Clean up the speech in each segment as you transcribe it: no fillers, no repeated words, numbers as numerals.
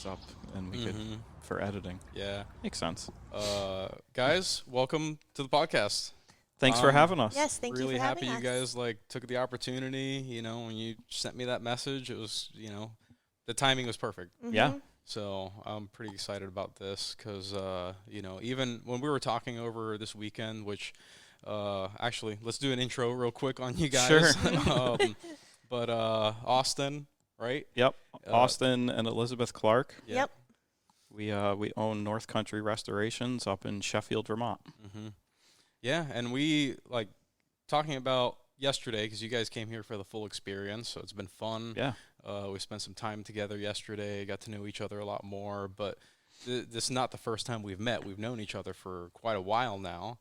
these up, and we could for editing. Yeah. Makes sense. Guys, welcome to the podcast. Thanks for having us. Yes, thank really you for having happy us. you guys took the opportunity. You know, when you sent me that message, it was the timing was perfect. Yeah. So I'm pretty excited about this because even when we were talking over this weekend, which actually let's do an intro real quick on you guys. Sure. But Austin, right? Yep. Austin and Elizabeth Clark. Yeah. Yep. We own North Country Restorations up in Sheffield, Vermont. Mm-hmm. Yeah, and we talking about yesterday because you guys came here for the full experience, so it's been fun. Yeah. We spent some time together yesterday, got to know each other a lot more, but this is not the first time we've met. We've known each other for quite a while now,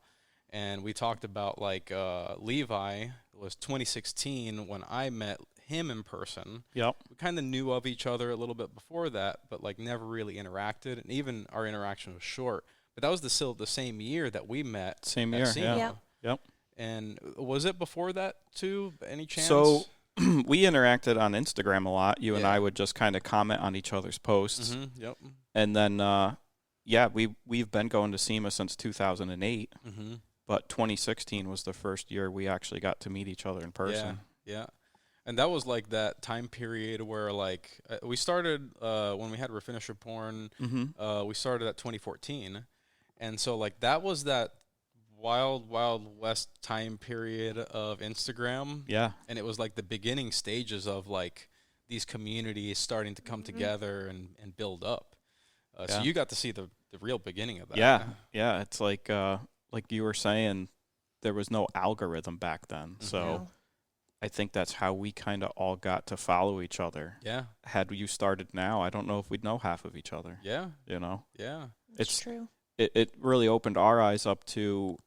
and we talked about Levi. It was 2016 when I met him in person. Yep. We kind of knew of each other a little bit before that, but never really interacted, and even our interaction was short. But that was still the same year that we met. Same at year, SEMA. yeah. Yep. And was it before that too? Any chance? So we interacted on Instagram a lot. You and Yeah. I would just kind of comment on each other's posts. Mm-hmm. Yep. And then, we've been going to SEMA since 2008. Mm-hmm. But 2016 was the first year we actually got to meet each other in person. Yeah. And that was that time period where we started when we had Refinisher Porn. Mm-hmm. We started at 2014, and so that was that wild west time period of Instagram. Yeah. And it was the beginning stages of these communities starting to come together and build up. So you got to see the real beginning of that. Yeah. It's like you were saying, there was no algorithm back then. Mm-hmm. So I think that's how we kind of all got to follow each other. Yeah. Had you started now, I don't know if we'd know half of each other. Yeah. Yeah. It's true. It really opened our eyes up to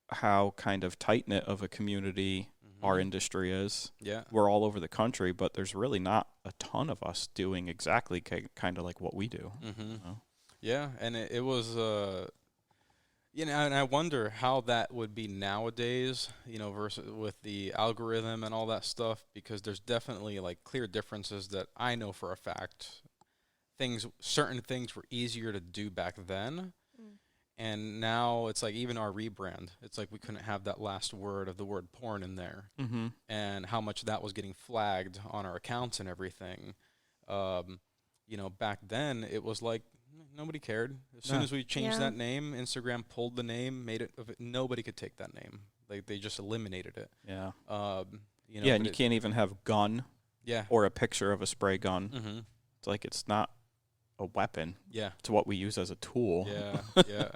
how kind of tight-knit of a community our industry is. Yeah. We're all over the country, but there's really not a ton of us doing exactly kind of like what we do. Mm-hmm. You know? Yeah, and it was, and I wonder how that would be nowadays, versus with the algorithm and all that stuff, because there's definitely clear differences that I know for a fact. Certain things were easier to do back then. And now it's even our rebrand. It's we couldn't have that last word of the word porn in there. Mm-hmm. And how much that was getting flagged on our accounts and everything. Back then it was nobody cared. As soon as we changed that name, Instagram pulled the name, made it, nobody could take that name. They just eliminated it. Yeah. And you can't even have gun or a picture of a spray gun. Mm-hmm. It's it's not a weapon. Yeah. It's what we use as a tool. Yeah.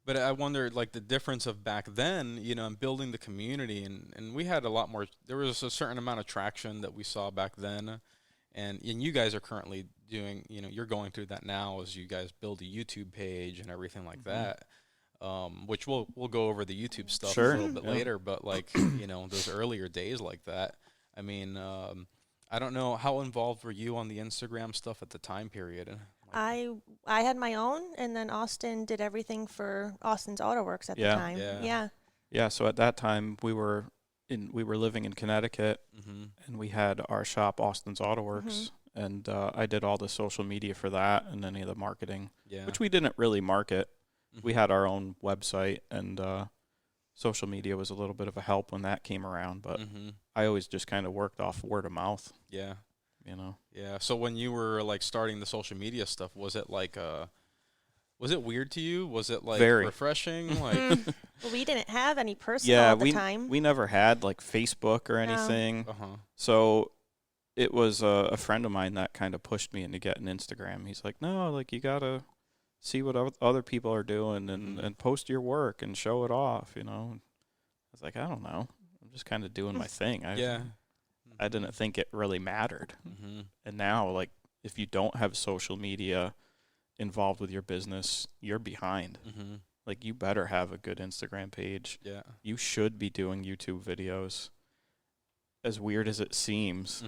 But I wonder, the difference of back then, and building the community, and we had a lot more. There was a certain amount of traction that we saw back then, and you guys are currently doing, you're going through that now as you guys build a YouTube page and everything like that, which we'll go over the YouTube stuff a little bit later. But those earlier days like that, I mean, I don't know, how involved were you on the Instagram stuff at the time period? I had my own, and then Austin did everything for Austin's Auto Works at the time. Yeah. So at that time we were living in Connecticut, and we had our shop, Austin's Auto Works, and I did all the social media for that and any of the marketing, which we didn't really market. We had our own website, and social media was a little bit of a help when that came around, but I always just kind of worked off word of mouth. Yeah. Yeah. So when you were starting the social media stuff, was it was it weird to you? Was it Very refreshing? Well, we didn't have any personal at the time. We never had Facebook or anything. So it was a friend of mine that kind of pushed me into getting Instagram. He's like, no, you gotta see what other people are doing and post your work and show it off. I was like, I don't know. I'm just kind of doing my thing. I didn't think it really mattered. And now, if you don't have social media involved with your business, you're behind. You better have a good Instagram page. Yeah. You should be doing YouTube videos. As weird as it seems,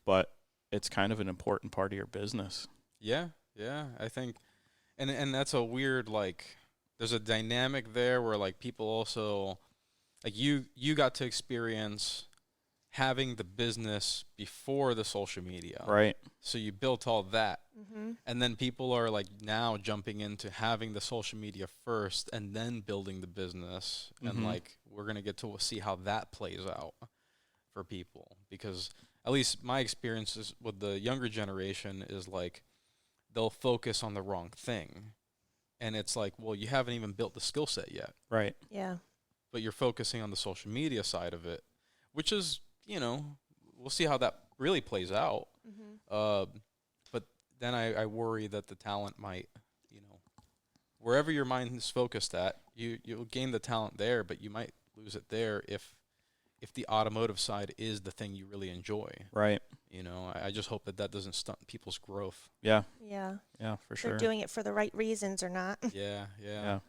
but it's kind of an important part of your business. Yeah, I think, and that's a weird, there's a dynamic there where people also, you got to experience having the business before the social media. Right. So you built all that. Mm-hmm. And then people are like now jumping into having the social media first and then building the business. And like we're going to get to see how that plays out for people, because at least my experiences with the younger generation is like they'll focus on the wrong thing. And it's like, well, you haven't even built the skill set yet. Right. Yeah. But you're focusing on the social media side of it, which is, you know, we'll see how that really plays out. Mm-hmm. But then I worry that the talent might, you know, wherever your mind is focused at, you'll gain the talent there, but you might lose it there if the automotive side is the thing you really enjoy. Right. You know, I just hope that doesn't stunt people's growth. Yeah. Yeah. Yeah, for sure. They're doing it for the right reasons or not. Yeah.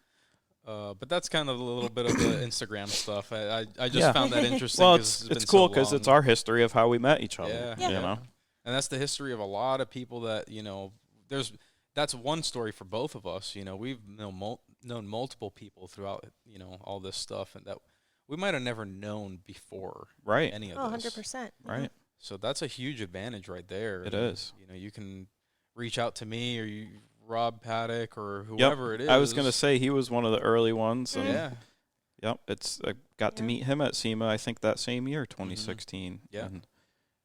But that's kind of a little bit of the Instagram stuff. I just found that interesting. Well, it's cool because it's our history of how we met each other. Yeah. You know, and that's the history of a lot of people that, you know, that's one story for both of us. You know, we've known multiple people throughout, you know, all this stuff, and that we might have never known before. Right. Any of this. 100%. Right. So that's a huge advantage right there. It is. You know, you can reach out to me or Rob Paddock or whoever it is. I was going to say he was one of the early ones. And yeah. Yep. I got to meet him at SEMA, I think that same year, 2016. Yeah.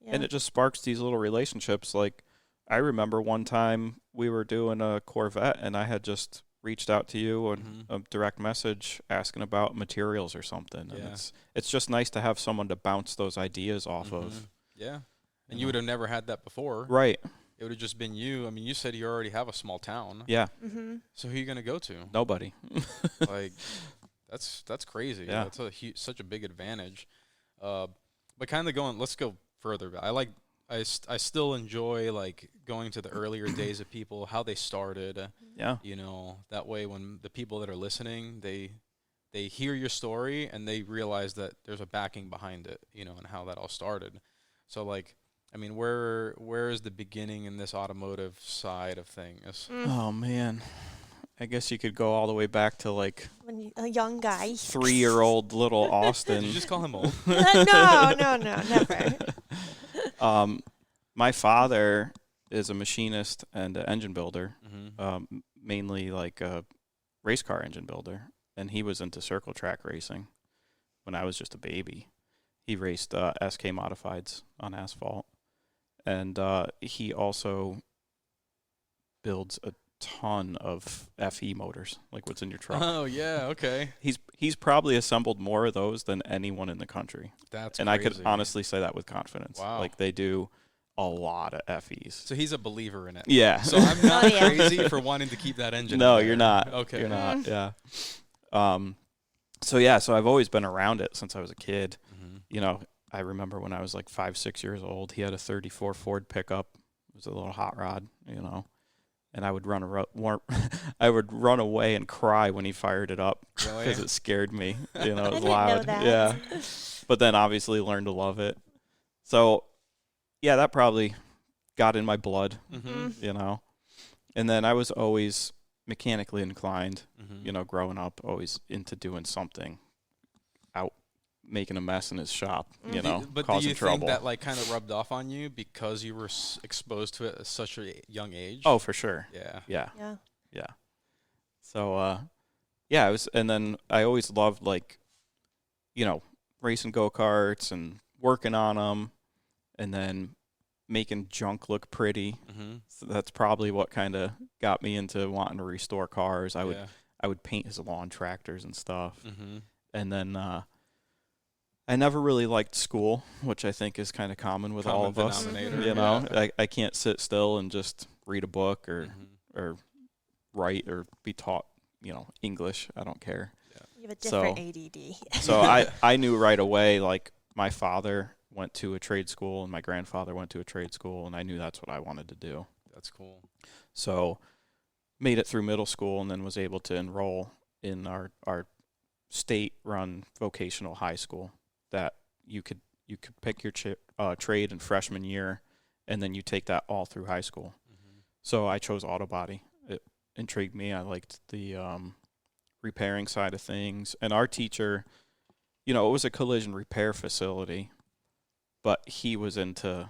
And it just sparks these little relationships. Like, I remember one time we were doing a Corvette, and I had just reached out to you on a direct message asking about materials or something. And it's just nice to have someone to bounce those ideas off of. Yeah. And you would have never had that before. Right. It would have just been you. I mean, you said you already have a small town. Yeah. Mm-hmm. So who are you going to go to? Nobody. Like, that's crazy. Yeah. That's such a big advantage. But kind of let's go further. I still enjoy like going to the earlier days of people, how they started. Yeah. You know, that way when the people that are listening, they hear your story and they realize that there's a backing behind it, you know, and how that all started. So like, I mean, where is the beginning in this automotive side of things? Oh man, I guess you could go all the way back to like A young guy. 3-year-old little Austin. Did you just call him old? No, never. My father is a machinist and an engine builder, mainly like a race car engine builder, and he was into circle track racing when I was just a baby. He raced SK modifieds on asphalt, and he also builds a ton of FE motors, like what's in your truck. Oh yeah, okay. He's probably assembled more of those than anyone in the country. That's and crazy. I could honestly say that with confidence. Wow. Like they do a lot of FEs. So he's a believer in it. Yeah. So I'm not crazy for wanting to keep that engine. No, in there. you're not. Okay. You're not. Yeah. So I've always been around it since I was a kid. You know, I remember when I was like 5-6 years old, he had a 34 Ford pickup. It was a little hot rod, you know. And I would run away and cry when he fired it up because it scared me. You know, it was loud. Know that. Yeah. But then obviously learned to love it. So, yeah, that probably got in my blood, you know. And then I was always mechanically inclined, you know, growing up, always into doing something, out making a mess in his shop, you know, but causing do you trouble. think that like kind of rubbed off on you because you were exposed to it at such a young age? Oh, for sure. Yeah. So, it was, and then I always loved like, you know, racing go-karts and working on them, and then making junk look pretty. So that's probably what kind of got me into wanting to restore cars. I would paint his lawn tractors and stuff. And then I never really liked school, which I think is kind of common with all of us. You know, I can't sit still and just read a book or write or be taught, you know, English. I don't care. You have a different ADD. So I knew right away, like, my father went to a trade school and my grandfather went to a trade school, and I knew that's what I wanted to do. That's cool. So made it through middle school and then was able to enroll in our state-run vocational high school that you could pick your trade in freshman year, and then you take that all through high school. So I chose auto body. It intrigued me. I liked the repairing side of things. And our teacher, you know, it was a collision repair facility, but he was into,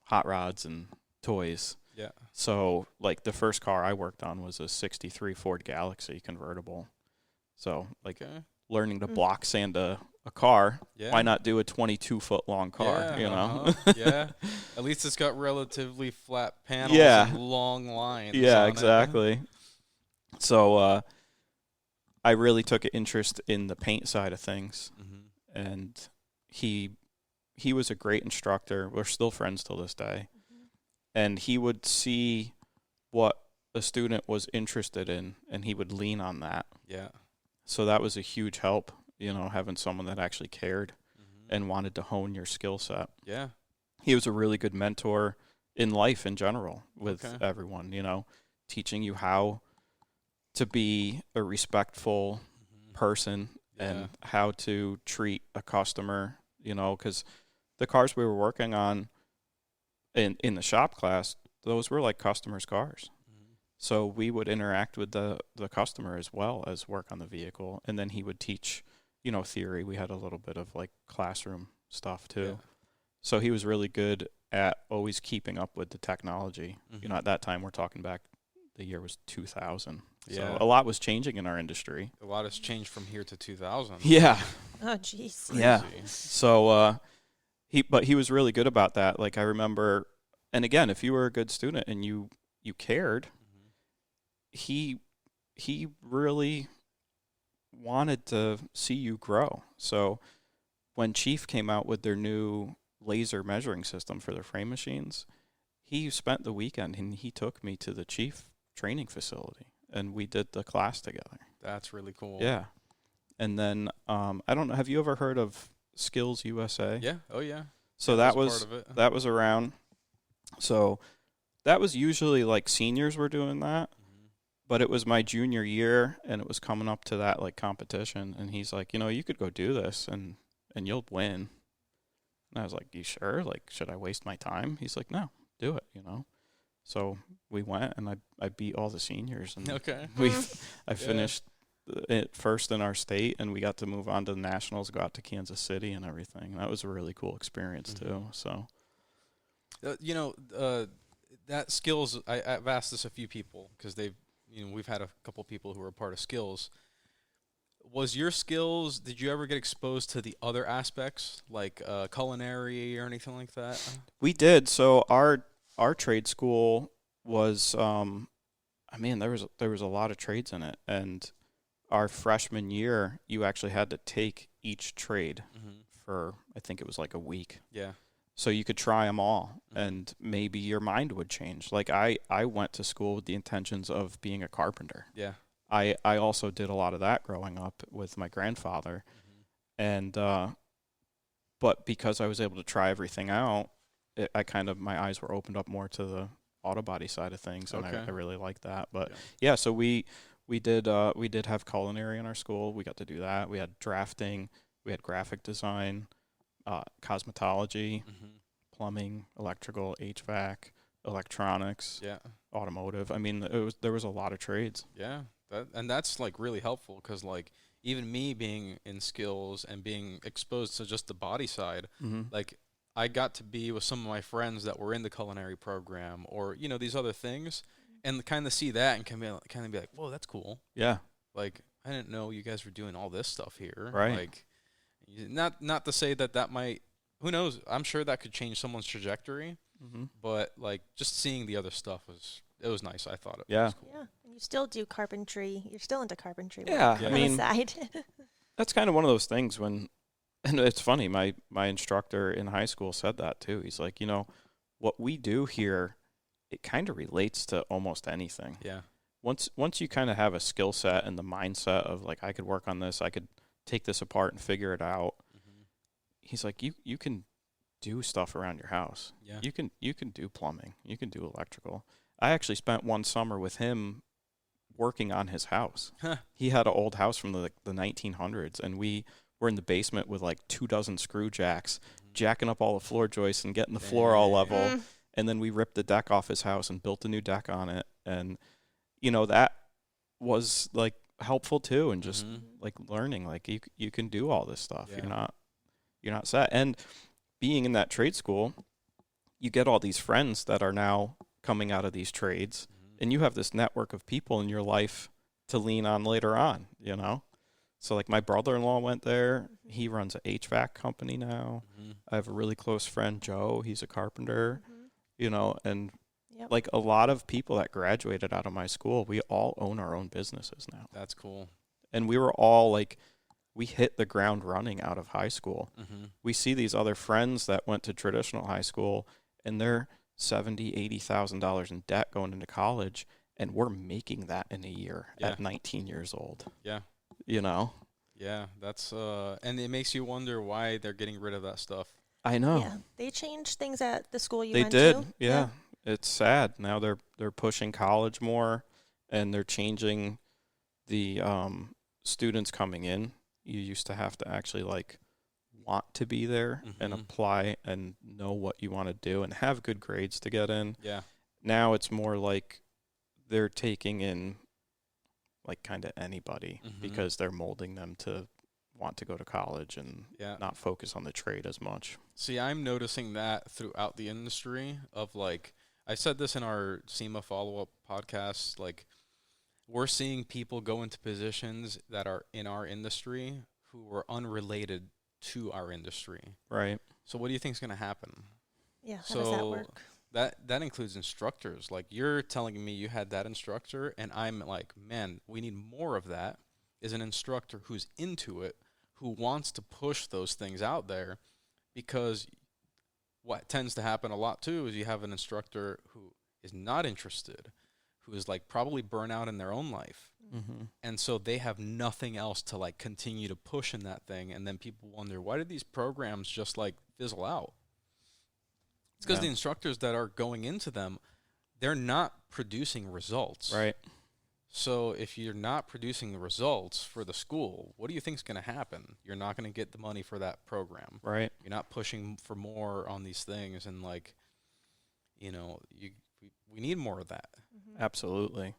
hot rods and toys. Yeah. So, like, the first car I worked on was a 63 Ford Galaxy convertible. So, like, learning to block sand a car, why not do a 22-foot-long car, Yeah. At least it's got relatively flat panels and long lines on exactly. it. So, I really took an interest in the paint side of things, and he was a great instructor. We're still friends till this day. And he would see what a student was interested in, and he would lean on that. Yeah. So that was a huge help, having someone that actually cared and wanted to hone your skill set. Yeah. He was a really good mentor in life in general with everyone, teaching you how to be a respectful person and how to treat a customer, because the cars we were working on in the shop class, those were like customers' cars. So we would interact with the customer as well as work on the vehicle. And then he would teach, theory. We had a little bit of like classroom stuff too. Yeah. So he was really good at always keeping up with the technology. At that time, we're talking back, the year was 2000. Yeah. So a lot was changing in our industry. A lot has changed from here to 2000. Yeah. Oh, jeez. Yeah. So he was really good about that. Like I remember, and again, if you were a good student and you cared, he really wanted to see you grow. So when Chief came out with their new laser measuring system for their frame machines, he spent the weekend and he took me to the Chief training facility and we did the class together. That's really cool. Yeah. And then I don't know, have you ever heard of Skills USA? Yeah. Oh yeah. So that was around. So that was usually like seniors were doing that. But it was my junior year, and it was coming up to that like competition. And he's like, you could go do this, and you'll win. And I was like, you sure? Like, should I waste my time? He's like, no, do it. So we went, and I beat all the seniors, and I finished it first in our state, and we got to move on to the nationals, go out to Kansas City, and everything. And that was a really cool experience too. So, that Skills. I've asked this a few people because they've. We've had a couple people who were a part of Skills. Was your Skills, did you ever get exposed to the other aspects, like culinary or anything like that? We did. So our trade school was, there was a lot of trades in it. And our freshman year, you actually had to take each trade for, I think it was like a week. Yeah. So you could try them all, and maybe your mind would change. Like I went to school with the intentions of being a carpenter. Yeah. I also did a lot of that growing up with my grandfather, and but because I was able to try everything out, my eyes were opened up more to the auto body side of things, and I really liked that. But so we did have culinary in our school. We got to do that. We had drafting. We had graphic design. Cosmetology, plumbing, electrical, HVAC, electronics, automotive. There was a lot of trades. Yeah, that's like really helpful because like even me being in Skills and being exposed to just the body side, like I got to be with some of my friends that were in the culinary program or these other things, and kind of see that and kind of be like, whoa, that's cool. Yeah, like I didn't know you guys were doing all this stuff here. Right. Like. Not to say that might, who knows? I'm sure that could change someone's trajectory, but like just seeing the other stuff was nice. I thought it was cool. Yeah, and you still do carpentry. You're still into carpentry. Yeah, on the side. That's kind of one of those things and it's funny. My instructor in high school said that too. He's like, what we do here, it kind of relates to almost anything. Yeah. Once you kind of have a skill set and the mindset of like I could work on this, I could take this apart and figure it out. He's like, you can do stuff around your house. Yeah. You can do plumbing. You can do electrical. I actually spent one summer with him working on his house. He had an old house from the 1900s, and we were in the basement with like 24 screw jacks, jacking up all the floor joists and getting the floor all level. And then we ripped the deck off his house and built a new deck on it. And, that was like helpful too, and just like learning like you can do all this stuff. You're not set. And being in that trade school, you get all these friends that are now coming out of these trades, and you have this network of people in your life to lean on later on, you know? So like my brother-in-law went there. He runs a HVAC company now. I have a really close friend, Joe. He's a carpenter, you know, and like a lot of people that graduated out of my school, we all own our own businesses now. That's cool. And we were all like, we hit the ground running out of high school. We see these other friends that went to traditional high school and they're $70,000, $80,000 in debt going into college, and we're making that in a year at 19 years old. Yeah. You know? Yeah, that's and it makes you wonder why they're getting rid of that stuff. I know. Yeah, they changed things at the school you They went did. to. Yeah. It's sad. Now they're pushing college more, and they're changing the students coming in. You used to have to actually like want to be there and apply and know what you want to do and have good grades to get in. Yeah. Now it's more like they're taking in like kind of anybody because they're molding them to want to go to college and not focus on the trade as much. See, I'm noticing that throughout the industry of like, I said this in our SEMA follow-up podcast, like we're seeing people go into positions that are in our industry who were unrelated to our industry. Right. So what do you think is going to happen? Yeah, how does that work? That includes instructors. Like you're telling me you had that instructor, and I'm like, man, we need more of that. Is an instructor who's into it, who wants to push those things out there, because what tends to happen a lot too is you have an instructor who is not interested, who is like probably burnout in their own life. And so they have nothing else to like continue to push in that thing. And then people wonder, why did these programs just like fizzle out? It's because the instructors that are going into them, they're not producing results. Right. So if you're not producing the results for the school, what do you think is going to happen? You're not going to get the money for that program. Right. You're not pushing for more on these things. And like, you know, we need more of that. Absolutely.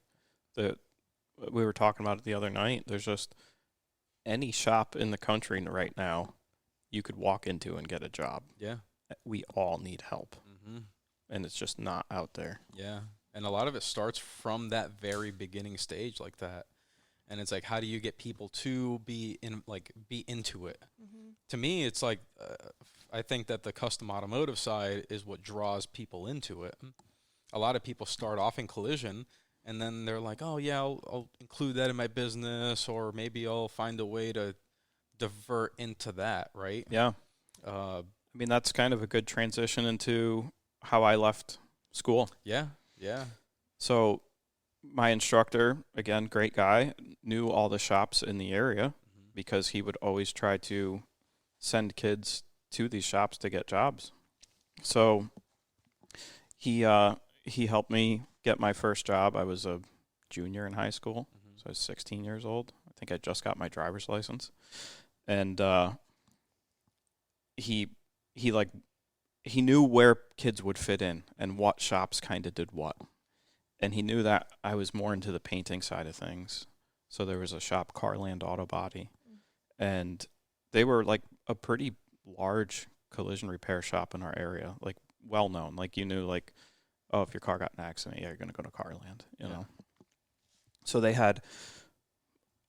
We were talking about it the other night. There's just any shop in the country right now you could walk into and get a job. Yeah. We all need help. And it's just not out there. Yeah. And a lot of it starts from that very beginning stage like that. And it's like, how do you get people to be into it? To me, it's like, I think that the custom automotive side is what draws people into it. A lot of people start off in collision, and then they're like, oh, yeah, I'll include that in my business, or maybe I'll find a way to divert into that, right? Yeah. I mean, that's kind of a good transition into how I left school. Yeah, yeah. So my instructor, again, great guy, knew all the shops in the area because he would always try to send kids to these shops to get jobs. So he helped me get my first job. I was a junior in high school, so I was 16 years old. I think I just got my driver's license. And he knew where kids would fit in and what shops kind of did what. And he knew that I was more into the painting side of things. So there was a shop, Carland Auto Body, and they were like a pretty large collision repair shop in our area, like well known. Like you knew, like, oh, if your car got in an accident, yeah, you're going to go to Carland, you know. So they had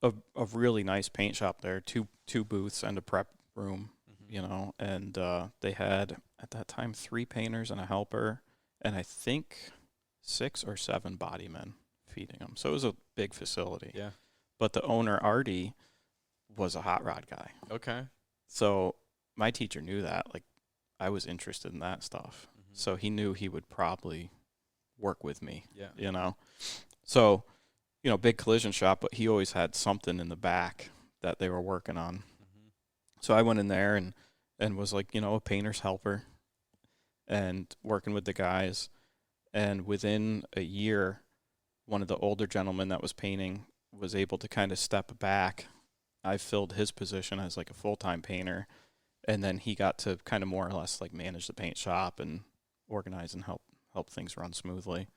a really nice paint shop there, two booths and a prep room, you know, and they had at that time 3 painters and a helper, and I think 6 or 7 body men feeding them. So it was a big facility. Yeah. But the owner, Artie, was a hot rod guy. Okay. So my teacher knew that. Like, I was interested in that stuff. So he knew he would probably work with me, you know. So, you know, big collision shop, but he always had something in the back that they were working on. So I went in there and was like, you know, a painter's helper and working with the guys. And within a year, one of the older gentlemen that was painting was able to kind of step back. I filled his position as like a full-time painter. And then he got to kind of more or less like manage the paint shop and organize and help things run smoothly.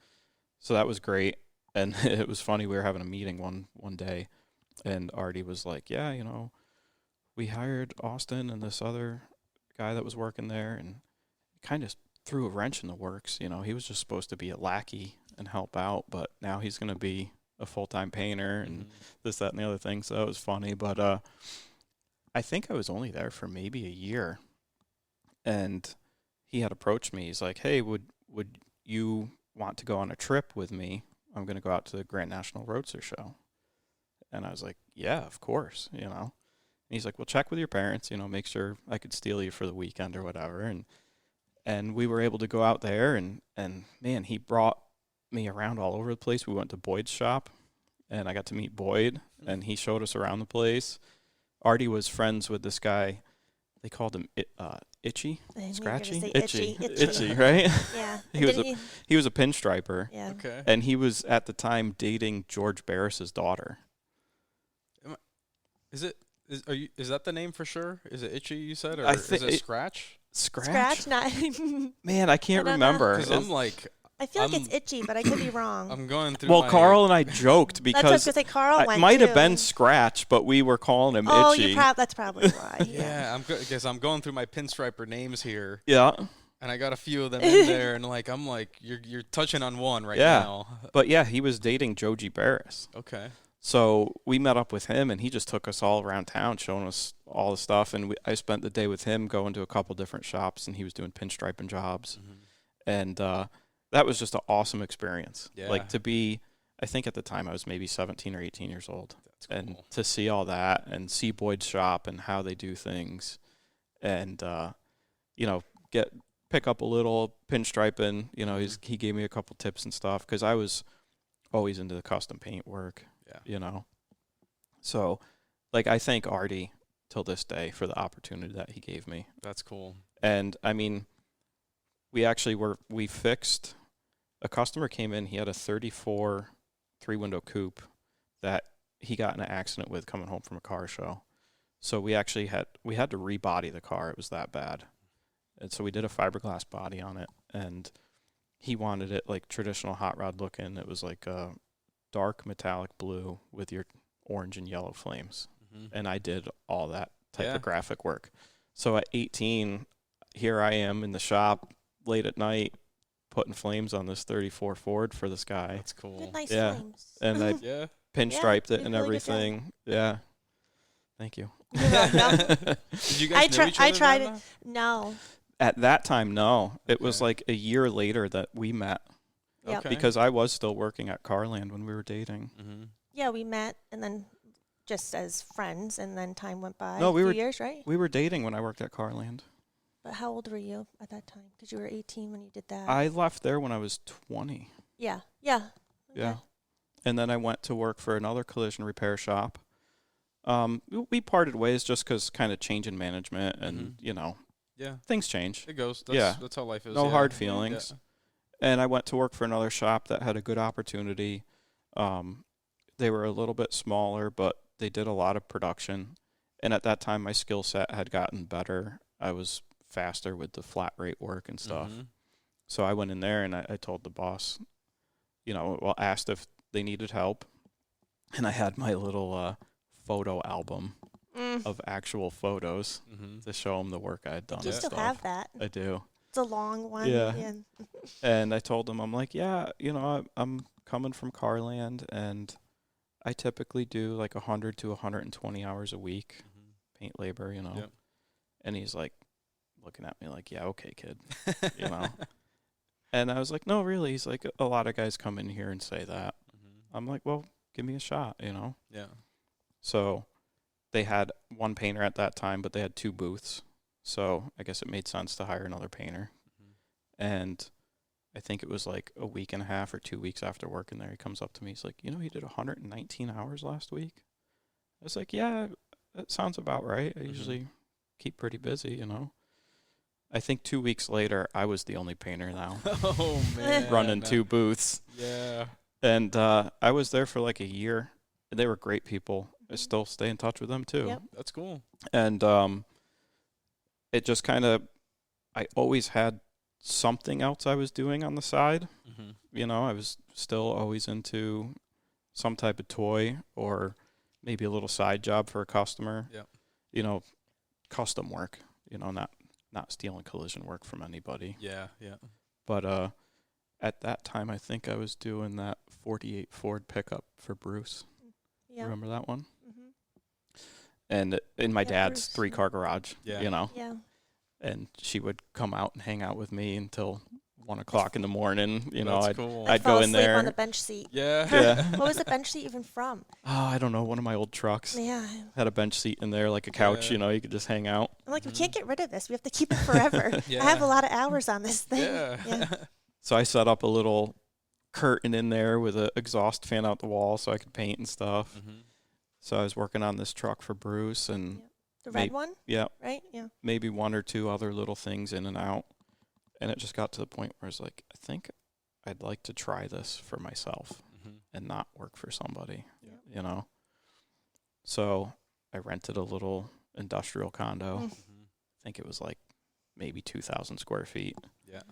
So that was great. And it was funny, we were having a meeting one day, and Artie was like, yeah, you know, we hired Austin and this other guy that was working there, and kind of threw a wrench in the works. You know, he was just supposed to be a lackey and help out, but now he's going to be a full-time painter and this, that, and the other thing. So that was funny. But I think I was only there for maybe a year, and he had approached me. He's like, "Hey, would you want to go on a trip with me? I'm going to go out to the Grand National Roadster Show." And I was like, "Yeah, of course," you know. And he's like, "Well, check with your parents, you know, make sure I could steal you for the weekend or whatever." And we were able to go out there, and man, he brought me around all over the place. We went to Boyd's shop, and I got to meet Boyd, and he showed us around the place. Artie was friends with this guy. They called him Itchy, Scratchy, Itchy, right? Yeah. he was a pinstriper. Yeah. Okay. And he was at the time dating George Barris's daughter. Is that the name for sure? Is it Itchy, you said, or I think is it Scratch? Scratch, not. Man, I can't remember. Because I'm like, I feel like it's Itchy, but I could be wrong. I'm going through. Well, Carl and I joked because that's what I was gonna say. Carl went might too. have been Scratch, but we were calling him Itchy. That's probably why. Yeah, because I'm going through my pinstriper names here. Yeah. And I got a few of them in there, and I'm like, you're touching on one right now. But yeah, he was dating Joji Barris. Okay. So we met up with him, and he just took us all around town, showing us all the stuff. And I spent the day with him, going to a couple different shops, and he was doing pinstriping jobs. And that was just an awesome experience. Yeah. Like to be, I think at the time I was maybe 17 or 18 years old. That's cool. And to see all that and see Boyd's shop and how they do things, and you know, pick up a little pinstriping. You know, he gave me a couple tips and stuff because I was always into the custom paint work. Yeah. You know, so like I thank Artie till this day for the opportunity that he gave me. That's cool. And I mean, we fixed. A customer came in. He had a 34 3-window coupe that he got in an accident with coming home from a car show. So we had to rebody the car. It was that bad. And so we did a fiberglass body on it, and he wanted it like traditional hot rod looking. It was like a dark metallic blue with your orange and yellow flames. And I did all that type of graphic work. So at 18, here I am in the shop late at night putting flames on this 34 Ford for this guy. That's cool. Nice flames. And I pinstriped it and everything. Yeah. Thank you. Did you guys know each other? I tried it. No. At that time, no. It was like a year later that we met. Yep. Okay. Because I was still working at Carland when we were dating. Yeah, we met and then just as friends, and then time went by. No, we were 2 years, right? We were dating when I worked at Carland. But how old were you at that time? Because you were 18 when you did that. I left there when I was 20. Yeah. Yeah. And then I went to work for another collision repair shop. We parted ways just because kind of change in management and, you know, things change. It goes. That's how life is. No hard feelings. Yeah. And I went to work for another shop that had a good opportunity. They were a little bit smaller, but they did a lot of production. And at that time, my skill set had gotten better. I was faster with the flat rate work and stuff. So I went in there and I told the boss, you know, asked if they needed help. And I had my little photo album of actual photos to show them the work I had done. Do you still have that? I do. It's a long one. Yeah. And I told them, I'm like, yeah, you know, I'm coming from Carland, and I typically do like 100 to 120 hours a week, paint labor, you know. Yep. And he's like looking at me like, yeah, okay, kid, you know. And I was like, no, really. He's like, a lot of guys come in here and say that. I'm like, well, give me a shot, you know. Yeah. So they had one painter at that time, but they had 2 booths. So I guess it made sense to hire another painter. And I think it was like a week and a half or 2 weeks after working there, he comes up to me. He's like, you know, you did 119 hours last week? I was like, yeah, that sounds about right. I usually keep pretty busy, you know. I think 2 weeks later, I was the only painter now. Oh, man. Running 2 booths. Yeah. And I was there for like a year. They were great people. I still stay in touch with them, too. Yep. That's cool. And it just kind of, I always had something else I was doing on the side. You know, I was still always into some type of toy or maybe a little side job for a customer. Yep. You know, custom work, you know, not not stealing collision work from anybody. Yeah. But at that time, I think I was doing that 48 Ford pickup for Bruce. Yeah. Remember that one? Mm-hmm. And in my dad's Bruce. 3-car garage, Yeah. you know? Yeah. And she would come out and hang out with me until 1 o'clock in the morning. You know, That's cool. I'd fall go in asleep there on the bench seat. Yeah. What was the bench seat even from? Oh, I don't know. One of my old trucks Yeah. had a bench seat in there, like a couch, Yeah. you know, you could just hang out. I'm like, we can't get rid of this. We have to keep it forever. Yeah. I have a lot of hours on this thing. Yeah. So I set up a little curtain in there with an exhaust fan out the wall so I could paint and stuff. Mm-hmm. So I was working on this truck for Bruce and The red one, yeah, right? Yeah. maybe 1 or 2 other little things in and out. And it just got to the point where I was like, I think I'd like to try this for myself and not work for somebody, you know? So I rented a little industrial condo. Mm. I think it was like maybe 2,000 square feet. Yeah.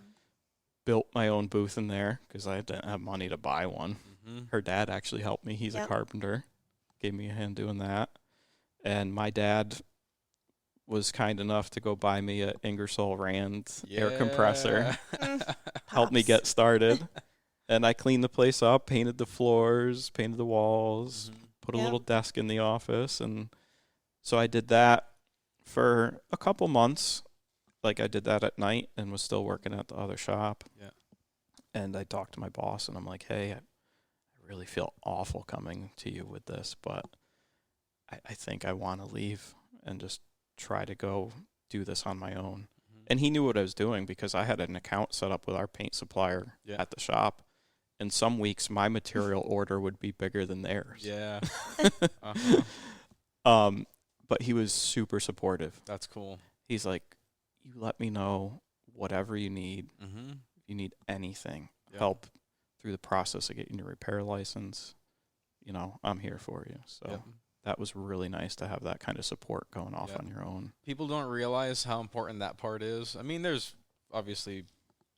Built my own booth in there because I didn't have money to buy one. Mm-hmm. Her dad actually helped me. He's a carpenter. Gave me a hand doing that. And my dad was kind enough to go buy me a Ingersoll Rand air compressor. Helped me get started. And I cleaned the place up, painted the floors, painted the walls, put a little desk in the office. And so I did that for a couple months. Like I did that at night and was still working at the other shop. Yeah. And I talked to my boss and I'm like, hey, I really feel awful coming to you with this, but I think I want to leave and just try to go do this on my own. And he knew what I was doing because I had an account set up with our paint supplier at the shop. And some weeks my material order would be bigger than theirs. Yeah. But he was super supportive. That's cool. He's like, you let me know whatever you need. Mm-hmm. If you need anything, help through the process of getting your repair license, you know, I'm here for you. So that was really nice to have that kind of support going off on your own. People don't realize how important that part is. I mean, there's obviously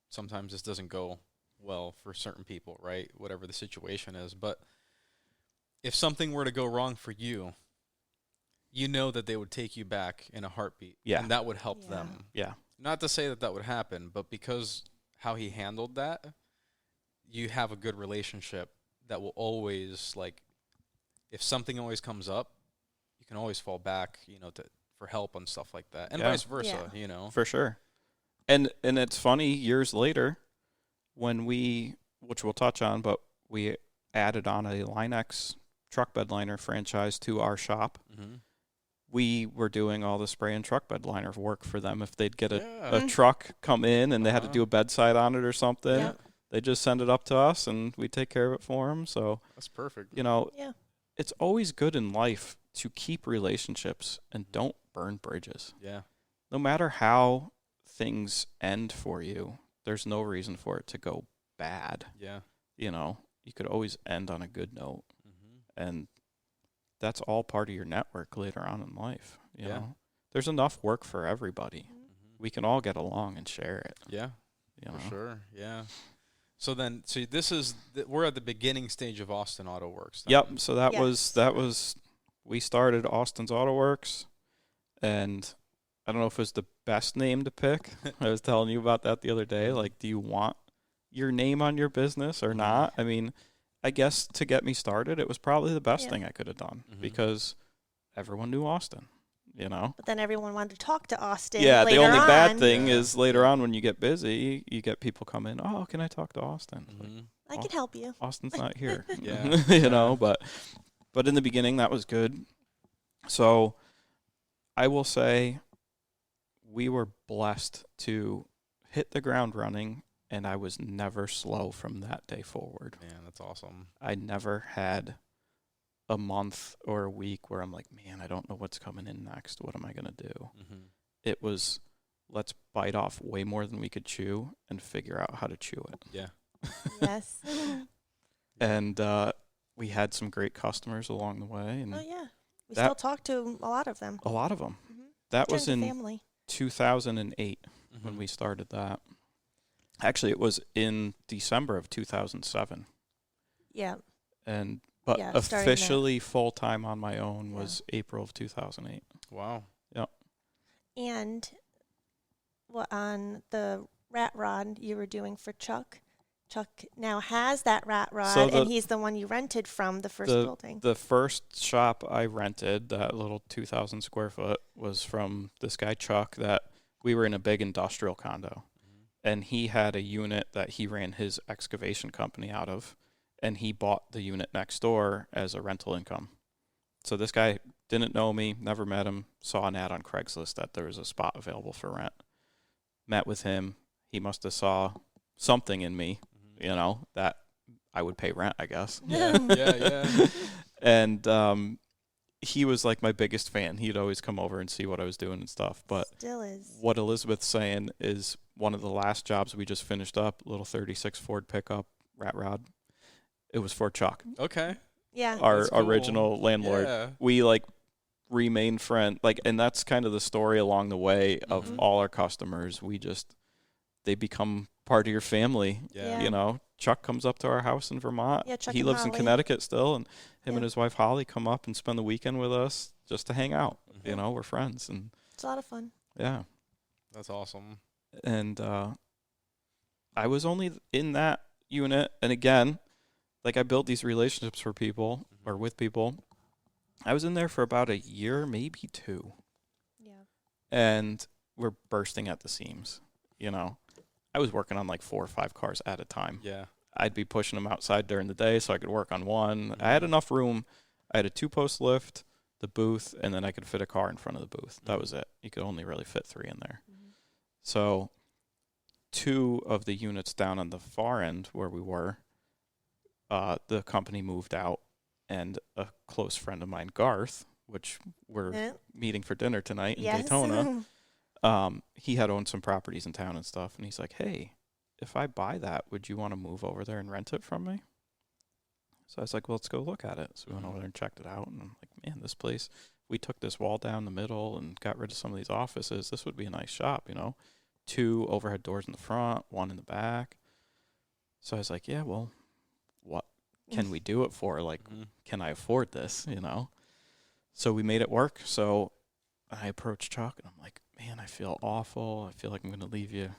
sometimes this doesn't go well for certain people, right? Whatever the situation is. But if something were to go wrong for you, you know that they would take you back in a heartbeat. Yeah. And that would help them. Yeah. Not to say that that would happen, but because how he handled that, you have a good relationship that will always, like, if something always comes up, you can always fall back, you know, for help and stuff like that. And vice versa, you know. For sure. And it's funny, years later, when which we'll touch on, but we added on a Line-X truck bed liner franchise to our shop. Mm-hmm. We were doing all the spray and truck bed liner work for them. If they'd get a truck come in and they had to do a bedside on it or something, they just send it up to us and we take care of it for them. So that's perfect. You know, it's always good in life to keep relationships and don't burn bridges. Yeah. No matter how things end for you, there's no reason for it to go bad. Yeah. You know, you could always end on a good note. And that's all part of your network later on in life. You know, there's enough work for everybody. We can all get along and share it. Yeah, you know? For sure. Yeah. So this is we're at the beginning stage of Austin Auto Works. Yep. So that was we started Austin's Auto Works, and I don't know if it was the best name to pick. I was telling you about that the other day. Like, do you want your name on your business or not? I mean, I guess to get me started, it was probably the best thing I could have done because everyone knew Austin, you know? But then everyone wanted to talk to Austin. Yeah, later the only bad on. thing is later on when you get busy, you get people come in, oh, can I talk to Austin? I can help you. Austin's not here. Yeah. You know, but in the beginning, that was good. So I will say we were blessed to hit the ground running, and I was never slow from that day forward. Man, that's awesome. I never had a month or a week where I'm like, man, I don't know what's coming in next. What am I going to do? It was, let's bite off way more than we could chew and figure out how to chew it. Yeah. Yes. And we had some great customers along the way. And we still talk to a lot of them. A lot of them. That was in family. 2008 when we started that. Actually, it was in December of 2007. Yeah. But officially full-time on my own was April of 2008. Wow. Yep. And on the rat rod you were doing for Chuck. Chuck now has that rat rod, So and he's the one you rented from the first building. The first shop I rented, that little 2,000 square foot, was from this guy Chuck. That we were in a big industrial condo, and he had a unit that he ran his excavation company out of, and he bought the unit next door as a rental income. So this guy didn't know me, never met him, saw an ad on Craigslist that there was a spot available for rent. Met with him. He must have saw something in me, that I would pay rent, I guess. Yeah. And he was like my biggest fan. He'd always come over and see what I was doing and stuff. But still is. What Elizabeth's saying is one of the last jobs we just finished up, little 36 Ford pickup, rat rod. It was for Chuck. Okay. Yeah. Our cool. original landlord. Yeah. We remained friends. And that's kind of the story along the way of all our customers. They become part of your family. Yeah. Chuck comes up to our house in Vermont. Yeah, Chuck he and lives in Holly. Connecticut still, and him and his wife Holly come up and spend the weekend with us just to hang out. We're friends, and It's a lot of fun. yeah. That's awesome. And I was only in that unit, and again, I built these relationships for people or with people. I was in there for about a year, maybe 2. Yeah. And we're bursting at the seams, I was working on 4 or 5 cars at a time. Yeah. I'd be pushing them outside during the day so I could work on one. I had enough room. I had a 2-post lift, the booth, and then I could fit a car in front of the booth. That was it. You could only really fit 3 in there. So 2 of the units down on the far end where we were, the company moved out, and a close friend of mine, Garth, which we're meeting for dinner tonight in Daytona, he had owned some properties in town and stuff, and he's like, hey, if I buy that, would you want to move over there and rent it from me? So I was like, well, let's go look at it. So we went over there and checked it out, and I'm like, man, this place, we took this wall down the middle and got rid of some of these offices. This would be a nice shop, 2 overhead doors in the front, 1 in the back. So I was like, yeah, well, what can we do it for? Can I afford this, So we made it work. So I approached Chuck, and I'm like, man, I feel awful. I feel like I'm going to leave you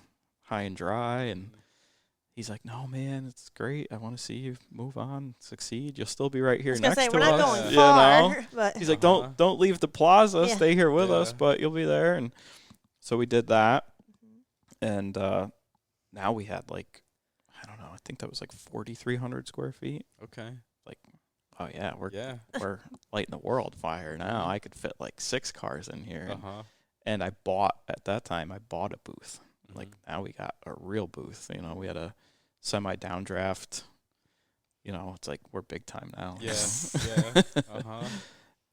high and dry. And he's like, no, man, it's great. I want to see you move on, succeed. You'll still be right here next to us. We're not going far. But he's like, don't leave the plaza. Stay here with us, but you'll be there. And so we did that. And now we had I don't know, I think that was 4,300 square feet. Okay. Oh yeah, we're lighting the world fire now. I could fit 6 cars in here. And I bought a booth. Now we got a real booth. We had a semi downdraft. It's we're big time now. Yeah.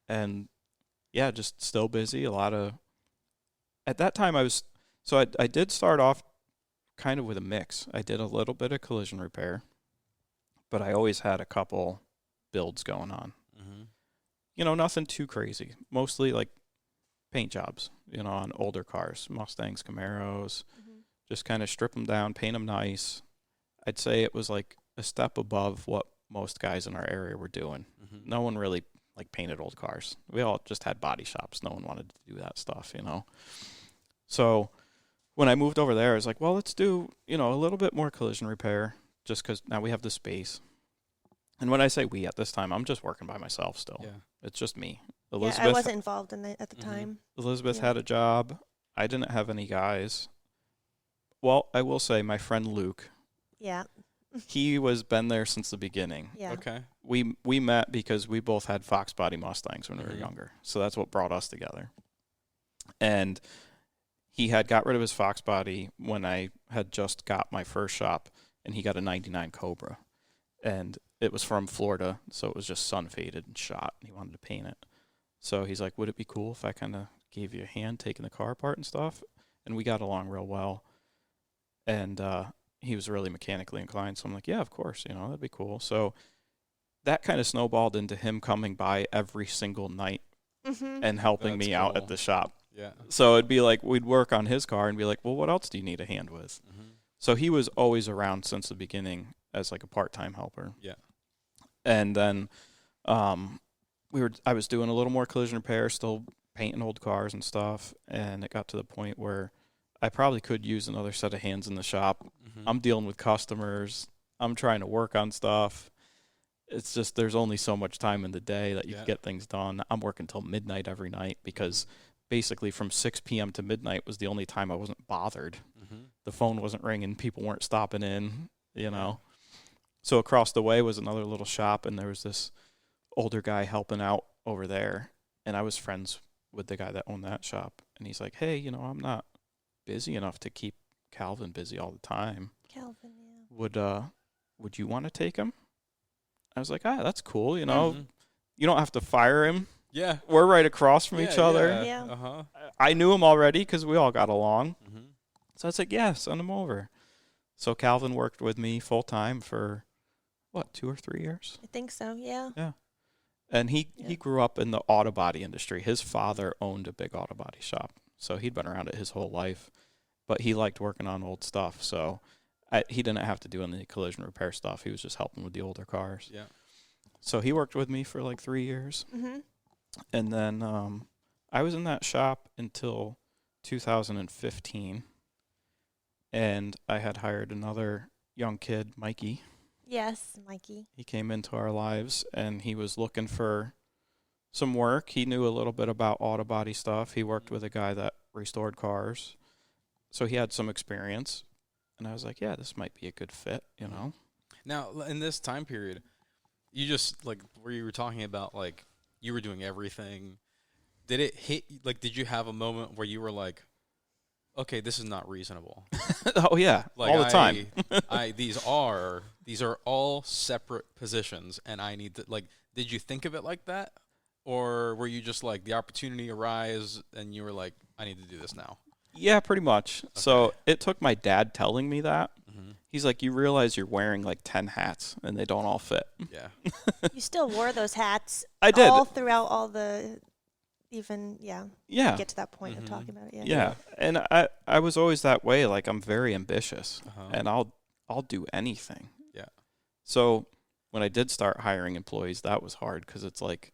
And yeah, just still busy. A lot of. At that time, I did start off kind of with a mix. I did a little bit of collision repair, but I always had a couple builds going on. Nothing too crazy. Mostly paint jobs, on older cars, Mustangs, Camaros. Just kind of strip them down, paint them nice. I'd say it was a step above what most guys in our area were doing. No one really painted old cars. We all just had body shops. No one wanted to do that stuff, So when I moved over there, I was like, well, let's do, a little bit more collision repair just because now we have the space. And when I say we at this time, I'm just working by myself still. Yeah. It's just me. Elizabeth, I wasn't involved in it at the time. Elizabeth had a job. I didn't have any guys. Well, I will say my friend Luke. Yeah. He was been there since the beginning. Yeah. Okay. We met because we both had Fox body Mustangs when we were younger. So that's what brought us together. And he had got rid of his Fox body when I had just got my first shop, and he got a 99 Cobra. And it was from Florida, so it was just sun faded and shot, and he wanted to paint it. So he's like, would it be cool if I kind of gave you a hand taking the car apart and stuff? And we got along real well. And he was really mechanically inclined, so I'm like, yeah, of course, that'd be cool. So that kind of snowballed into him coming by every single night and helping me out at the shop. Yeah. So it'd be we'd work on his car and be like, well, what else do you need a hand with? So he was always around since the beginning as a part-time helper. Yeah. And then I was doing a little more collision repair, still painting old cars and stuff, and it got to the point where I probably could use another set of hands in the shop. Mm-hmm. I'm dealing with customers. I'm trying to work on stuff. It's just there's only so much time in the day that you can get things done. I'm working till midnight every night because basically from 6 p.m. to midnight was the only time I wasn't bothered. Mm-hmm. The phone wasn't ringing. People weren't stopping in, you know. So across the way was another little shop, and there was this older guy helping out over there. And I was friends with the guy that owned that shop. And he's like, hey, you know, I'm not busy enough to keep Calvin busy all the time. Calvin, Would you want to take him? I was like, that's cool, you know. Mm-hmm. You don't have to fire him. Yeah. We're right across from each other. Yeah. Uh-huh. I knew him already because we all got along. Mm-hmm. So I was like, yeah, send him over. So Calvin worked with me full time for, 2 or 3 years? I think so, yeah. Yeah. And he grew up in the auto body industry. His father owned a big auto body shop. So he'd been around it his whole life. But he liked working on old stuff. So he didn't have to do any collision repair stuff. He was just helping with the older cars. Yeah. So he worked with me for like 3 years. Mm-hmm. And then I was in that shop until 2015. And I had hired another young kid, Mikey. Yes, Mikey. He came into our lives, and he was looking for some work. He knew a little bit about auto body stuff. He worked with a guy that restored cars. So he had some experience. And I was like, yeah, this might be a good fit, you know? Now, in this time period, you just, like, where you were talking about, like, you were doing everything. Did it hit, like, did you have a moment where you were like, okay, this is not reasonable? Oh, yeah, like, all the time. These are all separate positions, and I need to, like, did you think of it like that? Or were you just like, the opportunity arise, and you were like, I need to do this now? Yeah, pretty much. Okay. So it took my dad telling me that. Mm-hmm. He's like, you realize you're wearing like 10 hats and they don't all fit. Yeah. You still wore those hats. I did. All throughout all the, yeah. Get to that point of talking about it. Yeah. And I was always that way. Like, I'm very ambitious, and I'll do anything. Yeah. So when I did start hiring employees, that was hard because it's like,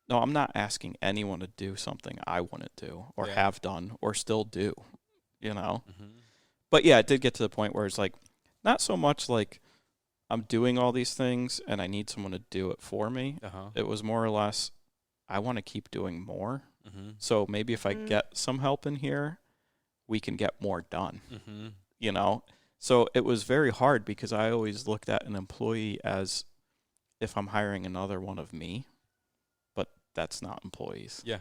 no, I'm not asking anyone to do something I wouldn't do or have done or still do, you know? Mm-hmm. But yeah, it did get to the point where it's like, not so much like I'm doing all these things and I need someone to do it for me. It was more or less, I want to keep doing more. Mm-hmm. So maybe if I get some help in here, we can get more done, you know? So it was very hard because I always looked at an employee as if I'm hiring another one of me. That's not employees. Yeah.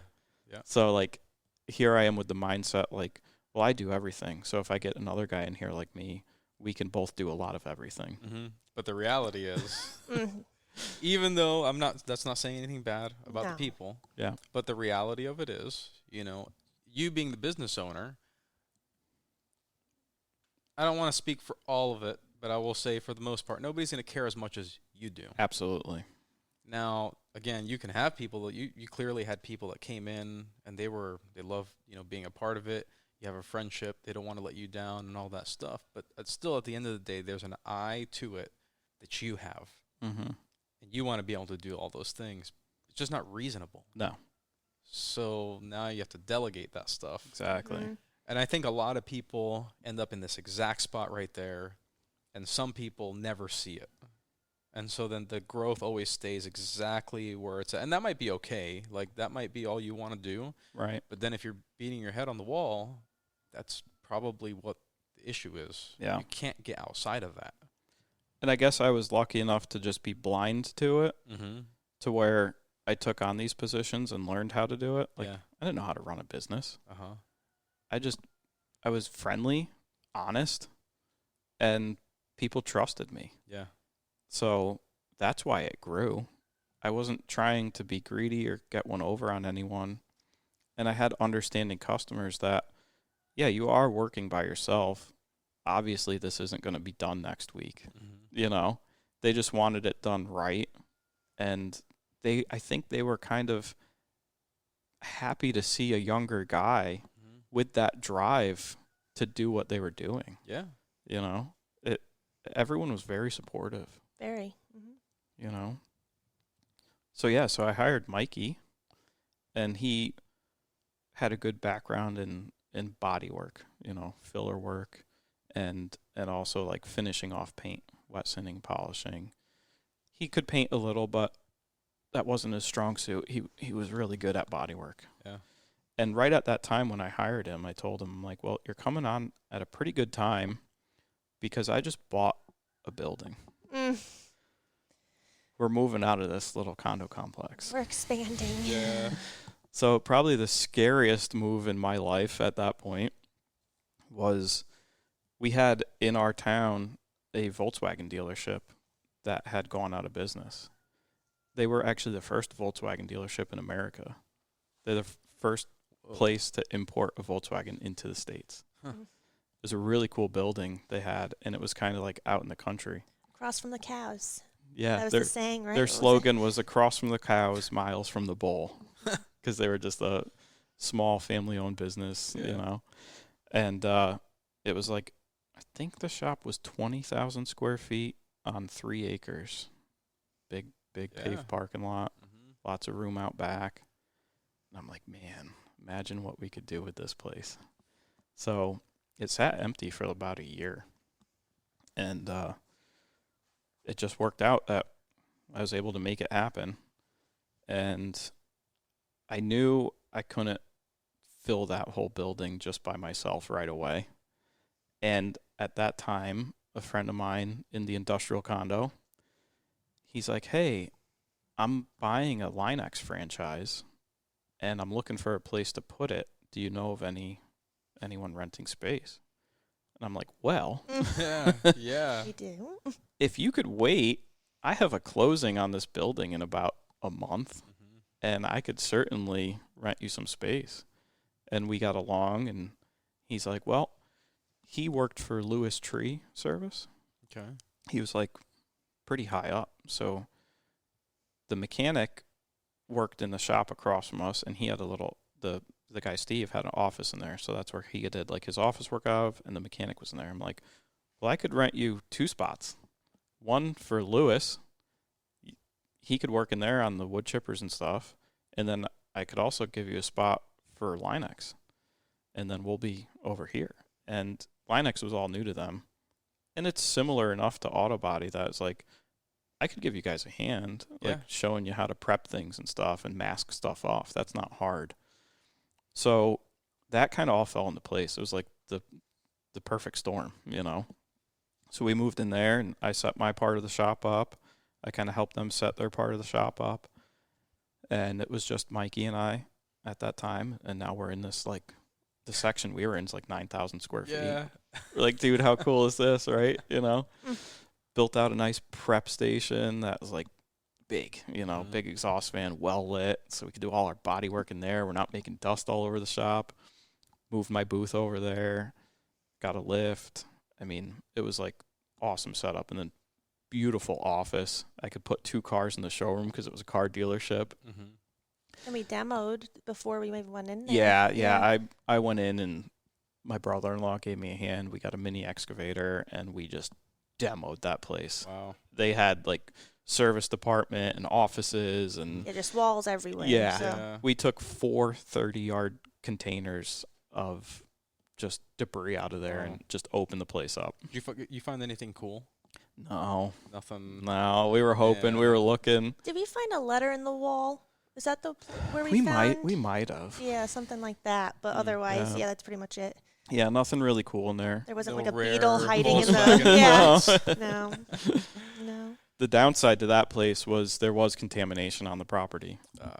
So, like, here I am with the mindset, like, well, I do everything. So if I get another guy in here like me, we can both do a lot of everything. Mm-hmm. But the reality is, even though that's not saying anything bad about the people. Yeah. But the reality of it is, you know, you being the business owner, I don't want to speak for all of it, but I will say for the most part, nobody's going to care as much as you do. Absolutely. Now, again, you can have people that you clearly had people that came in and they love, you know, being a part of it. You have a friendship. They don't want to let you down and all that stuff. But still, at the end of the day, there's an eye to it that you have. Mm-hmm. And you want to be able to do all those things. It's just not reasonable. No. So now you have to delegate that stuff. Exactly. Mm-hmm. And I think a lot of people end up in this exact spot right there. And some people never see it. And so then the growth always stays exactly where it's at. And that might be okay. Like, that might be all you want to do. Right. But then if you're beating your head on the wall, that's probably what the issue is. Yeah. You can't get outside of that. And I guess I was lucky enough to just be blind to it, to where I took on these positions and learned how to do it. Like, I didn't know how to run a business. I was friendly, honest, and people trusted me. Yeah. So that's why it grew. I wasn't trying to be greedy or get one over on anyone. And I had understanding customers that, yeah, you are working by yourself. Obviously, this isn't going to be done next week. You know, they just wanted it done right. And I think they were kind of happy to see a younger guy with that drive to do what they were doing. Yeah. You know, everyone was very supportive. Very. You know? So, so I hired Mikey, and he had a good background in in body work, filler work, and also like finishing off paint, wet sanding, polishing. He could paint a little, but that wasn't his strong suit. He was really good at body work. Yeah. And right at that time when I hired him, I told him, like, well, you're coming on at a pretty good time because I just bought a building. We're moving out of this little condo complex. We're expanding. Yeah. So probably the scariest move in my life at that point was we had in our town a Volkswagen dealership that had gone out of business. They were actually the first Volkswagen dealership in America. They're the first place to import a Volkswagen into the States. Huh. It was a really cool building they had, and it was kind of like out in the country. Across from the cows. Yeah. That was the saying, right? Their slogan was across from the cows, miles from the bull, because they were just a small family-owned business, And it was like, I think the shop was 20,000 square feet on 3 acres. Big paved parking lot, lots of room out back. And I'm like, man, imagine what we could do with this place. So it sat empty for about a year. And it just worked out that I was able to make it happen. And I knew I couldn't fill that whole building just by myself right away. And at that time, a friend of mine in the industrial condo, he's like, hey, I'm buying a Line-X franchise, and I'm looking for a place to put it. Do you know of anyone renting space? And I'm like, well, yeah. We do. If you could wait, I have a closing on this building in about a month, and I could certainly rent you some space. And we got along, and he's like, well, he worked for Lewis Tree Service. Okay. He was like pretty high up. So the mechanic worked in the shop across from us, and he had the guy Steve had an office in there. So that's where he did like his office work out of, and the mechanic was in there. I'm like, well, I could rent you 2 spots. One for Lewis. He could work in there on the wood chippers and stuff. And then I could also give you a spot for Line-X. And then we'll be over here. And Line-X was all new to them. And it's similar enough to auto body that it's like, I could give you guys a hand, like showing you how to prep things and stuff and mask stuff off. That's not hard. So that kind of all fell into place. It was like the perfect storm, So we moved in there, and I set my part of the shop up. I kind of helped them set their part of the shop up. And it was just Mikey and I at that time. And now we're in this, like, the section we were in is like 9,000 square feet. We're like, dude, how cool is this, right? Built out a nice prep station that was like big, big exhaust fan, well lit. So we could do all our body work in there. We're not making dust all over the shop. Moved my booth over there. Got a lift. I mean, it was like awesome setup. And then beautiful office. I could put 2 cars in the showroom because it was a car dealership. And we demoed before we even went in there. Yeah. I went in, and my brother-in-law gave me a hand. We got a mini excavator, and we just demoed that place. Wow. They had like service department and offices and just walls everywhere. Yeah. We took 4 30-yard containers of just debris out of there and just opened the place up. Did you find anything cool? No. Nothing. No, we were hoping. We were looking. Did we find a letter in the wall? Is that where we found? We might have. Yeah, something like that. But otherwise, that's pretty much it. Yeah, nothing really cool in there. There wasn't No like a rare beetle hiding in Volkswagen. the. No. The downside to that place was there was contamination on the property.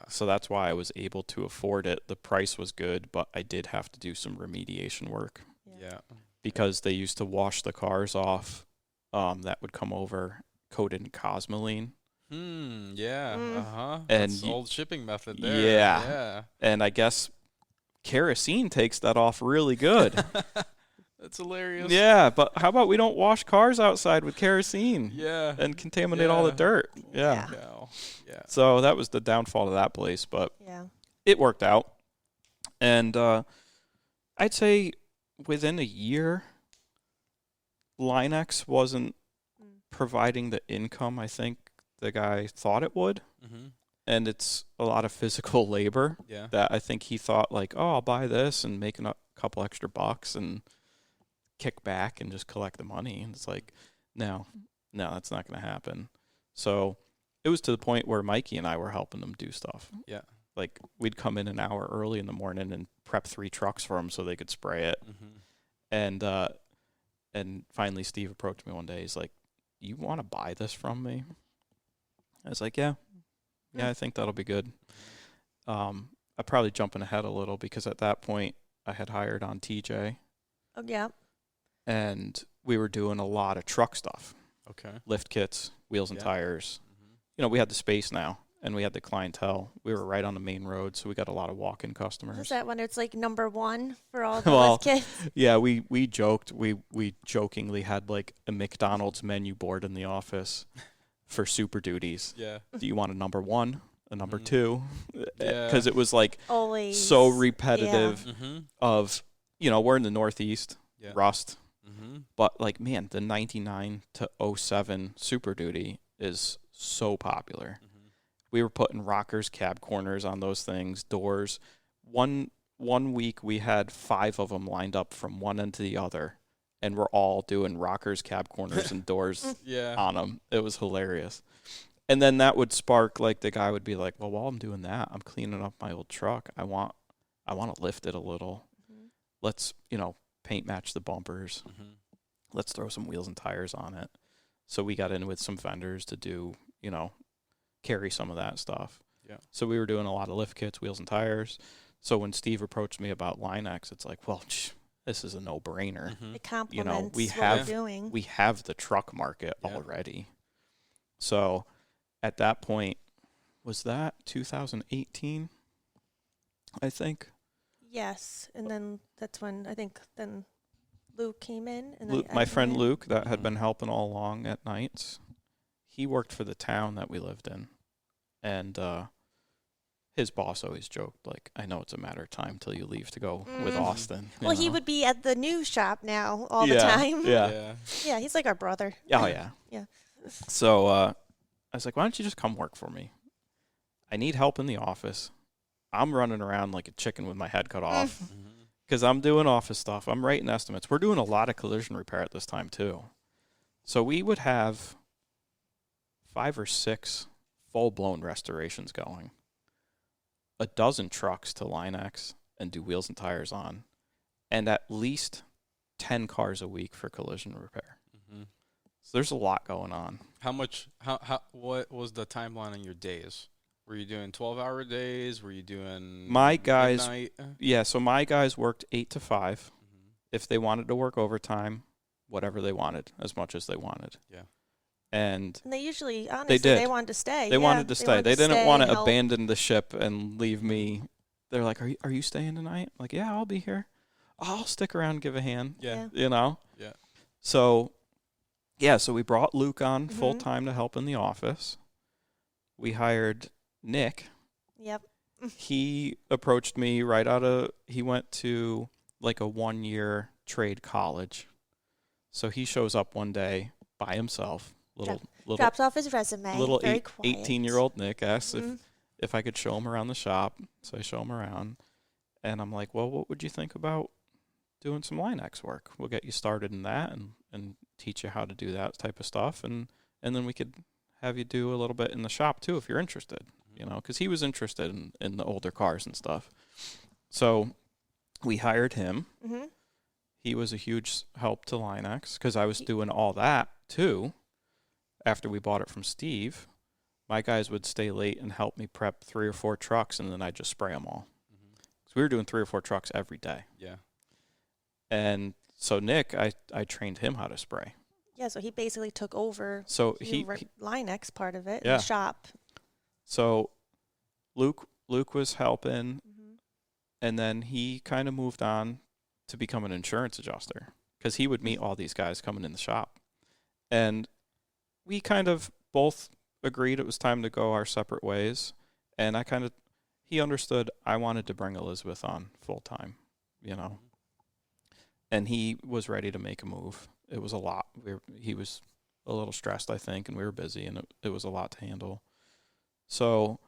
So that's why I was able to afford it. The price was good, but I did have to do some remediation work. Yeah. Because they used to wash the cars off that would come over coated in Cosmoline. Yeah. And that's old shipping method there. Yeah. And I guess kerosene takes that off really good. That's hilarious. Yeah, but how about we don't wash cars outside with kerosene? Yeah. And contaminate all the dirt. Yeah. So that was the downfall of that place, but it worked out. And I'd say within a year, Line-X wasn't providing the income I think the guy thought it would. And it's a lot of physical labor that I think he thought like, oh, I'll buy this and make a couple extra bucks and kick back and just collect the money. And it's like, no, that's not going to happen. So it was to the point where Mikey and I were helping them do stuff. Yeah. Like, we'd come in an hour early in the morning and prep 3 trucks for them so they could spray it. And finally Steve approached me one day. He's like, you want to buy this from me? I was like, yeah, I think that'll be good. I'm probably jumping ahead a little because at that point I had hired on TJ. Oh, yeah. And we were doing a lot of truck stuff. Okay. Lift kits, wheels and tires. You know, we had the space now, and we had the clientele. We were right on the main road, so we got a lot of walk-in customers. Is that when it's like number 1 for all the lift kits? Yeah, we joked. We jokingly had like a McDonald's menu board in the office for Super Duties. Yeah. Do you want a number 1, a number 2? Yeah. Because it was like always so repetitive of, you know, we're in the Northeast, Rust. But like, man, the 99 to 07 Super Duty is so popular. We were putting rockers, cab corners on those things, doors. One week we had 5 of them lined up from one end to the other, and we're all doing rockers, cab corners, and doors on them. It was hilarious. And then that would spark, like, the guy would be like, well, while I'm doing that, I'm cleaning up my old truck. I want to lift it a little. Let's, you know, paint match the bumpers. Let's throw some wheels and tires on it. So we got in with some vendors to do, you know, carry some of that stuff. Yeah. So we were doing a lot of lift kits, wheels and tires. So when Steve approached me about Line-X, it's like, well, this is a no-brainer. It complements you know, what we're doing. We have the truck market already. So at that point, was that 2018, I think? Yes. And then that's when I think then Luke came in. And my friend Luke, that had been helping all along at nights, he worked for the town that we lived in. And his boss always joked, like, I know it's a matter of time till you leave to go with Austin. Well, he would be at the new shop now all the time. Yeah. Yeah, he's like our brother. Oh, yeah. Yeah. So I was like, why don't you just come work for me? I need help in the office. I'm running around like a chicken with my head cut off because I'm doing office stuff. I'm writing estimates. We're doing a lot of collision repair at this time, too. So we would have 5 or 6 full-blown restorations going, a dozen trucks to Line-X and do wheels and tires on, and at least 10 cars a week for collision repair. So there's a lot going on. What was the timeline on your days? Were you doing 12-hour days? Were you doing my guys? midnight? Yeah, so my guys worked 8 to 5. If they wanted to work overtime, whatever they wanted, as much as they wanted. Yeah. And they usually, honestly, they wanted to stay. They wanted to stay. They didn't want to abandon the ship and leave me. They're like, are you staying tonight? I'm like, yeah, I'll be here. I'll stick around and give a hand. Yeah. You know? Yeah. So, so we brought Luke on full-time to help in the office. We hired Nick. Yep. He approached me he went to like a 1-year trade college. So he shows up one day by himself. Drops off his resume. Little very quiet. 18-year-old Nick asks if I could show him around the shop. So I show him around. And I'm like, well, what would you think about doing some Line-X work? We'll get you started in that and teach you how to do that type of stuff. And then we could have you do a little bit in the shop, too, if you're interested. You know, because he was interested in the older cars and stuff. So we hired him. He was a huge help to Line-X because I was doing all that, too. After we bought it from Steve, my guys would stay late and help me prep 3 or 4 trucks, and then I'd just spray them all. So we were doing 3 or 4 trucks every day. Yeah. And so Nick, I trained him how to spray. Yeah, so he basically took over he Line-X part of it in the shop. So Luke was helping, and then he kind of moved on to become an insurance adjuster because he would meet all these guys coming in the shop. And we kind of both agreed it was time to go our separate ways. And he understood I wanted to bring Elizabeth on full time, you know. And he was ready to make a move. It was a lot. He was a little stressed, I think, and we were busy, and it was a lot to handle. So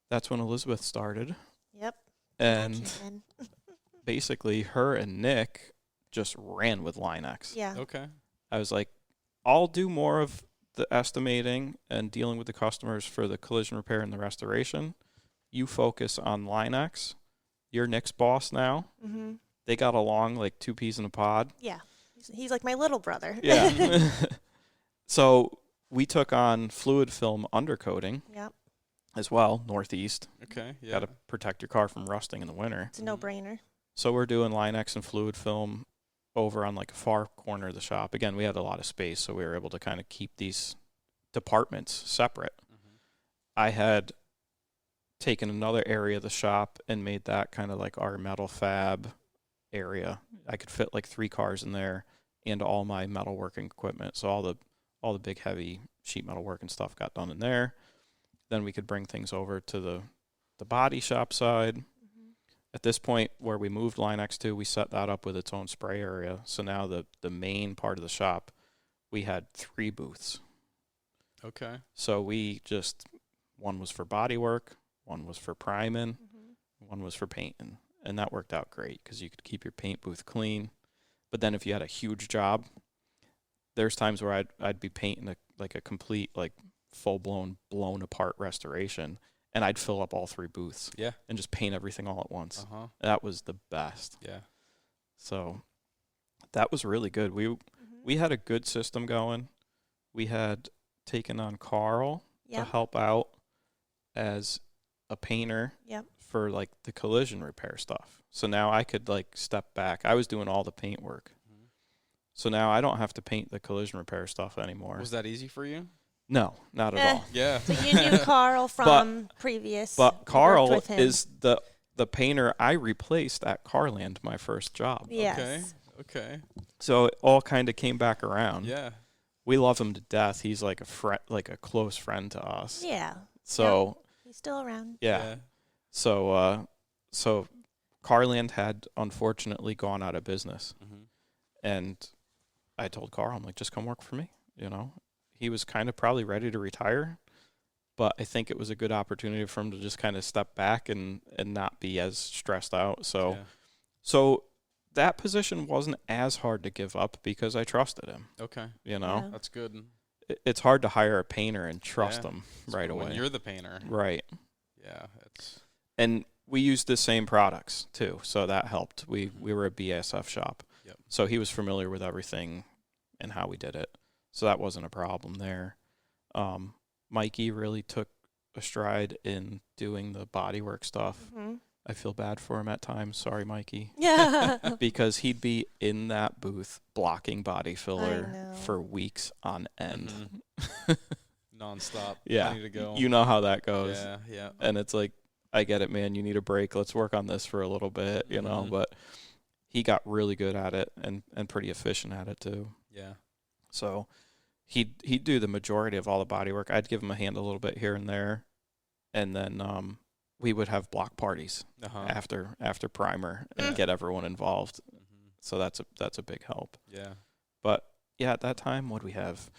that's when Elizabeth started. Yep. And basically her and Nick just ran with Line-X. Yeah. Okay. I was like, I'll do more of the estimating and dealing with the customers for the collision repair and the restoration. You focus on Line-X. You're Nick's boss now. Mm-hmm. They got along like two peas in a pod. Yeah. He's like my little brother. Yeah. So we took on fluid film undercoating Yep. as well, Northeast. Okay. Yeah. Got to protect your car from rusting in the winter. It's a no-brainer. So we're doing Line-X and fluid film over on like a far corner of the shop. Again, we had a lot of space, so we were able to kind of keep these departments separate. Mm-hmm. I had taken another area of the shop and made that kind of like our metal fab area. I could fit like 3 cars in there and all my metalworking equipment. So all the big heavy sheet metal work and stuff got done in there. Then we could bring things over to the body shop side. Mm-hmm. At this point where we moved Line-X to, we set that up with its own spray area. So now the main part of the shop, we had 3 booths. Okay. So we just, one was for body work, one was for priming, Mm-hmm. one was for painting. And that worked out great because you could keep your paint booth clean. But then if you had a huge job, there's times where I'd be painting a complete, like, full-blown, blown-apart restoration, and I'd fill up all 3 booths. Yeah. And just paint everything all at once. Uh-huh. That was the best. Yeah. So that was really good. We had a good system going. We had taken on Carl to help out as a painter for like the collision repair stuff. So now I could like step back. I was doing all the paint work. Mm-hmm. So now I don't have to paint the collision repair stuff anymore. Was that easy for you? No, not at all. Yeah. So you knew Carl from previous. But Carl with him. is the painter I replaced at Carland, my first job. Yes. Okay. So it all kind of came back around. Yeah. We love him to death. He's like a close friend to us. Yeah. So he's still around. yeah. So Carland had unfortunately gone out of business. Mm-hmm. And I told Carl, I'm like, just come work for me. You know, he was kind of probably ready to retire, but I think it was a good opportunity for him to just kind of step back and not be as stressed out. So that position wasn't as hard to give up because I trusted him. Okay. You know, Yeah. That's good. It's hard to hire a painter and trust him right away. When you're the painter. Right. Yeah. And we used the same products too, so that helped. We were a BASF shop. Yep. So he was familiar with everything and how we did it. So that wasn't a problem there. Mikey really took a stride in doing the bodywork stuff. Mm-hmm. I feel bad for him at times. Sorry, Mikey. Yeah. Because he'd be in that booth blocking body I filler know. for weeks on end. Mm-hmm. Nonstop. Yeah. Ready to go. You know how that goes. Yeah. And it's like, I get it, man. You need a break. Let's work on this for a little bit, you know. Mhm. But he got really good at it and pretty efficient at it too. Yeah. So he'd do the majority of all the body work. I'd give him a hand a little bit here and there, and then we would have block parties after primer and get everyone involved. Mm-hmm. So that's a big help. Yeah. But yeah, at that time, what we have?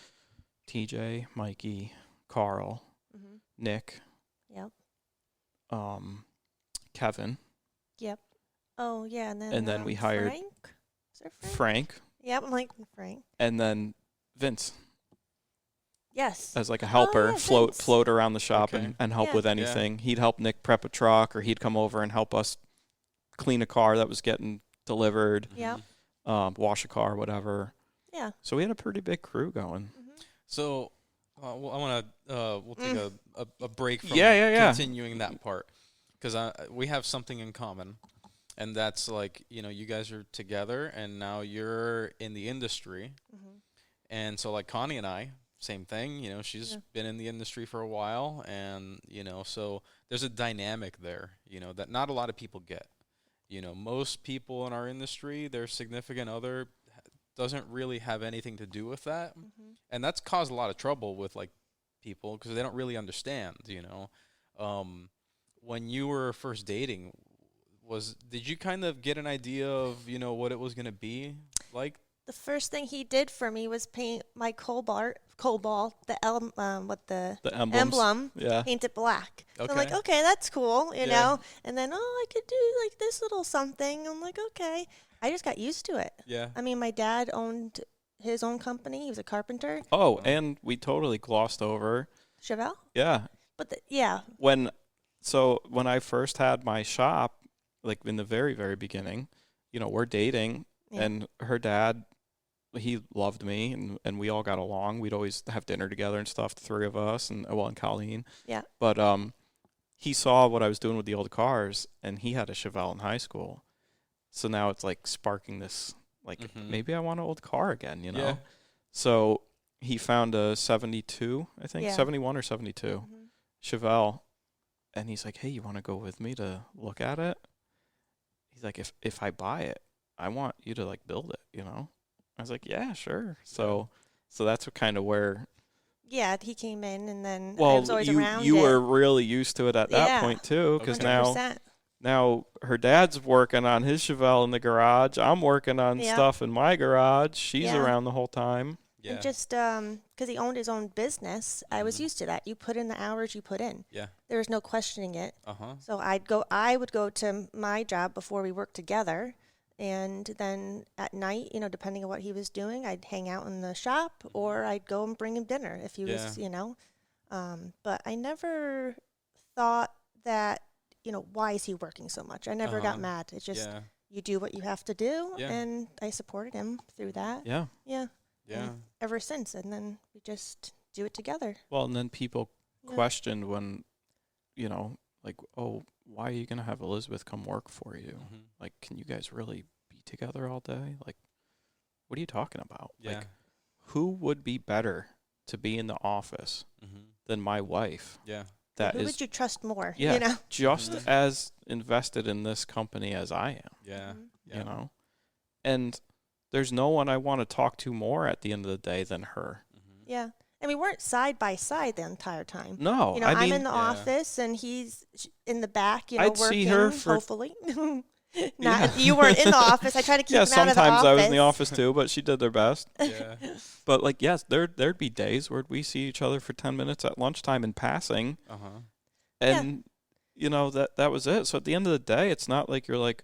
TJ, Mikey, Carl, Mm-hmm. Nick. Yep. Kevin. Yep. Oh yeah, and then we hired Frank. Is there Frank? Frank, Yep, I'm like Frank. and then Vince Yes. as like a helper, yeah, float Vince. around the shop Okay. and help Yeah. with anything. He'd help Nick prep a truck, or he'd come over and help us clean a car that was getting delivered, Yep. wash a car, whatever. Yeah. So we had a pretty big crew going. Mm-hmm. So I want to we'll take a break from Yeah. continuing that part, because we have something in common, and that's like, you guys are together and now you're in the industry. Mm-hmm. And so like Connie and I, same thing, she's been in the industry for a while, and so there's a dynamic there, that not a lot of people get. Most people in our industry, their significant other doesn't really have anything to do with that. Mm-hmm. And that's caused a lot of trouble with like people because they don't really understand, when you were first dating, did you kind of get an idea of, what it was going to be like The first thing he did for me was paint my cobalt, the emblems. emblem, Yeah. paint it black. Okay. So I'm like, okay, that's cool, you Yeah. know. And then, I could do like this little something. I'm like, okay. I just got used to it. Yeah. I mean, my dad owned his own company. He was a carpenter. Oh, and we totally glossed over. Chevelle? Yeah. But yeah. When I first had my shop, like in the very, very beginning, you know, we're dating, and her dad, he loved me, and we all got along. We'd always have dinner together and stuff, the three of us, and Colleen. Yeah. But he saw what I was doing with the old cars, and he had a Chevelle in high school. So now it's like sparking this, like, maybe I want an old car again, you know? Yeah. So he found a 72, I think, 71 or 72 Chevelle. And he's like, hey, you want to go with me to look at it? He's like, if I buy it, I want you to, like, build it, you know? I was like, yeah, sure. So that's what kind of where... Yeah, he came in, and then well, I was always around you were really used to it at that point, too, because 100%. now her dad's working on his Chevelle in the garage. I'm working on stuff in my garage. She's around the whole time. Yeah. And just because he owned his own business, I was used to that. You put in the hours you put in. Yeah. There was no questioning it. Uh-huh. So I would go to my job before we worked together, and then at night, you know, depending on what he was doing, I'd hang out in the shop, or I'd go and bring him dinner if he was, you know. But I never thought that, you know, why is he working so much? I never got mad. It's just you do what you have to do, and I supported him through that. Yeah. Yeah. Yeah. And ever since, and then we just do it together. Well, and then people questioned when, you know, like, oh, why are you going to have Elizabeth come work for you? Like, can you guys really be together all day? Like, what are you talking about? Yeah. Like, who would be better to be in the office than my wife? Yeah. Who would you trust more? Yeah, you know? just as invested in this company as I am. Yeah. You know? And there's no one I want to talk to more at the end of the day than her. Yeah. And we weren't side by side the entire time. No. You know, I'm in the office and he's in the back, you know, I'd working, see her for hopefully. You weren't in the office. I try to keep him out of the office. Sometimes I was in the office too, but she did their best. Yeah. But, like, yes, there'd be days where we see each other for 10 minutes at lunchtime in passing. And, you know, that was it. So at the end of the day, it's not like you're, like,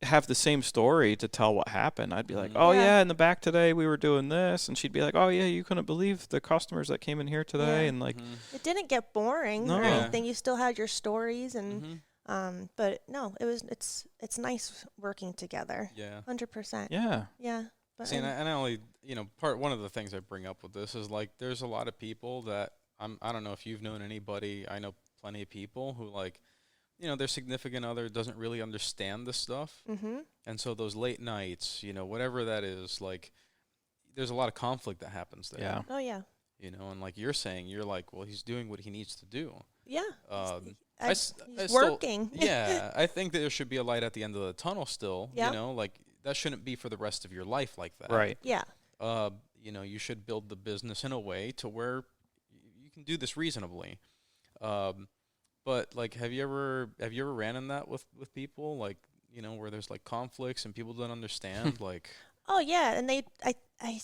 have the same story to tell what happened. I'd be like, oh, yeah, in the back today we were doing this. And she'd be like, oh, yeah, you couldn't believe the customers that came in here today. And, like... It didn't get boring or anything. You still had your stories and... but no, it's nice working together. Yeah. 100%. Yeah. Yeah. But see, and I only, you know, one of the things I bring up with this is, like, there's a lot of people that I don't know if you've known anybody. I know plenty of people who, like, you know, their significant other doesn't really understand this stuff. And so those late nights, you know, whatever that is, like, there's a lot of conflict that happens there. Yeah. Oh, yeah. You know, and like you're saying, you're like, well, he's doing what he needs to do. Yeah. He's working. Yeah. I think that there should be a light at the end of the tunnel still. Yeah. You know, like, that shouldn't be for the rest of your life like that. Right. Yeah. You know, you should build the business in a way to where you can do this reasonably. But, like, have you ever ran in that with people, like, you know, where there's, like, conflicts and people don't understand, like? Oh yeah, and I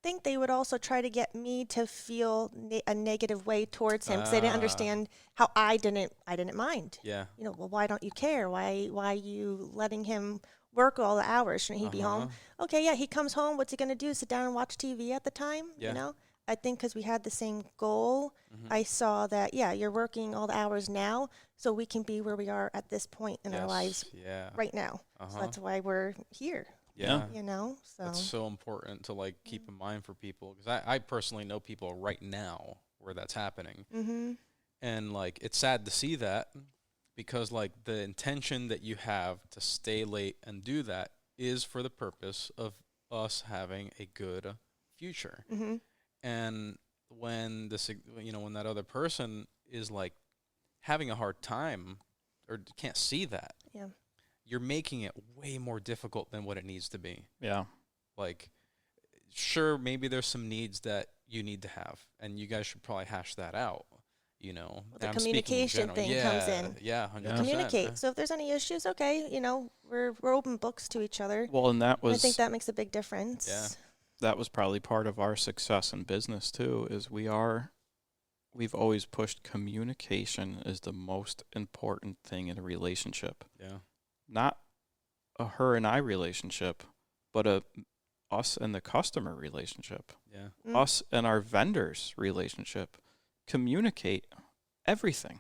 think they would also try to get me to feel a negative way towards him because they didn't understand how I didn't mind. Yeah. You know, well, why don't you care? Why are you letting him work all the hours? Shouldn't he be home? Okay, yeah, he comes home. What's he gonna do? Sit down and watch TV at the time? Yeah. You know. I think because we had the same goal, I saw that, you're working all the hours now, so we can be where we are at this point in our lives right now. So that's why we're here. Yeah. You know? So that's so important to, like, keep in mind for people. Because I personally know people right now where that's happening. And, like, it's sad to see that because, like, the intention that you have to stay late and do that is for the purpose of us having a good future. And when when that other person is, like, having a hard time or can't see that, you're making it way more difficult than what it needs to be. Yeah. Like, sure, maybe there's some needs that you need to have, and you guys should probably hash that out. the communication thing comes in. Yeah, 100%. Communicate. So if there's any issues, okay, we're open books to each other. Well, and I think that makes a big difference. Yeah. That was probably part of our success in business too, is we've always pushed communication as the most important thing in a relationship. Yeah. Not a her and I relationship, but a us and the customer relationship. Yeah. Us and our vendors relationship. Communicate everything.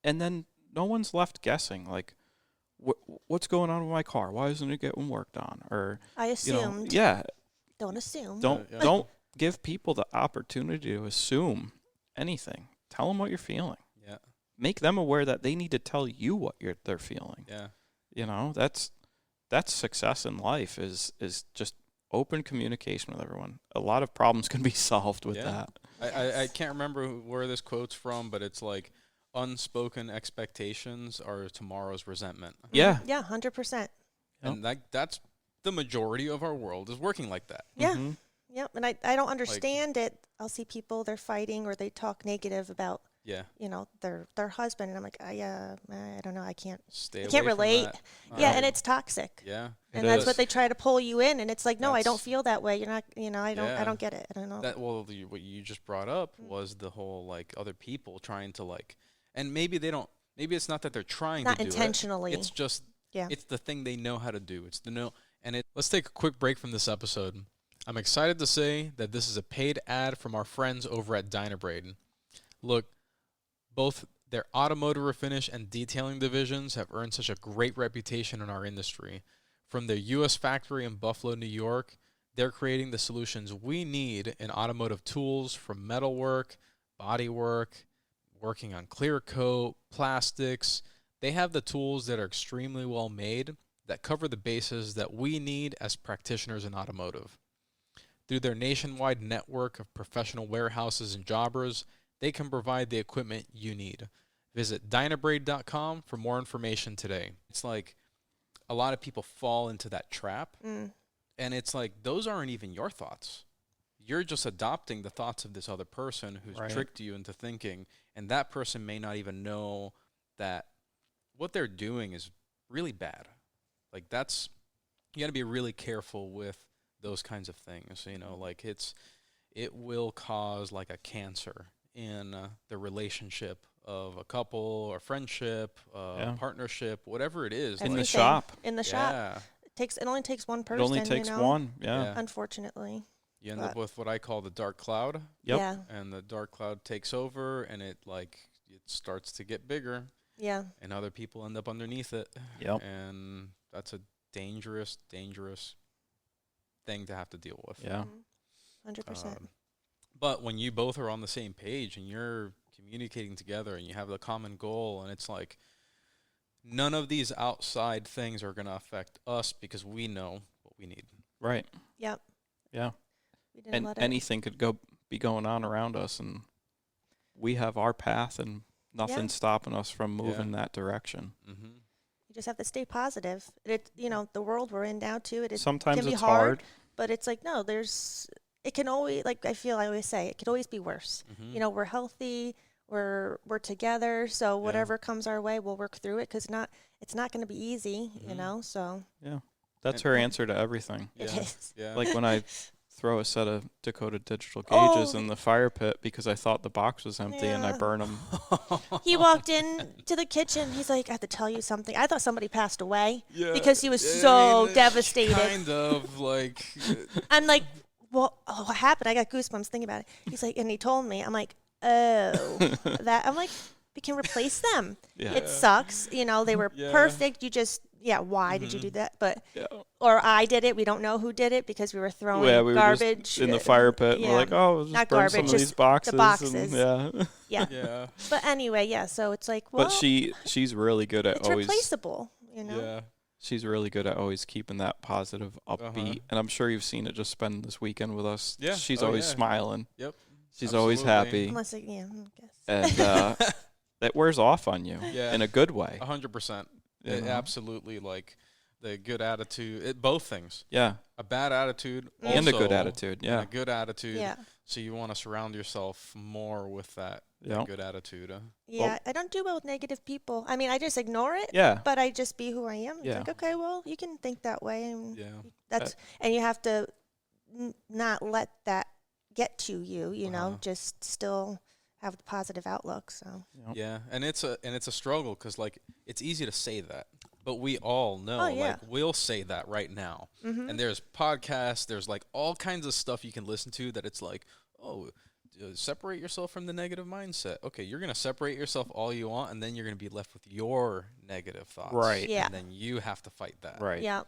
And then no one's left guessing, like, what's going on with my car? Why isn't it getting worked on? Or I assumed. Don't assume. Don't give people the opportunity to assume anything. Tell them what you're feeling. Yeah. Make them aware that they need to tell you what they're feeling. Yeah. That's success in life is just open communication with everyone. A lot of problems can be solved with that. I can't remember where this quote's from, but it's like, unspoken expectations are tomorrow's resentment. Yeah. Yeah, 100%. And that's the majority of our world is working like that. Yeah. Mm-hmm. Yep. And I don't understand it. I'll see people, they're fighting or they talk negative about their husband, and I'm like, I don't know, I can't relate. And it's toxic. Yeah. And that's what they try to pull you in, and it's like, no, I don't feel that way. You're not, I don't get it. I don't know. What you just brought up was the whole like other people trying to like, and maybe it's not that they're trying to do it. Not intentionally. It's just it's the thing they know how to do. It's the know. And let's take a quick break from this episode. I'm excited to say that this is a paid ad from our friends over at Dynabraid. Look, both their automotive refinish and detailing divisions have earned such a great reputation in our industry. From their U.S. factory in Buffalo, New York, they're creating the solutions we need in automotive tools, from metalwork, bodywork, working on clear coat, plastics. They have the tools that are extremely well made that cover the bases that we need as practitioners in automotive. Through their nationwide network of professional warehouses and jobbers, they can provide the equipment you need. Visit Dynabraid.com for more information today. It's like a lot of people fall into that trap, and it's like those aren't even your thoughts. You're just adopting the thoughts of this other person who's tricked you into thinking, and that person may not even know that what they're doing is really bad. Like you got to be really careful with those kinds of things. Like it will cause like a cancer in the relationship of a couple or friendship, partnership, whatever it is. In the shop. It only takes one person. It only takes one, unfortunately. You end up with what I call the dark cloud. Yep. Yeah. And the dark cloud takes over, and it starts to get bigger. Yeah. And other people end up underneath it. Yep. And that's a dangerous, dangerous thing to have to deal with. Yeah. 100%. But when you both are on the same page and you're communicating together and you have the common goal, and it's like none of these outside things are going to affect us because we know what we need. Right. Yep. Yeah. And anything could be going on around us, and we have our path, and nothing's stopping us from moving that direction. Mm-hmm. You just have to stay positive. The world we're in now too. Sometimes can be it's hard, but it's like no, it can always, like I always say, it could always be worse. Mm-hmm. We're healthy, we're together, so whatever comes our way, we'll work through it, because it's not going to be easy, so. Yeah, that's her answer to everything. It is. Yeah. Like when I throw a set of Dakota Digital gauges in the fire pit because I thought the box was empty and I burn them. He walked in to the kitchen. He's like, I have to tell you something. I thought somebody passed away because he was so devastated. Kind of like. I'm like, well, what happened? I got goosebumps thinking about it. He's like, and he told me. I'm like, oh, that. I'm like, we can replace them. Yeah. It sucks. They were perfect. You just, why did you do that? But, or I did it. We don't know who did it because we were throwing garbage in the fire pit. We're like, oh, we'll just burn some of these boxes. The boxes. And, Yeah. But anyway, so it's like, well. But she's really good at always. It's replaceable, Yeah. She's really good at always keeping that positive, upbeat. And I'm sure you've seen it just spend this weekend with us. Yeah. She's always smiling. Yep. She's always happy. Unless, I guess. And that wears off on you in a good way. 100%. Absolutely, like the good attitude. Both things. Yeah. A bad attitude and a good attitude. Yeah. And a good attitude. Yeah. So you want to surround yourself more with that good attitude. Yeah, I don't do well with negative people. I mean, I just ignore it. Yeah. But I just be who I am. Yeah. It's like, okay, well, you can think that way, and Yeah. and you have to not let that get to you. You know, just still have the positive outlook. So. Yeah, and it's a struggle because like it's easy to say that, but we all know like we'll say that right now. Mm-hmm. And there's podcasts, there's like all kinds of stuff you can listen to that it's like, oh, separate yourself from the negative mindset. Okay, you're gonna separate yourself all you want, and then you're gonna be left with your negative thoughts. Right. Yeah. And then you have to fight that. Right. Yeah.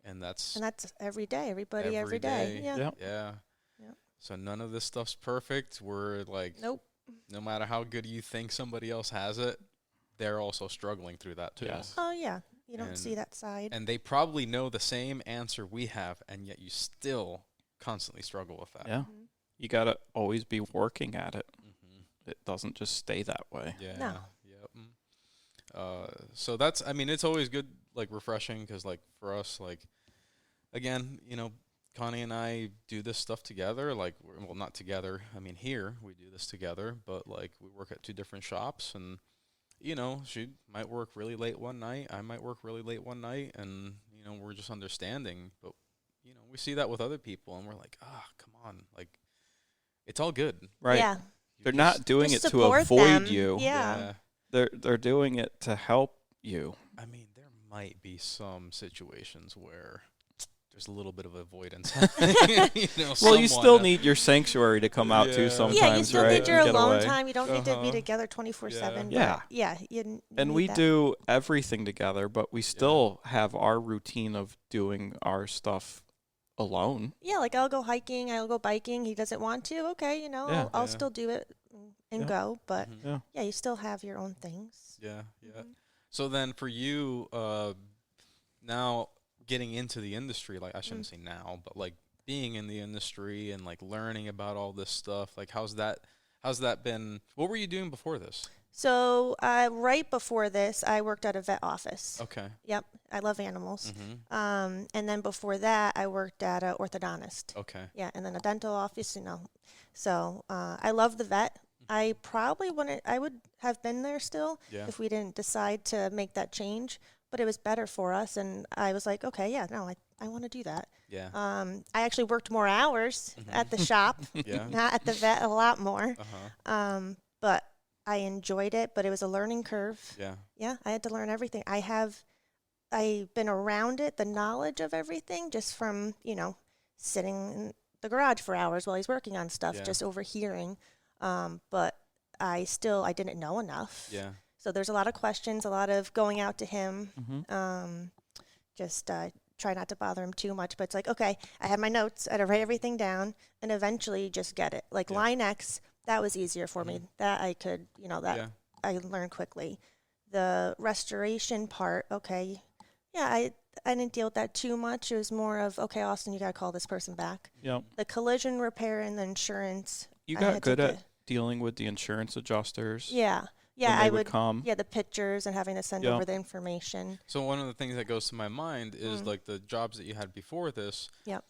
And that's every day. Everybody every day. Yeah. Yep. Yeah. Yep. So none of this stuff's perfect. We're like, nope. No matter how good you think somebody else has it, they're also struggling through that too. Yes. Oh yeah, you don't see that side. And they probably know the same answer we have, and yet you still constantly struggle with that. Yeah. Mm-hmm. You got to always be working at it. Mm-hmm. It doesn't just stay that way. Yeah. No. Yep. So that's, I mean, it's always good, like refreshing, because like for us, like, again, you know, Connie and I do this stuff together, like, well, not together. I mean, here we do this together, but like we work at 2 different shops, and you know, she might work really late one night, I might work really late one night, and you know, we're just understanding. But you know, we see that with other people, and we're like, come on, like, it's all good, right? Yeah, they're not doing it to avoid you. Yeah, they're doing it to help you. I mean, there might be some situations where there's a little bit of avoidance. You know, well, you still need your sanctuary to come out to sometimes, right? Yeah, you still need your alone away. time. You don't need to be together 24/7. Yeah. Yeah. And we do everything together, but we still have our routine of doing our stuff alone. Yeah, like I'll go hiking, I'll go biking. He doesn't want to. Okay, you know, I'll still do it and go. But you still have your own things. Yeah. So then for you, now getting into the industry, like I shouldn't say now, but like being in the industry and like learning about all this stuff, like how's that been? What were you doing before this? So right before this, I worked at a vet office. Okay. Yep, I love animals. And then before that, I worked at an orthodontist. Okay. Yeah, and then a dental office, you know. So I love the vet. I probably I would have been there still if we didn't decide to make that change. But it was better for us, and I was like, okay, I want to do that. Yeah. I actually worked more hours at the shop, not at the vet, a lot more. But I enjoyed it, but it was a learning curve. Yeah. Yeah, I had to learn everything. I've been around it, the knowledge of everything, just from, you know, sitting in the garage for hours while he's working on stuff, just overhearing. But I didn't know enough. Yeah. So there's a lot of questions, a lot of going out to him. Just try not to bother him too much. But it's like, okay, I had my notes. I had to write everything down, and eventually just get it. Like Line X, that was easier for me. That I could, you know, I learned quickly. The restoration part, okay, I didn't deal with that too much. It was more of, okay, Austin, you got to call this person back. Yep. The collision repair and the insurance. You got good at dealing with the insurance adjusters. Yeah. Yeah, I would come. Yeah, the pictures and having to send over the information. So one of the things that goes to my mind is like the jobs that you had before this. Yep.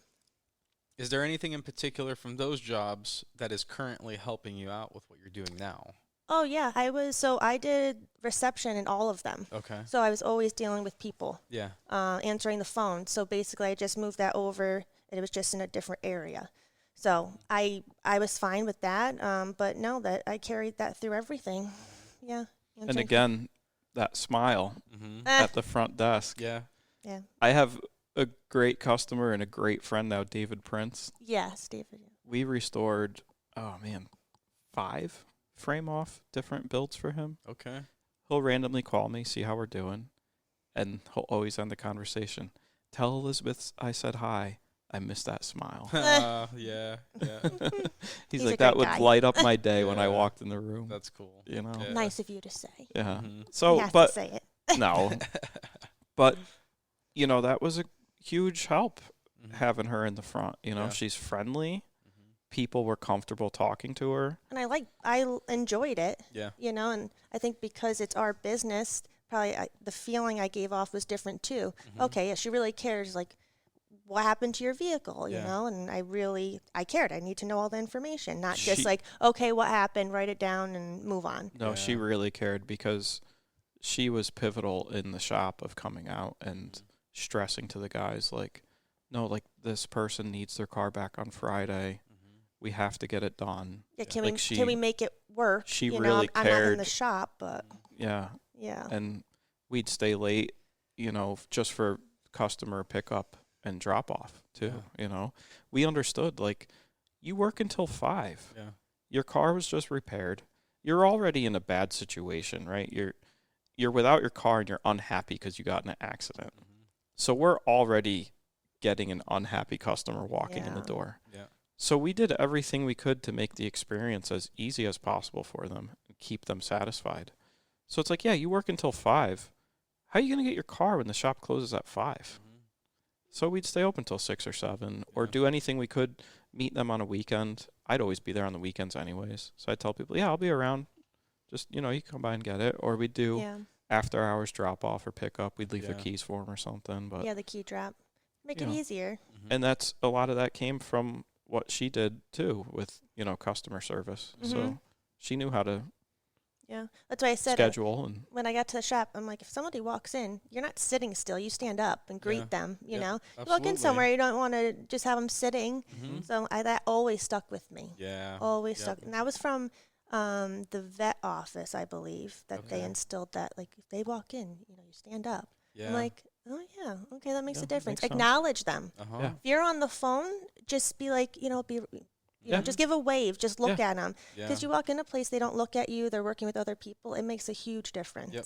Is there anything in particular from those jobs that is currently helping you out with what you're doing now? Oh yeah, I did reception in all of them. Okay. So I was always dealing with people. Yeah. Answering the phone. So basically I just moved that over, and it was just in a different area. So I was fine with that. But no, that I carried that through everything. Yeah. And again, that smile at the front desk. Yeah. Yeah. I have a great customer and a great friend now, David Prince. Yes, David. We restored, 5 frame-off different builds for him. Okay. He'll randomly call me, see how we're doing, and he'll always end the conversation. Tell Elizabeth I said hi. I miss that smile. Yeah. He's like, that would light up my day when I walked in the room. That's cool. You know? Yeah. Nice of you to say. Yeah. So, you have to say it. No. But, you know, that was a huge help having her in the front. You know, she's friendly. People were comfortable talking to her. And I enjoyed it. Yeah. You know, and I think because it's our business, probably the feeling I gave off was different too. Okay, yeah, she really cares. Like, what happened to your vehicle, you know? And I cared. I need to know all the information, not just like, okay, what happened, write it down and move on. No, she really cared because she was pivotal in the shop of coming out and stressing to the guys like, no, like this person needs their car back on Friday. We have to get it done. Yeah, can we make it work? She really cared. I'm not in the shop, but yeah. And we'd stay late, just for customer pickup and drop off too. We understood, like, you work until 5. Yeah. Your car was just repaired. You're already in a bad situation, right? You're without your car and you're unhappy because you got in an accident. So we're already getting an unhappy customer walking in the door. Yeah. So we did everything we could to make the experience as easy as possible for them and keep them satisfied. So it's like, yeah, you work until 5. How are you going to get your car when the shop closes at 5? So we'd stay open till 6 or 7 or do anything we could, meet them on a weekend. I'd always be there on the weekends anyways. So I'd tell people, yeah, I'll be around. Just, you can come by and get it. Or we'd do after hours drop off or pick up. We'd leave their keys for them or something. But the key drop. Make it easier. And a lot of that came from what she did too with, customer service. So she knew how to that's why I said schedule. And when I got to the shop, I'm like, if somebody walks in, you're not sitting still. You stand up and greet them, you know. You walk in somewhere, you don't want to just have them sitting. So that always stuck with me. Yeah. Always stuck. And that was from the vet office, I believe, that they instilled that, like, if they walk in, you stand up. Yeah. I'm like, oh, yeah, okay, that makes a difference. Acknowledge them. If you're on the phone, just be like, just give a wave. Just look at them. Because you walk in a place, they don't look at you. They're working with other people. It makes a huge difference. Yep.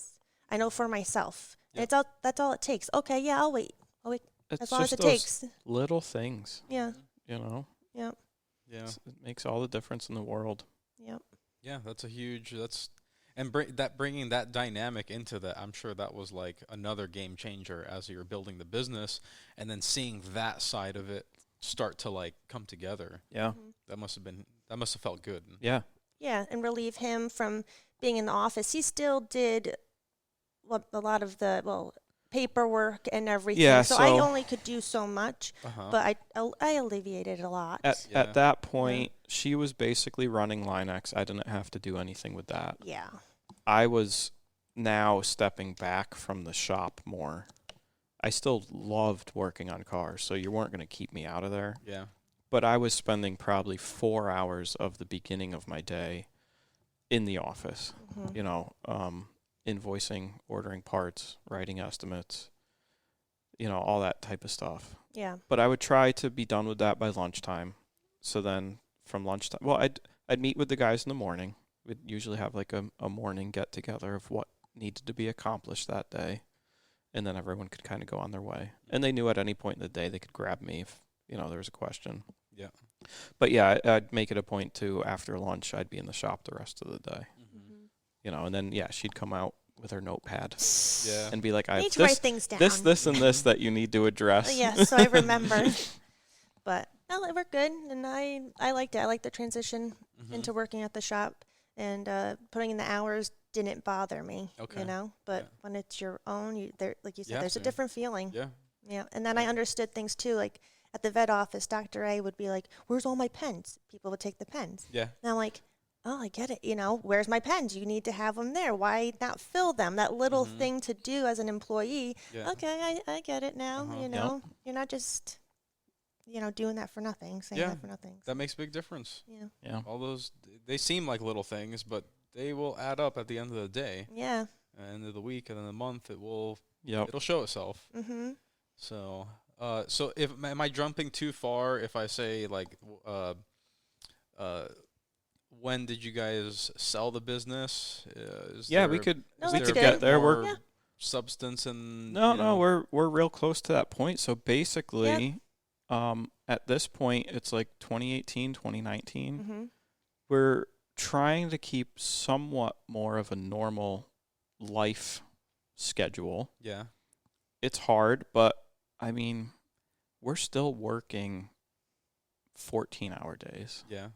I know for myself. Yep. And that's all it takes. Okay, yeah, I'll wait. It's as long as it those takes. Little things. Yeah. Yep. Yeah. It makes all the difference in the world. Yep. Yeah, that's a huge. Bringing that dynamic into that, I'm sure that was like another game changer as you're building the business, and then seeing that side of it start to like come together. Yeah. That must have felt good. Yeah. Yeah, and relieve him from being in the office. He still did a lot of the paperwork and everything. Yeah, so I only could do so much, but I alleviated a lot. At that point, she was basically running Line-X. I didn't have to do anything with that. Yeah. I was now stepping back from the shop more. I still loved working on cars, so you weren't going to keep me out of there. Yeah. But I was spending probably 4 hours of the beginning of my day in the office, invoicing, ordering parts, writing estimates, all that type of stuff. Yeah. But I would try to be done with that by lunchtime. So then from lunchtime, I'd meet with the guys in the morning. We'd usually have like a morning get together of what needed to be accomplished that day. And then everyone could kind of go on their way. And they knew at any point in the day they could grab me if, there was a question. Yeah. But yeah, I'd make it a point to, after lunch, I'd be in the shop the rest of the day. And then, she'd come out with her notepad and be like, I have write things down. this, and this that you need to address. So I remember. But no, it worked good, and I liked it. I liked the transition into working at the shop, and putting in the hours didn't bother me, But when it's your own, like you said, there's a different feeling. Yeah. Yeah, and then I understood things, too, like at the vet office, Dr. A would be like, where's all my pens? People would take the pens. Yeah. And I'm like, oh, I get it. Where's my pens? You need to have them there. Why not fill them? That little thing to do as an employee. Yeah. Okay, I get it now. You're not just, doing that for nothing, saying that for nothing. That makes a big difference. Yeah. Yeah. All those, they seem like little things, but they will add up at the end of the day. Yeah. At the end of the week and then the month, it'll show itself. Mm-hmm. So, am I jumping too far if I say like, when did you guys sell the business? We could get there. We're substance and we're real close to that point. So basically, at this point, it's like 2018, 2019. Mm-hmm. We're trying to keep somewhat more of a normal life schedule. Yeah, it's hard, but I mean, we're still working 14-hour days. Yeah.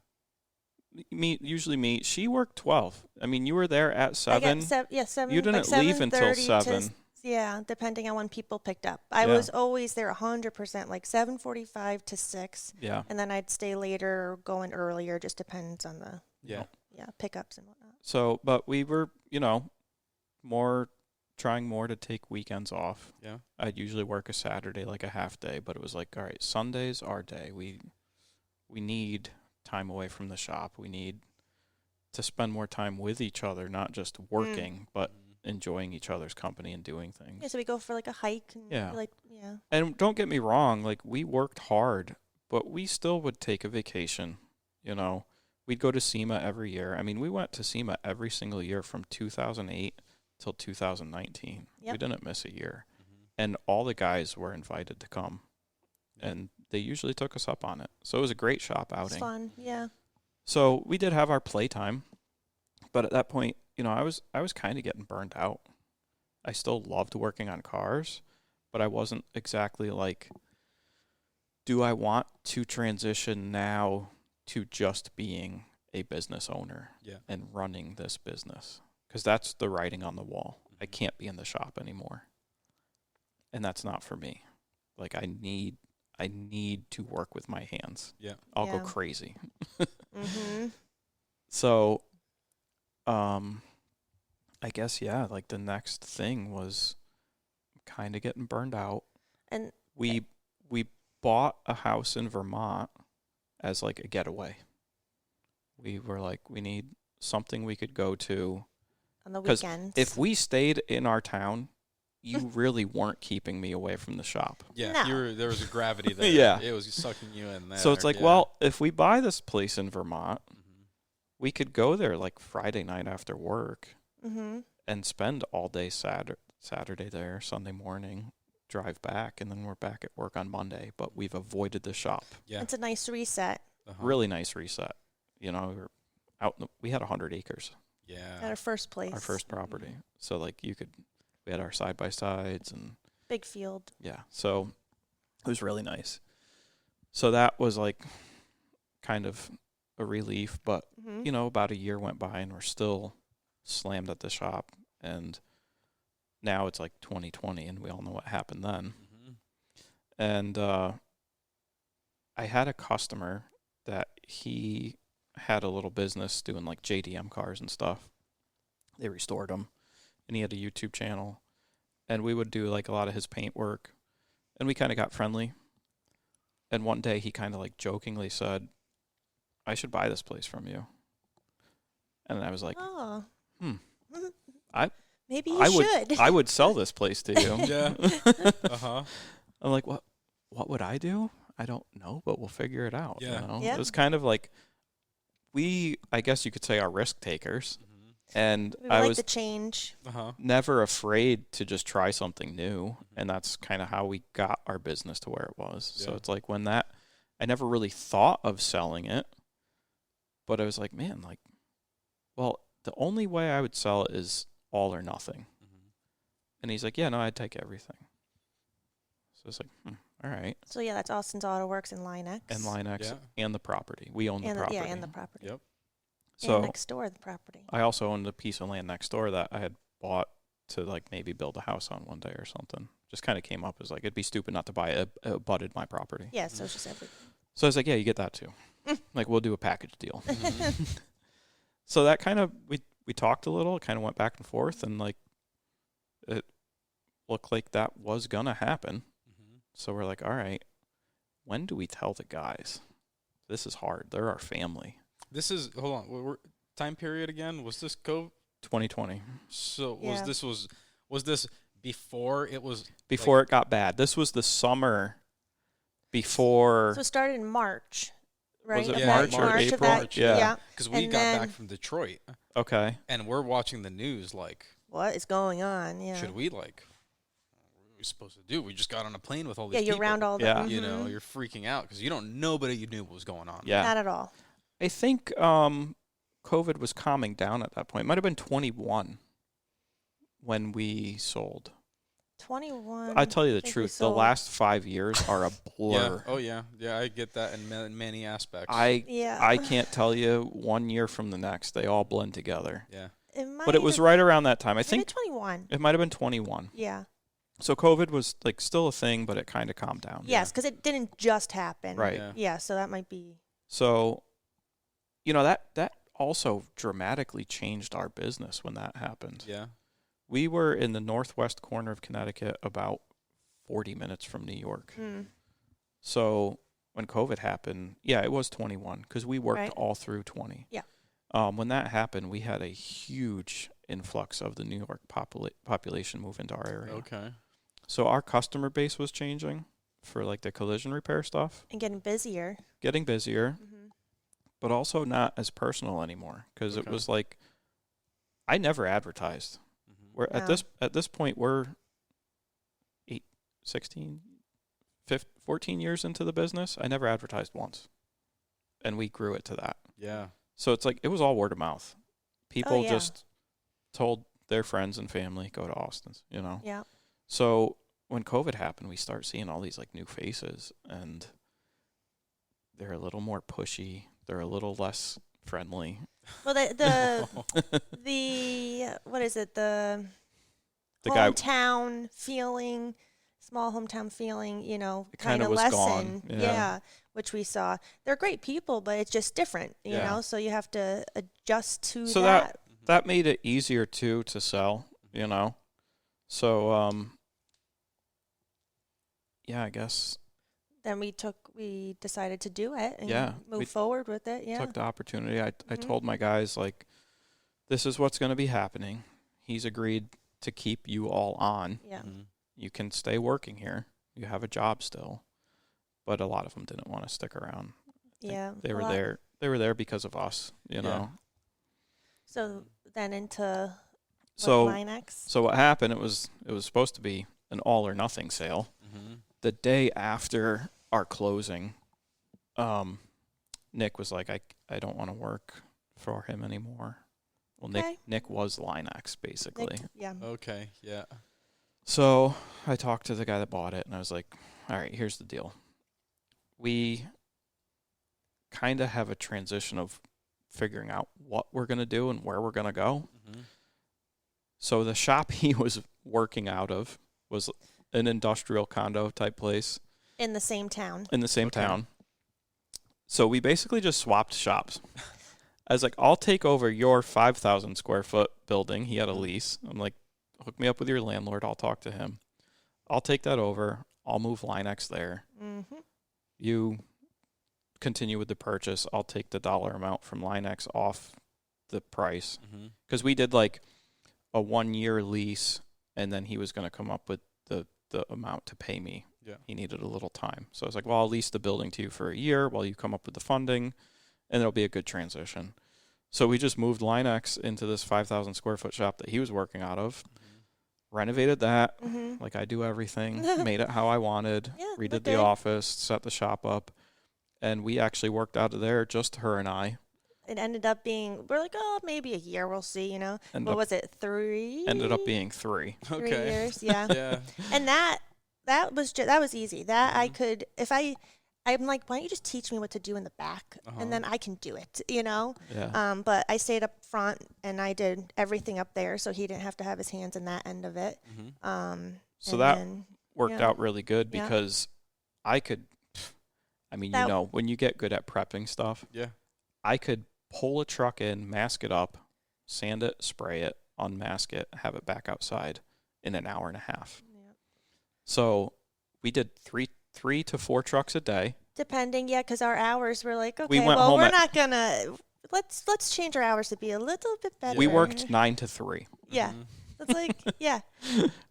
She worked 12. I mean, you were there at 7. 7. You didn't leave until 7. Yeah, depending on when people picked up. I was always there 100%, like 7:45 to 6. Yeah. And then I'd stay later or go in earlier. Just depends on the pickups and whatnot. So, but we were, trying more to take weekends off. Yeah. I'd usually work a Saturday, like a half day, but it was like, all right, Sunday's our day. We need time away from the shop. We need to spend more time with each other, not just working, but enjoying each other's company and doing things. Yeah, so we go for like a hike. And And don't get me wrong, like we worked hard, but we still would take a vacation. We'd go to SEMA every year. I mean, we went to SEMA every single year from 2008 till 2019. Yep. We didn't miss a year. And all the guys were invited to come. And they usually took us up on it. So it was a great shop outing. It's fun, yeah. So we did have our playtime. But at that point, I was kind of getting burned out. I still loved working on cars, but I wasn't exactly like, do I want to transition now to just being a business owner and running this business? Because that's the writing on the wall. I can't be in the shop anymore. And that's not for me. Like I need to work with my hands. Yeah. I'll go crazy. Mm-hmm. So, I guess, like the next thing was kind of getting burned out. And we bought a house in Vermont as like a getaway. We were like, we need something we could go to on the weekends. If we stayed in our town, you really weren't keeping me away from the shop. Yeah, No. there was a gravity there. Yeah. It was sucking you in there. So it's like, well, if we buy this place in Vermont, we could go there like Friday night after work and spend all day Saturday there, Sunday morning, drive back, and then we're back at work on Monday. But we've avoided the shop. Yeah. It's a nice reset. Really nice reset. We were out. We had 100 acres. Yeah. At our first place. Our first property. So like we had our side by sides and big field. Yeah. So it was really nice. So that was like kind of a relief, but about a year went by and we're still slammed at the shop, and now it's like 2020 and we all know what happened then. And I had a customer that he had a little business doing like JDM cars and stuff. They restored them, and he had a YouTube channel, and we would do like a lot of his paint work, and we kind of got friendly. And one day he kind of like jokingly said, I should buy this place from you. And I was like, maybe you should. I would sell this place to you. Yeah. I'm like, what would I do? I don't know, but we'll figure it out. Yeah. Yeah. It was kind of like I guess you could say, are risk takers. And I was the change. Never afraid to just try something new. And that's kind of how we got our business to where it was. Yeah. So it's like I never really thought of selling it, but I was like, man, like, well, the only way I would sell it is all or nothing. And he's like, yeah, no, I'd take everything. So it's like, all right. So yeah, that's Austin's Auto Works and Line X. And Line X and the property. We own the property. Yeah, and the property. Yep. So and next door, the property. I also owned a piece of land next door that I had bought to like maybe build a house on one day or something. Just kind of came up as like, it'd be stupid not to buy it. It abutted my property. Yeah, so it's just everything. So I was like, yeah, you get that too. Like, we'll do a package deal. So that kind of, we talked a little, kind of went back and forth, and like, it looked like that was going to happen. So we're like, all right, when do we tell the guys? This is hard. They're our family. This is, hold on, time period again? Was this COVID? 2020. So was this before it was? Before it got bad. This was the summer before. So it started in March, right? Was it March or April? Yeah. Because we got back from Detroit. Okay. And we're watching the news like, what is going on? Yeah. Should we like, what are we supposed to do? We just got on a plane with all these people. Yeah, you're around all the. You know, you're freaking out because nobody you knew what was going on. Yeah. Not at all. I think COVID was calming down at that point. It might have been 21 when we sold. 21. I tell you the truth, the last 5 years are a blur. Yeah. Oh yeah, yeah. I get that in many aspects. I can't tell you 1 year from the next. They all blend together. Yeah. But it was right around that time. I think 21. It might have been 21. Yeah. So COVID was like still a thing, but it kind of calmed down. Yes, because it didn't just happen. Right. Yeah, so that might be. So, that also dramatically changed our business when that happened. Yeah. We were in the northwest corner of Connecticut, about 40 minutes from New York. So when COVID happened, it was 21 because we worked all through 20. Yeah. When that happened, we had a huge influx of the New York population move into our area. Okay. So our customer base was changing for like the collision repair stuff. And getting busier. But also not as personal anymore because it was like I never advertised. We're at this point we're 14 years into the business. I never advertised once, and we grew it to that. Yeah. So it's like it was all word of mouth. People just told their friends and family go to Austin's. Yeah. So when COVID happened, we start seeing all these like new faces, and they're a little more pushy. They're a little less friendly. Well, the what is it? The hometown feeling, small hometown feeling, kind of lessen. Yeah, which we saw. They're great people, but it's just different, you know. So you have to adjust to so that. That made it easier too to sell, So I guess. Then we decided to do it and move forward with it. Yeah. Took the opportunity. I told my guys, like, this is what's going to be happening. He's agreed to keep you all on. Yeah. You can stay working here. You have a job still. But a lot of them didn't want to stick around. Yeah. They were there. They were there because of us, know. So then into Line-X? So what happened, it was supposed to be an all or nothing sale. The day after our closing, Nick was like, I don't want to work for him anymore. Well, Nick was Line-X, basically. Okay, yeah. So I talked to the guy that bought it, and I was like, all right, here's the deal. We kind of have a transition of figuring out what we're going to do and where we're going to go. So the shop he was working out of was an industrial condo type place. In the same town. Town. So we basically just swapped shops. I was like, I'll take over your 5,000 square foot building. He had a lease. I'm like, hook me up with your landlord. I'll talk to him. I'll take that over. I'll move Line-X there. You continue with the purchase. I'll take the dollar amount from Line-X off the price. Because we did like a 1-year lease, and then he was going to come up with the amount to pay me. Yeah. He needed a little time. So I was like, well, I'll lease the building to you for a year while you come up with the funding, and it'll be a good transition. So we just moved Line-X into this 5,000 square foot shop that he was working out of, renovated that, like I do everything, made it how I wanted, redid the office, set the shop up, and we actually worked out of there, just her and I. It ended up being, we're like, maybe a year, we'll see, What was it, 3? Ended up being 3. 3 years, yeah. And that was easy. That I could, I'm like, why don't you just teach me what to do in the back, and then I can do it, Yeah. But I stayed up front, and I did everything up there, so he didn't have to have his hands in that end of it. So that worked out really good because I could, when you get good at prepping stuff, I could pull a truck in, mask it up, sand it, spray it, unmask it, have it back outside in an hour and a half. So we did 3 to 4 trucks a day. Depending, because our hours were like, okay, well, we're not going to, let's change our hours to be a little bit better. We worked 9 to 3. Yeah. It's like,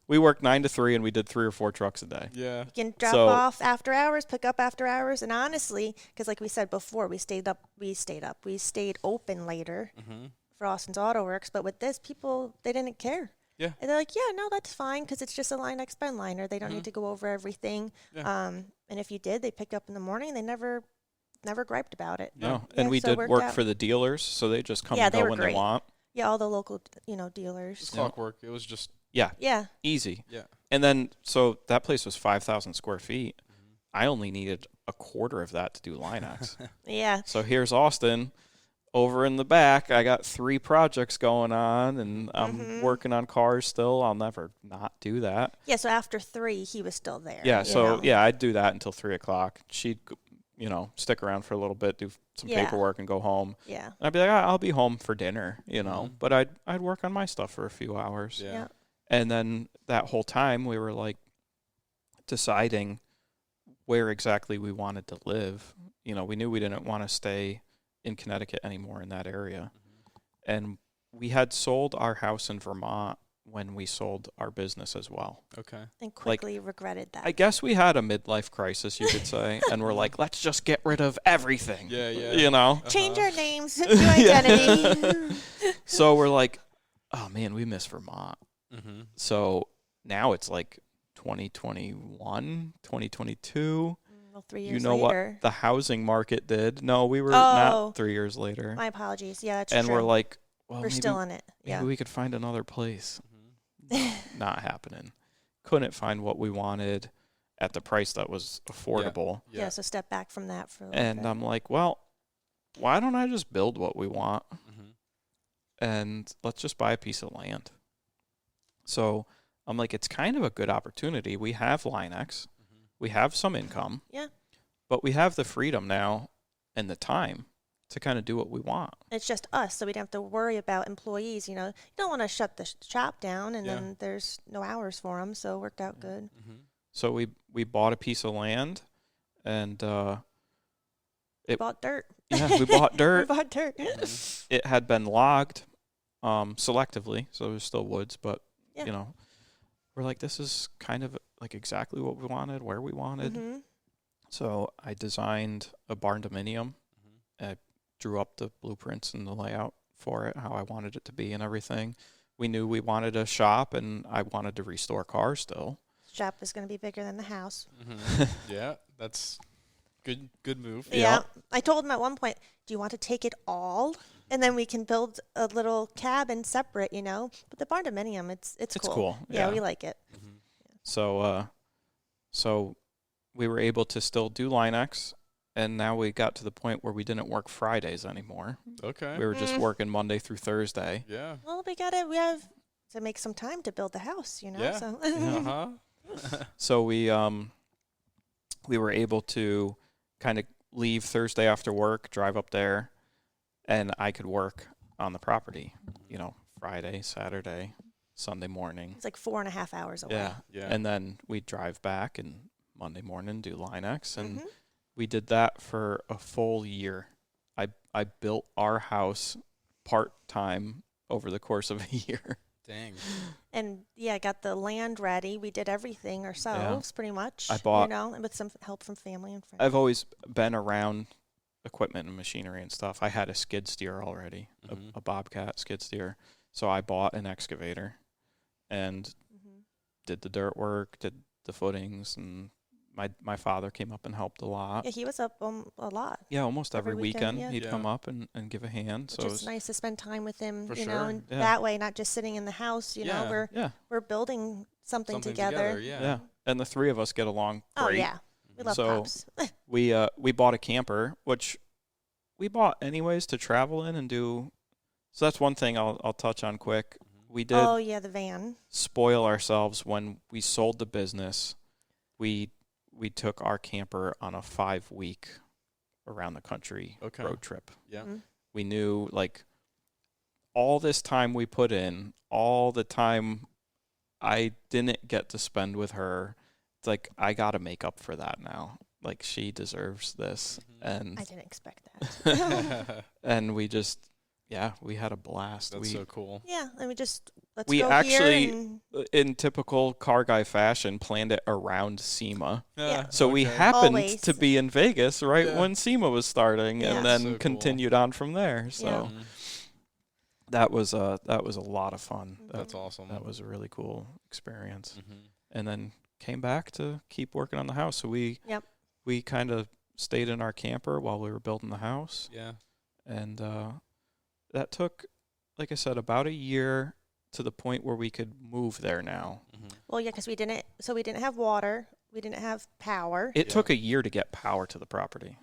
We worked 9 to 3, and we did 3 or 4 trucks a day. Yeah. You can drop off after hours, pick up after hours, and honestly, because like we said before, we stayed open later for Austin's Auto Works, but with this, people, they didn't care. Yeah. And they're like, no, that's fine, because it's just a Line-X bend liner. They don't need to go over everything. Yeah. And if you did, they picked up in the morning. They never griped about it. No, and we did work for the dealers, so they just come and go when they want. Yeah, all the local, dealers. It's clockwork. It was just easy. Yeah. And then so that place was 5,000 square feet. I only needed a quarter of that to do Line-X. Yeah. So here's Austin. over in the back, I got 3 projects going on, and I'm working on cars still. I'll never not do that. Yeah, so after 3, he was still there. Yeah, so, yeah, I'd do that until 3 o'clock. She'd, stick around for a little bit, do some paperwork, and go home. Yeah. And I'd be like, I'll be home for dinner, But I'd work on my stuff for a few hours. Yeah. And then that whole time, we were, like, deciding where exactly we wanted to live. We knew we didn't want to stay in Connecticut anymore in that area. And we had sold our house in Vermont when we sold our business as well. Okay. And quickly regretted that. I guess we had a midlife crisis, you could say, and we're like, let's just get rid of everything. Yeah. Change our names, new identity. So we're like, oh man, we miss Vermont. Mm-hmm. So now it's like 2021, 2022. Well, 3 years later. What the housing market did. No, we were not 3 years later. My apologies. Yeah, that's true. And we're like, well, we're still in it. Maybe we could find another place. Not happening. Couldn't find what we wanted at the price that was affordable. Yeah, so step back from that for a little bit. And I'm like, well, why don't I just build what we want? And let's just buy a piece of land. So I'm like, it's kind of a good opportunity. We have Line-X. We have some income. Yeah. But we have the freedom now and the time to kind of do what we want. It's just us, so we don't have to worry about employees. You don't want to shut the shop down, and then there's no hours for them, so it worked out good. So we bought a piece of land, and we bought dirt. Yeah, we bought dirt. We bought dirt. It had been logged selectively, so it was still woods, but, we're like, this is kind of like exactly what we wanted, where we wanted. So I designed a barn dominium. I drew up the blueprints and the layout for it, how I wanted it to be and everything. We knew we wanted a shop, and I wanted to restore cars still. Shop is going to be bigger than the house. Yeah, that's good move. Yeah. I told him at one point, do you want to take it all? And then we can build a little cabin separate, But the barn dominium, it's cool. Yeah, we like it. So we were able to still do Line-X, and now we got to the point where we didn't work Fridays anymore. Okay. We were just working Monday through Thursday. Yeah. Well, we have to make some time to build the house, Yeah. So. So we were able to kind of leave Thursday after work, drive up there, and I could work on the property, Friday, Saturday, Sunday morning. It's like 4.5 hours away. Yeah. And then we'd drive back and Monday morning do Line-X, and we did that for a full year. I built our house part-time over the course of a year. Dang. And got the land ready. We did everything ourselves pretty much. I bought, and with some help from family and friends. I've always been around equipment and machinery and stuff. I had a skid steer already, a Bobcat skid steer. So I bought an excavator and did the dirt work, did the footings, and my father came up and helped a lot. Yeah, he was up a lot. Yeah, almost every weekend yeah. He'd come up and give a hand. So it's nice to spend time with him, and that way, not just sitting in the house. We're building something together. Yeah. And the 3 of us get along great. Oh yeah, we love Pops. we bought a camper, which we bought anyways to travel in and do. So that's one thing I'll touch on quick. We did. Oh yeah, the van. Spoil ourselves when we sold the business. We took our camper on a 5-week around the country road trip. Yeah. We knew, like, all this time we put in, all the time I didn't get to spend with her. It's like, I got to make up for that now. Like, she deserves this. And I didn't expect that. And we just, we had a blast. That's so cool. Yeah, and let's we go actually, here in typical car guy fashion, planned it around SEMA. Yeah. So we happened Always. to be in Vegas when SEMA was starting, and then So continued on from there. So that was a lot of fun. That's awesome. That was a really cool experience. And then came back to keep working on the house. So we kind of stayed in our camper while we were building the house. Yeah. And that took, like I said, about a year to the point where we could move there now. Well, yeah, because we didn't have water, we didn't have power. It took a year to get power to the property.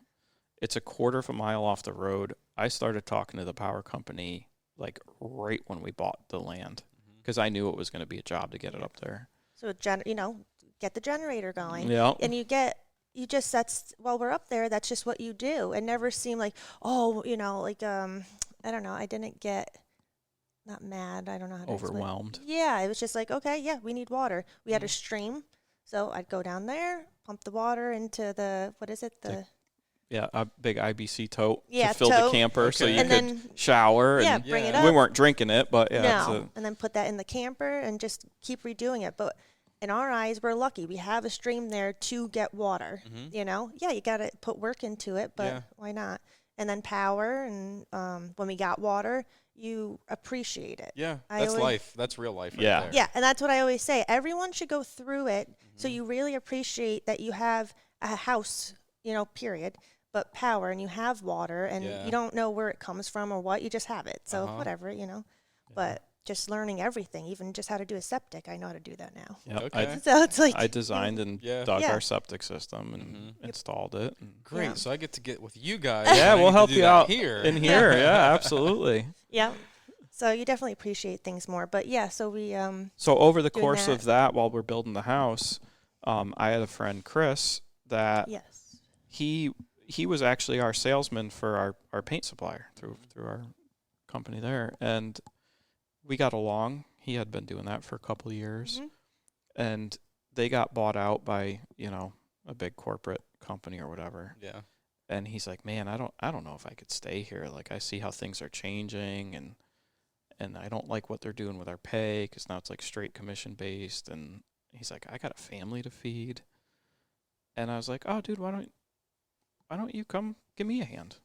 It's a quarter of a mile off the road. I started talking to the power company like right when we bought the land because I knew it was going to be a job to get it up there. So, get the generator going. Yeah. And while we're up there, that's just what you do. It never seemed like, I don't know, I didn't get, not mad, I don't know how to overwhelmed. explain. Yeah, it was just like, okay, yeah, we need water. We had a stream, so I'd go down there, pump the water into the, what is it, a big IBC tote to fill the camper so you could shower. Yeah, bring it up. We weren't drinking it, but and then put that in the camper and just keep redoing it. But in our eyes, we're lucky. We have a stream there to get water, you got to put work into it, but why not? And then power, and when we got water, you appreciate it. Yeah, that's life. That's real life right there. Yeah, and that's what I always say. Everyone should go through it so you really appreciate that you have a house, period, but power, and you have water, and you don't know where it comes from or what. You just have it. So whatever, But just learning everything, even just how to do a septic, I know how to do that now. Yep. Okay. So it's like I designed and dug our septic system and installed it. Great. So I get to get with you guys. Yeah, we'll help you out here. in here. Yeah, absolutely. Yeah. So you definitely appreciate things more. But so we So over the course of that, while we're building the house, I had a friend, Chris, that he was actually our salesman for our paint supplier through our company there, and we got along. He had been doing that for a couple of years, and they got bought out by a big corporate company or whatever. Yeah. And he's like, man, I don't know if I could stay here. Like, I see how things are changing, and I don't like what they're doing with our pay because now it's like straight commission based. And he's like, I got a family to feed. And I was like, oh, dude, why don't you come give me a hand?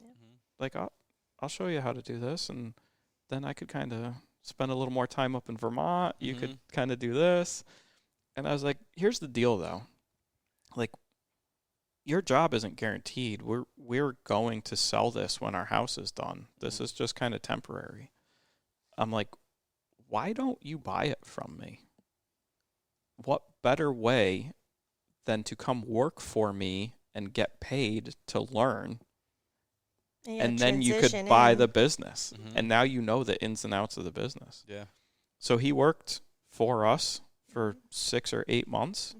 Like, I'll show you how to do this, and then I could kind of spend a little more time up in Vermont. You could kind of do this. And I was like, here's the deal, though. Like, your job isn't guaranteed. We're going to sell this when our house is done. This is just kind of temporary. I'm like, why don't you buy it from me? What better way than to come work for me and get paid to learn? And then you could buy the business. And now you know the ins and outs of the business. Yeah. So he worked for us for 6 or 8 months.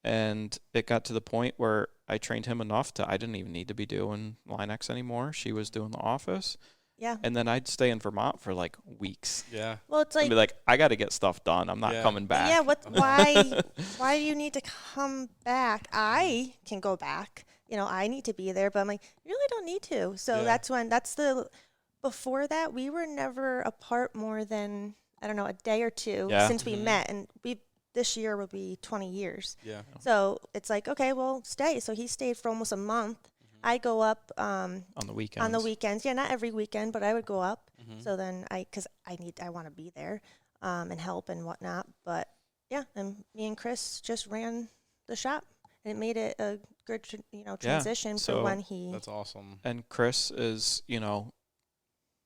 And it got to the point where I trained him enough I didn't even need to be doing LineX anymore. She was doing the office. Yeah. And then I'd stay in Vermont for like weeks. Yeah. Well, it's like, I'd be like, I got to get stuff done. I'm not coming back. Yeah. Why do you need to come back? I can go back. I need to be there, but I'm like, you really don't need to. So before that, we were never apart more than, I don't know, a day or two since we met. And this year will be 20 years. Yeah. So it's like, okay, well, stay. So he stayed for almost a month. I go up on the weekends. On the weekends. Yeah, not every weekend, but I would go up. So then I want to be there and help and whatnot. But yeah, and me and Chris just ran the shop. And it made it a good, transition for when he. That's awesome. And Chris is,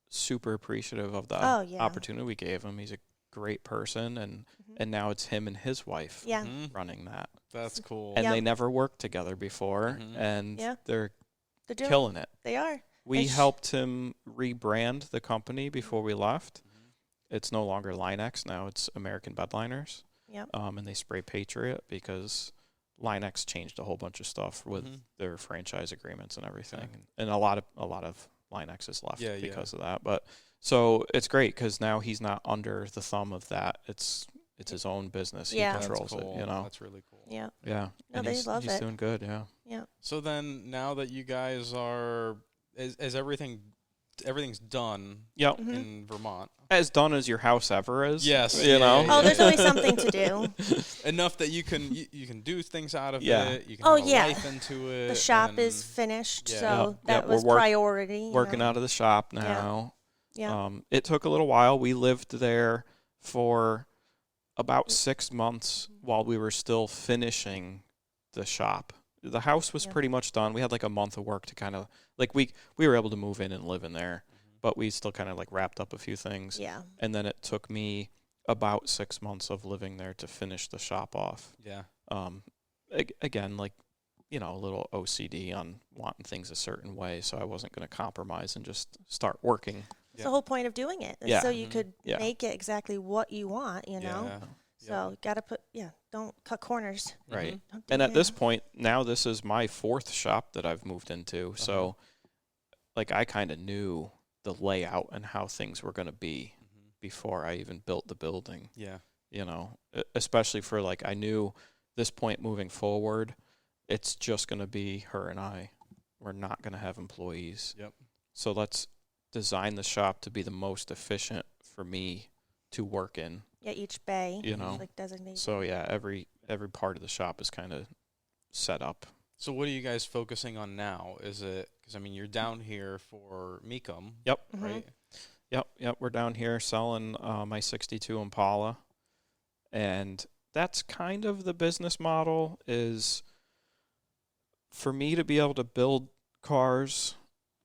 super appreciative of the opportunity we gave him. He's a great person, and now it's him and his wife running that. That's cool. And they never worked together before, and they're killing it. They are. We helped him rebrand the company before we left. It's no longer LineX now; it's American Bedliners. Yep. And they spray Patriot because LineX changed a whole bunch of stuff with their franchise agreements and everything, and a lot of LineX is left because of that. But so it's great because now he's not under the thumb of that. It's his own business. He controls it. That's really cool. Yeah. Yeah. No, and he's doing good. Yeah. Yeah. So then, now that you guys are, is everything's done in Vermont. As done as your house ever is. Yes. There's always something to do. Enough that you can do things out of it. You can have life into it. The shop is finished, so that was priority. Working out of the shop now. Yeah. It took a little while. We lived there for about 6 months while we were still finishing the shop. The house was pretty much done. We had like a month of work to kind of we were able to move in and live in there, but we still kind of wrapped up a few things. Yeah. And then it took me about 6 months of living there to finish the shop off. Yeah. Again, a little OCD on wanting things a certain way, so I wasn't going to compromise and just start working. That's the whole point of doing it, is so you could make it exactly what you want, you know. So got to don't cut corners. Right. And at this point, now this is my 4th shop that I've moved into, so like I kind of knew the layout and how things were going to be before I even built the building. Yeah. You know, especially for like I knew this point moving forward, it's just going to be her and I. We're not going to have employees. Yep. So let's design the shop to be the most efficient for me to work in. Yeah, each bay, you know, like designated. So yeah, every part of the shop is kind of set up. So what are you guys focusing on now? Is it, because I mean you're down here for Mecum, Yep. Right. Yep. We're down here selling my '62 Impala, and that's kind of the business model, is for me to be able to build cars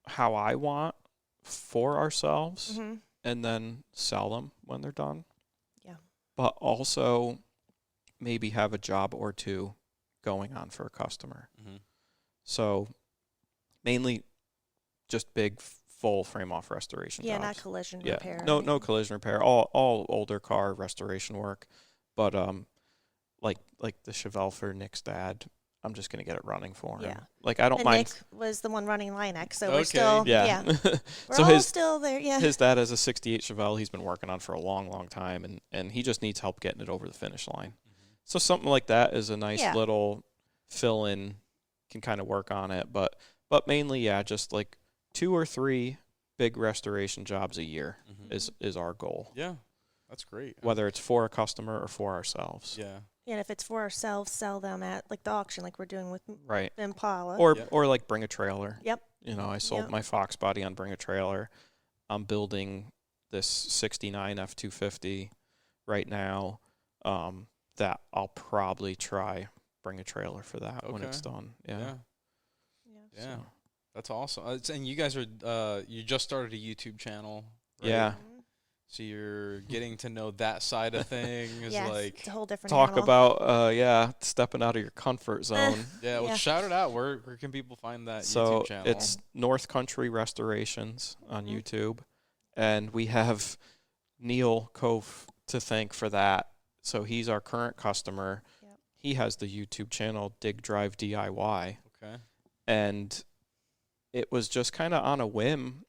how I want for ourselves and then sell them when they're done. Yeah. But also maybe have a job or two going on for a customer. So mainly just big full frame off restoration jobs. Not collision repair. No collision repair. All older car restoration work. But like the Chevelle for Nick's dad, I'm just going to get it running for him. Yeah. Like, I don't and mind. Nick was the one running Linex, so we're still, Yeah. We're so all still there, His dad has a 68 Chevelle he's been working on for a long, long time, and he just needs help getting it over the finish line. So something like that is a nice little fill-in, can kind of work on it. But mainly, just like 2 or 3 big restoration jobs a year is our goal. Yeah, that's great. Whether it's for a customer or for ourselves. Yeah. And if it's for ourselves, sell them at like the auction, like we're doing with Impala. Or like bring a trailer. Yep. You know, I sold my Fox body on Bring a Trailer. I'm building this 69 F250 right now. That I'll probably try Bring a Trailer for that when it's done. Yeah. So. That's awesome. And you guys are you just started a YouTube channel, right? Yeah. So you're getting to know that side of things. Like, it's a whole different talk animal. about stepping out of your comfort zone. Shout it out. Where can people find that So YouTube channel? it's North Country Restorations on YouTube, and we have Neil Cove to thank for that. So he's our current customer. Yep. He has the YouTube channel Dig Drive DIY. Okay. And it was just kind of on a whim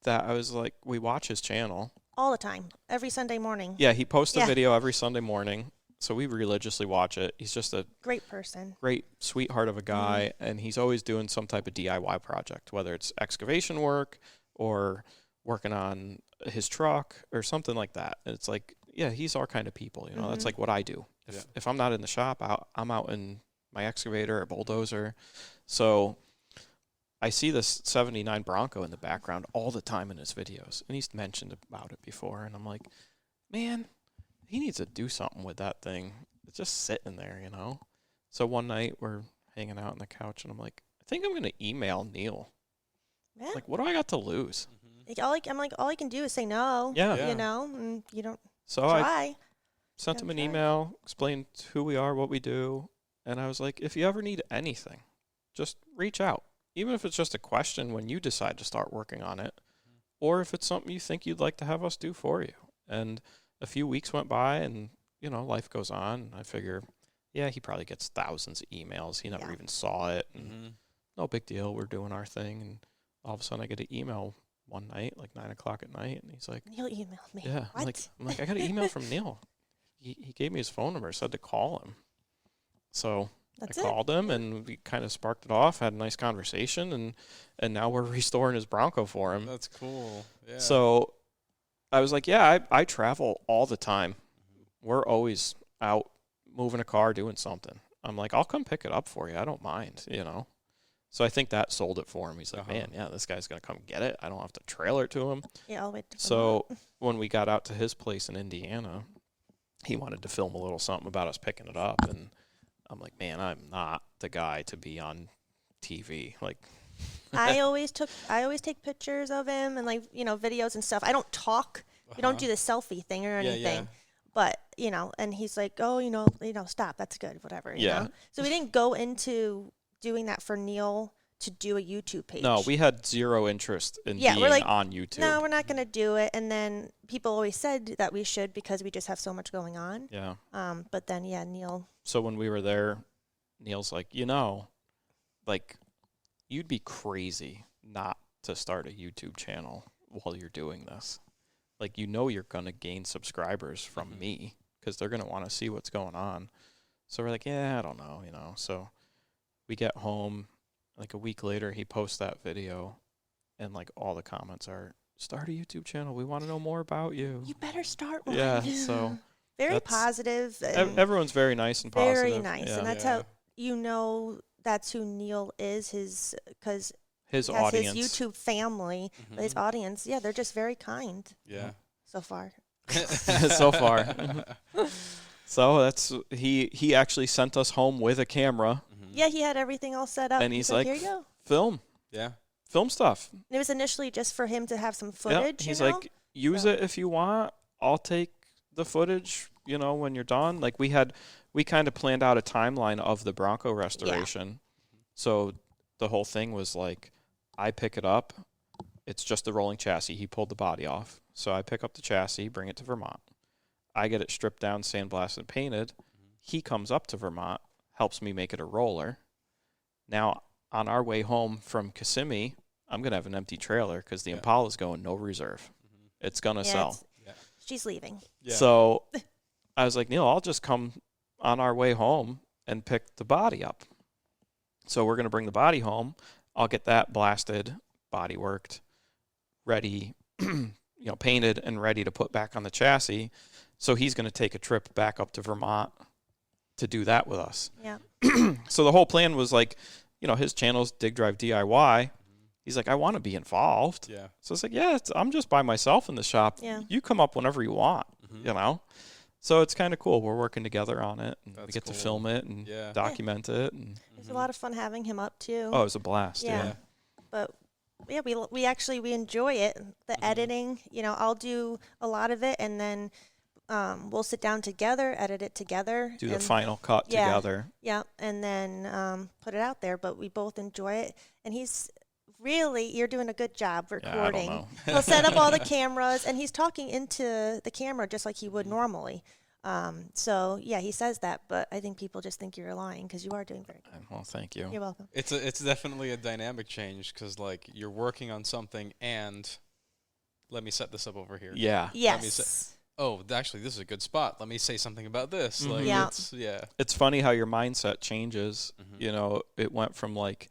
that I was like, we watch his channel all the time, every Sunday morning. Yeah, he posts a video every Sunday morning, so we religiously watch it. He's just a great person, great sweetheart of a guy, and he's always doing some type of DIY project, whether it's excavation work or working on his truck or something like that. And it's like, he's our kind of people, you know. That's like what I do. If I'm not in the shop, I'm out in my excavator or bulldozer. So I see this 79 Bronco in the background all the time in his videos, and he's mentioned about it before, and I'm like, man, he needs to do something with that thing. It's just sitting there, you know. So one night we're hanging out on the couch, and I'm like, I think I'm going to email Neil. Yeah. Like, what do I got to lose? All I can do is say no. Yeah. You know, and you don't so try. I sent him an email, explained who we are, what we do, and I was like, if you ever need anything, just reach out. Even if it's just a question when you decide to start working on it, or if it's something you think you'd like to have us do for you. And a few weeks went by, and, you know, life goes on. I figure, he probably gets thousands of emails. He never even saw it. And no big deal. We're doing our thing. And all of a sudden I get an email one night, like 9 o'clock at night, and he's like, Neil emailed me. Yeah. I'm like, I got an email from Neil. He gave me his phone number, said to call him. So I called him, and we kind of sparked it off, had a nice conversation, and now we're restoring his Bronco for him. That's cool. Yeah. So I was like, I travel all the time. We're always out moving a car, doing something. I'm like, I'll come pick it up for you. I don't mind, you know. So I think that sold it for him. He's like, man, this guy's going to come get it. I don't have to trailer it to him. Yeah, I'll wait. So when we got out to his place in Indiana, he wanted to film a little something about us picking it up, and I'm like, man, I'm not the guy to be on TV. Like, I always take pictures of him and, like, you know, videos and stuff. I don't talk. We don't do the selfie thing or anything. But, you know, and he's like, oh, you know, stop. That's good. Whatever. You know? So we didn't go into doing that for Neil to do a YouTube page. No, we had zero interest in being on YouTube. No, we're not going to do it. And then people always said that we should because we just have so much going on. Yeah. But then, Neil. So when we were there, Neil's like, like, you'd be crazy not to start a YouTube channel while you're doing this. Like, you're going to gain subscribers from me because they're going to want to see what's going on. So we're like, yeah, I don't know, So we get home. Like a week later, he posts that video, and like all the comments are, "Start a YouTube channel. We want to know more about you. You better start one." Yeah, so very positive. Everyone's very nice and positive. Very nice, and that's how that's who Neil is. Because his he audience, has his YouTube family, but his audience, they're just very kind. Yeah, so far. So far. So that's he actually sent us home with a camera. Yeah, he had everything all set up. And he's like, "Here you go. Film. Yeah. Film stuff." And it was initially just for him to have some footage. Yeah. He's like, use it if you want. I'll take the footage, when you're done. Like we kind of planned out a timeline of the Bronco restoration. Yeah. So the whole thing was like, I pick it up. It's just the rolling chassis. He pulled the body off. So I pick up the chassis, bring it to Vermont. I get it stripped down, sandblasted, and painted. He comes up to Vermont, helps me make it a roller. Now, on our way home from Kissimmee, I'm going to have an empty trailer because the Impala's going no reserve. It's going to sell. She's leaving. Yeah. So I was like, Neil, I'll just come on our way home and pick the body up. So we're going to bring the body home. I'll get that blasted, body worked, ready, painted and ready to put back on the chassis. So he's going to take a trip back up to Vermont to do that with us. Yeah. So the whole plan was like, his channel's Dig Drive DIY. He's like, I want to be involved. Yeah. So it's like, I'm just by myself in the shop. Yeah. You come up whenever you want, So it's kind of cool. We're working together on it. And we get to film it and document it. And it was a lot of fun having him up too. Oh, it was a blast. Yeah. But we enjoy it. The editing, I'll do a lot of it, and then we'll sit down together, edit it together. Do the final cut together. Yeah, and then put it out there. But we both enjoy it. And you're doing a good job recording. Yeah, I don't know. He'll set up all the cameras, and he's talking into the camera just like he would normally. So he says that, but I think people just think you're lying because you are doing very good. Well, thank you. You're welcome. It's definitely a dynamic change because like you're working on something and let me set this up over here. Yeah. Yes. Actually, this is a good spot. Let me say something about this. Mm-hmm. Like, It's funny how your mindset changes. Mm-hmm. It went from like,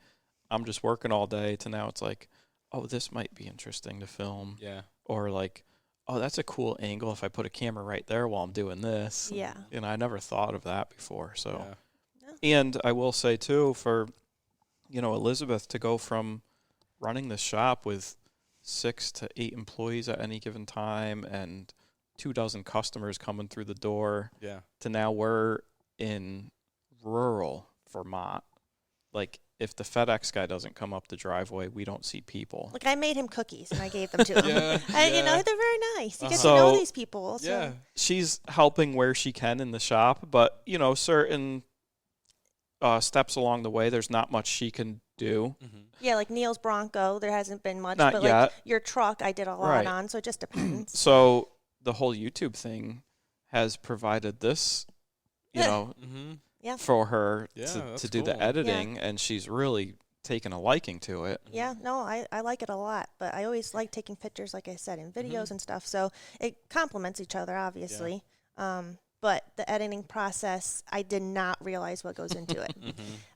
I'm just working all day to now it's like, oh, this might be interesting to film. Yeah. Or like, oh, that's a cool angle if I put a camera right there while I'm doing this. Yeah. I never thought of that before. So, yeah. And I will say too, for, Elizabeth to go from running the shop with 6 to 8 employees at any given time and 24 customers coming through the door to now we're in rural Vermont. Like, if the FedEx guy doesn't come up the driveway, we don't see people. Like, I made him cookies, and I gave them to him. They're very nice. You get to So, know these people. So. Yeah. She's helping where she can in the shop, but, certain steps along the way, there's not much she can do. Mm-hmm. Yeah, like Neil's Bronco, there hasn't been much. Not but yet. Like your truck, I did a lot on, so it just depends. So the whole YouTube thing has provided this, for her to do the editing, and she's really taken a liking to it. Yeah, no, I like it a lot, but I always like taking pictures, like I said, in videos and stuff, so it complements each other, obviously. Yeah. But the editing process, I did not realize what goes into it.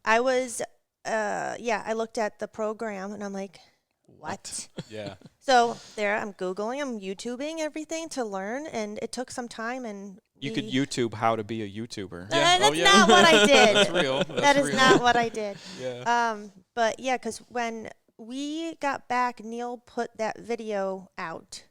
I was, I looked at the program, and I'm like, what? Yeah. So there, I'm Googling, I'm YouTubing everything to learn, and it took some time. And you could YouTube how to be a YouTuber. That's not what I did. That's real. That is not what I did. Yeah. But yeah, because when we got back, Neil put that video out,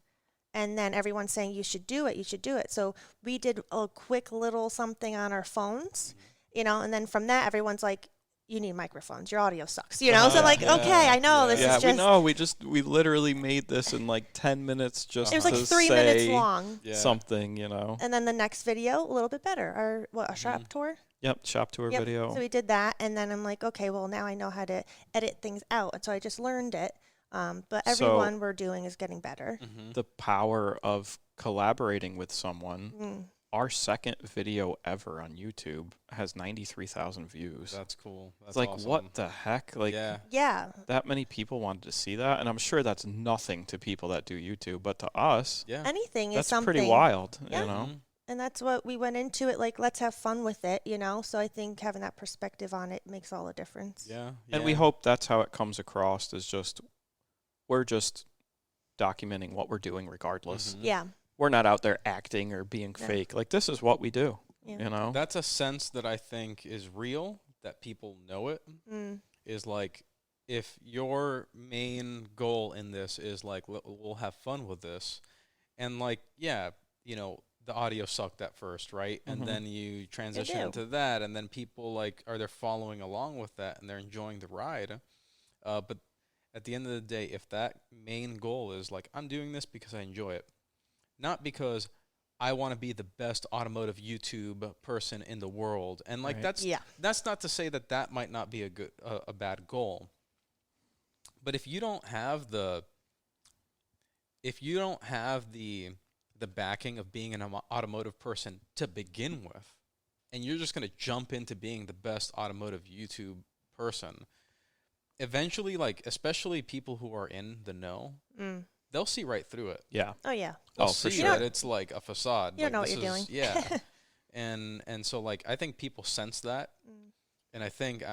and then everyone's saying you should do it, you should do it. So we did a quick little something on our phones, and then from that, everyone's like, you need microphones. Your audio sucks, So okay, I know this is just. Yeah, we know. We literally made this in like 10 minutes just. It was like 3 minutes long. Something, And then the next video, a little bit better. Our shop tour. Yep, shop tour video. So we did that, and then I'm like, okay, well, now I know how to edit things out. And so I just learned it. But every one we're doing is getting better. The power of collaborating with someone. Our second video ever on YouTube has 93,000 views. That's cool. That's it's like, awesome. what the heck? Like, yeah. That many people wanted to see that, and I'm sure that's nothing to people that do YouTube, but to us, anything is something. That's pretty wild, you know? And that's what we went into it, like, let's have fun with it, you know? So I think having that perspective on it makes all the difference. Yeah. And we hope that's how it comes across, is just, we're just documenting what we're doing regardless. Yeah. We're not out there acting or being fake. Like, this is what we do, you know? That's a sense that I think is real, that people know it, is like, if your main goal in this is like, we'll have fun with this, and like, you know, the audio sucked at first, right? And then you transition into that, and then people like, they're following along with that, and they're enjoying the ride. But at the end of the day, if that main goal is like, I'm doing this because I enjoy it, not because I want to be the best automotive YouTube person in the world, and like that's not to say that that might not be a bad goal. But if you don't have the backing of being an automotive person to begin with, and you're just going to jump into being the best automotive YouTube person, eventually, like, especially people who are in the know, they'll see right through it. Yeah. Oh, yeah. They'll see that it's like a facade. You don't know what you're doing. Yeah. and so, like, I think people sense that. And I think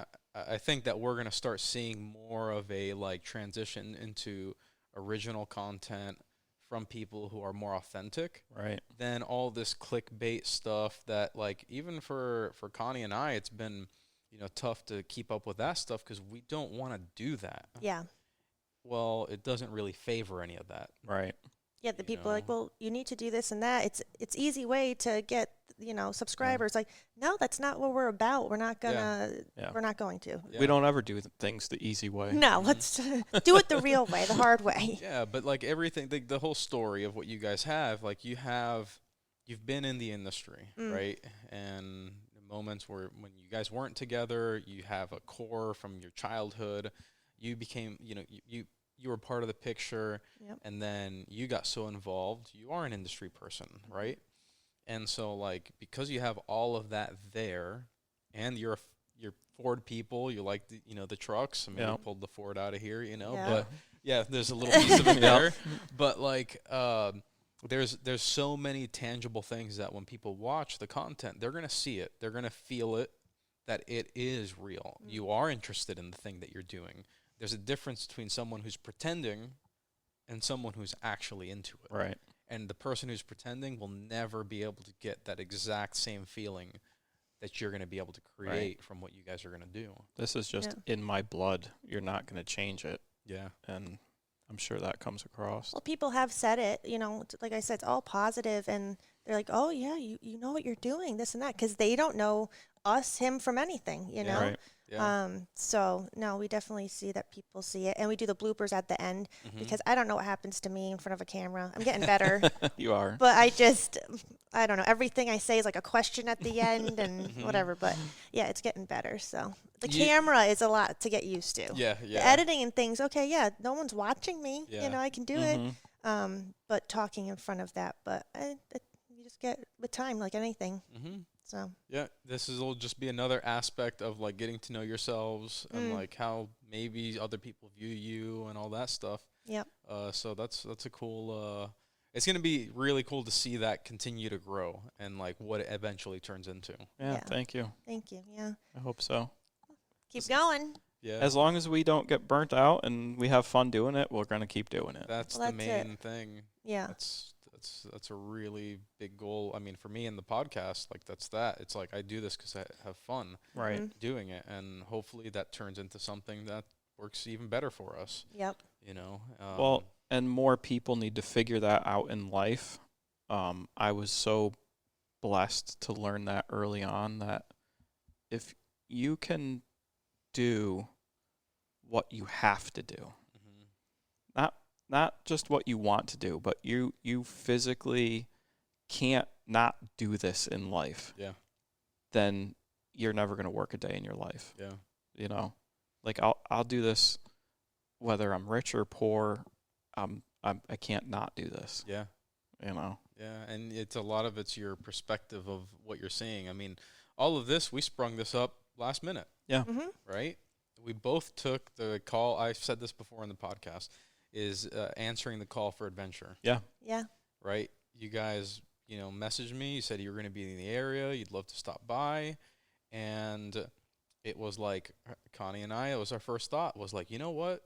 that we're going to start seeing more of a, like, transition into original content from people who are more authentic. Right. Than all this clickbait stuff that, like, even for Connie and I, it's been, you know, tough to keep up with that stuff because we don't want to do that. Yeah. Well, it doesn't really favor any of that. Right. Yeah, the people are like, well, you need to do this and that. It's easy way to get, you know, subscribers. Like, no, that's not what we're about. We're not gonna. We're not going to. We don't ever do things the easy way. No, let's do it the real way, the hard way. Yeah, but like everything, the whole story of what you guys have, like you've been in the industry, right? And moments when you guys weren't together, you have a core from your childhood. You became, you know, you were part of the picture, and then you got so involved. You are an industry person, right? And so, like, because you have all of that there, and you're Ford people, you like the trucks. I mean, we pulled the Ford out of here, you know. But there's a little piece of it there. But like, there's so many tangible things that when people watch the content, they're gonna see it, they're gonna feel it, that it is real. You are interested in the thing that you're doing. There's a difference between someone who's pretending and someone who's actually into it. Right. And the person who's pretending will never be able to get that exact same feeling that you're going to be able to create from what you guys are going to do. This is just in my blood. You're not going to change it. Yeah. And I'm sure that comes across. Well, people have said it, you know, like I said, it's all positive, and they're like, oh, yeah, you know what you're doing, this and that, because they don't know him from anything, you know? Right. Yeah. So no, we definitely see that people see it, and we do the bloopers at the end because I don't know what happens to me in front of a camera. I'm getting better. You are. But I don't know. Everything I say is like a question at the end and whatever. But yeah, it's getting better. So the camera is a lot to get used to. Yeah. The editing and things. Okay, no one's watching me. Yeah. You know, I can do it. But talking in front of that, you just get with time, like anything. So yeah, will just be another aspect of like getting to know yourselves and like how maybe other people view you and all that stuff. Yep. So that's a cool. It's gonna be really cool to see that continue to grow and like what it eventually turns into. Yeah. Thank you. Thank you. Yeah. I hope so. Keep going. Yeah. As long as we don't get burnt out and we have fun doing it, we're gonna keep doing it. That's the main thing. Yeah. That's a really big goal. I mean, for me in the podcast, like it's like I do this because I have fun doing it, and hopefully that turns into something that works even better for us. Yep. You know. Well, and more people need to figure that out in life. I was so blessed to learn that early on, that if you can do what you have to do, not just what you want to do, but you physically can't not do this in life. Yeah. Then you're never going to work a day in your life. Yeah. You know, like I'll do this whether I'm rich or poor. I can't not do this. Yeah. You know. Yeah, and it's a lot of it's your perspective of what you're seeing. I mean, all of this, we sprung this up last minute. Yeah. Mm-hmm. Right? We both took the call. I've said this before in the podcast, is answering the call for adventure. Yeah. Yeah. Right? You guys, messaged me. You said you were going to be in the area. You'd love to stop by. And it was like, Connie and I, it was our first thought, was like, you know what?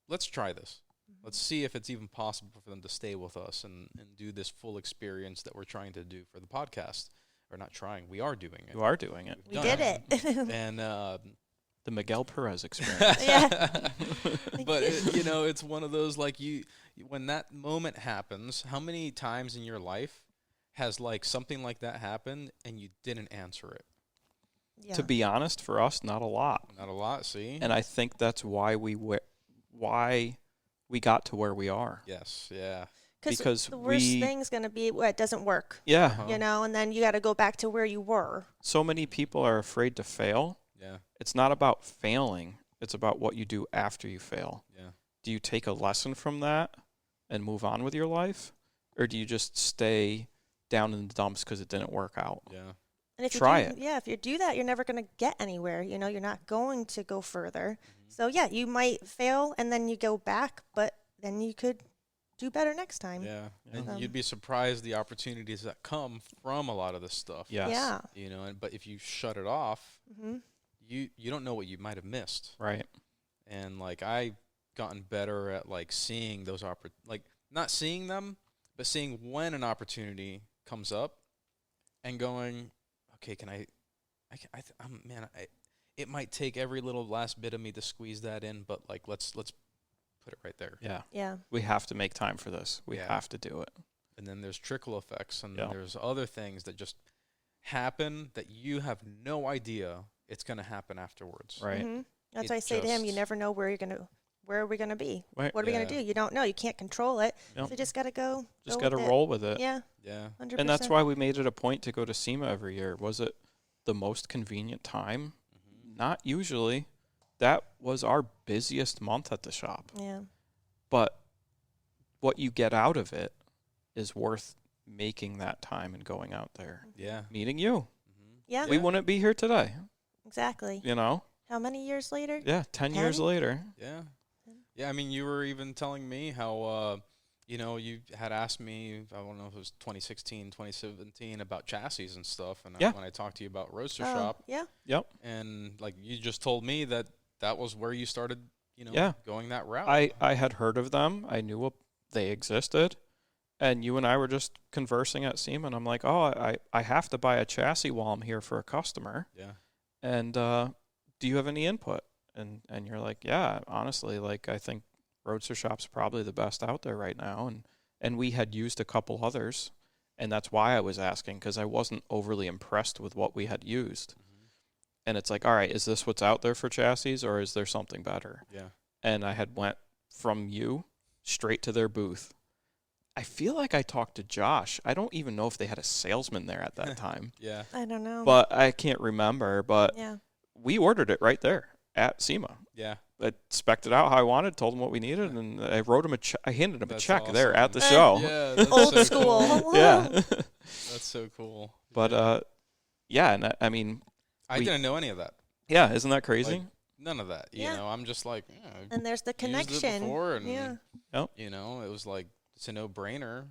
Let's try this. Let's see if it's even possible for them to stay with us and do this full experience that we're trying to do for the podcast. Or not trying, we are doing it. You are doing it. We did it. And the Miguel Perez experience. Yeah. But it's one of those, like, when that moment happens, how many times in your life has like something like that happened and you didn't answer it? Yeah. To be honest, for us, not a lot. Not a lot, see? And I think that's why we got to where we are. Yes, yeah. Because the worst thing's going to be it doesn't work. Yeah. Uh-huh. And then you got to go back to where you were. So many people are afraid to fail. Yeah. It's not about failing. It's about what you do after you fail. Yeah. Do you take a lesson from that and move on with your life? Or do you just stay down in the dumps because it didn't work out? Yeah. And if Try it. Yeah, if you do that, you're never going to get anywhere. You're not going to go further. Mm-hmm. So, yeah, you might fail and then you go back, but then you could do better next time. Yeah. And you'd be surprised the opportunities that come from a lot of this stuff. Yes. Yeah. But if you shut it off, Mm-hmm. you don't know what you might have missed. Right. And like I've gotten better at like seeing those not seeing them, but seeing when an opportunity comes up and going, okay, it might take every little last bit of me to squeeze that in, but like let's put it right there. Yeah. Yeah. We have to make time for this. We have to do it. And then there's trickle effects, and there's other things that just happen that you have no idea it's going to happen afterwards. Right. Mm-hmm. That's why I say to him, you never know where are we going to be? Right. What are we going to do? You don't know. You can't control it. Yep. So you just got to go. Just got to roll with it. Yeah. Yeah. 100%. And that's why we made it a point to go to SEMA every year. Was it the most convenient time? Mm-hmm. Not usually. That was our busiest month at the shop. Yeah. But what you get out of it is worth making that time and going out there. Yeah. Meeting you. Mm-hmm. Yeah. We wouldn't be here today. Exactly. How many years later? Yeah, 10 years later. Yeah. Yeah, I mean, you were even telling me how, you had asked me, I don't know if it was 2016, 2017, about chassis and stuff. And when I talked to you about Roadster Shop. Yeah. Yep. And, like, you just told me that was where you started, going that route. I had heard of them. I knew they existed. And you and I were just conversing at SEMA, and I'm like, I have to buy a chassis while I'm here for a customer. Yeah. And do you have any input? And you're like, yeah, honestly, like I think Roadster Shop's probably the best out there right now. And we had used a couple others, and that's why I was asking, because I wasn't overly impressed with what we had used. Mm-hmm. And it's like, all right, is this what's out there for chassis, or is there something better? Yeah. And I had went from you straight to their booth. I feel like I talked to Josh. I don't even know if they had a salesman there at that time. Yeah. I don't know. But I can't remember. But we ordered it right there at SEMA. Yeah. I spec'd it out how I wanted, told him what we needed, and I wrote him I handed him a check awesome. there at the show. Yeah, that's old so school. Cool. Yeah. That's so cool. But and I mean, I didn't know any of that. Yeah, isn't that crazy? Like, none of that. You know, I'm just like, and there's the connection. Used it before and Yep. it was like it's a no-brainer.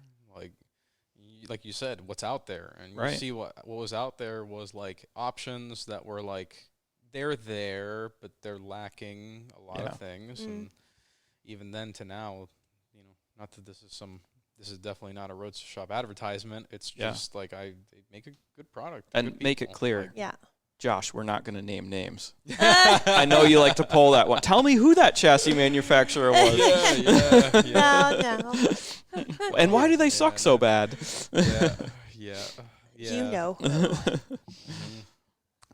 Like you said, what's out there, and you see what was out there was like options that were like they're there, but they're lacking a lot of things, and even then to now, not that this is definitely not a Roadster Shop advertisement. It's just like they make a good product and make it clear. Like, Josh, we're not going to name names. I know you like to pull that one. Tell me who that chassis manufacturer was. Yeah. No. And why do they suck so bad? Yeah. You know.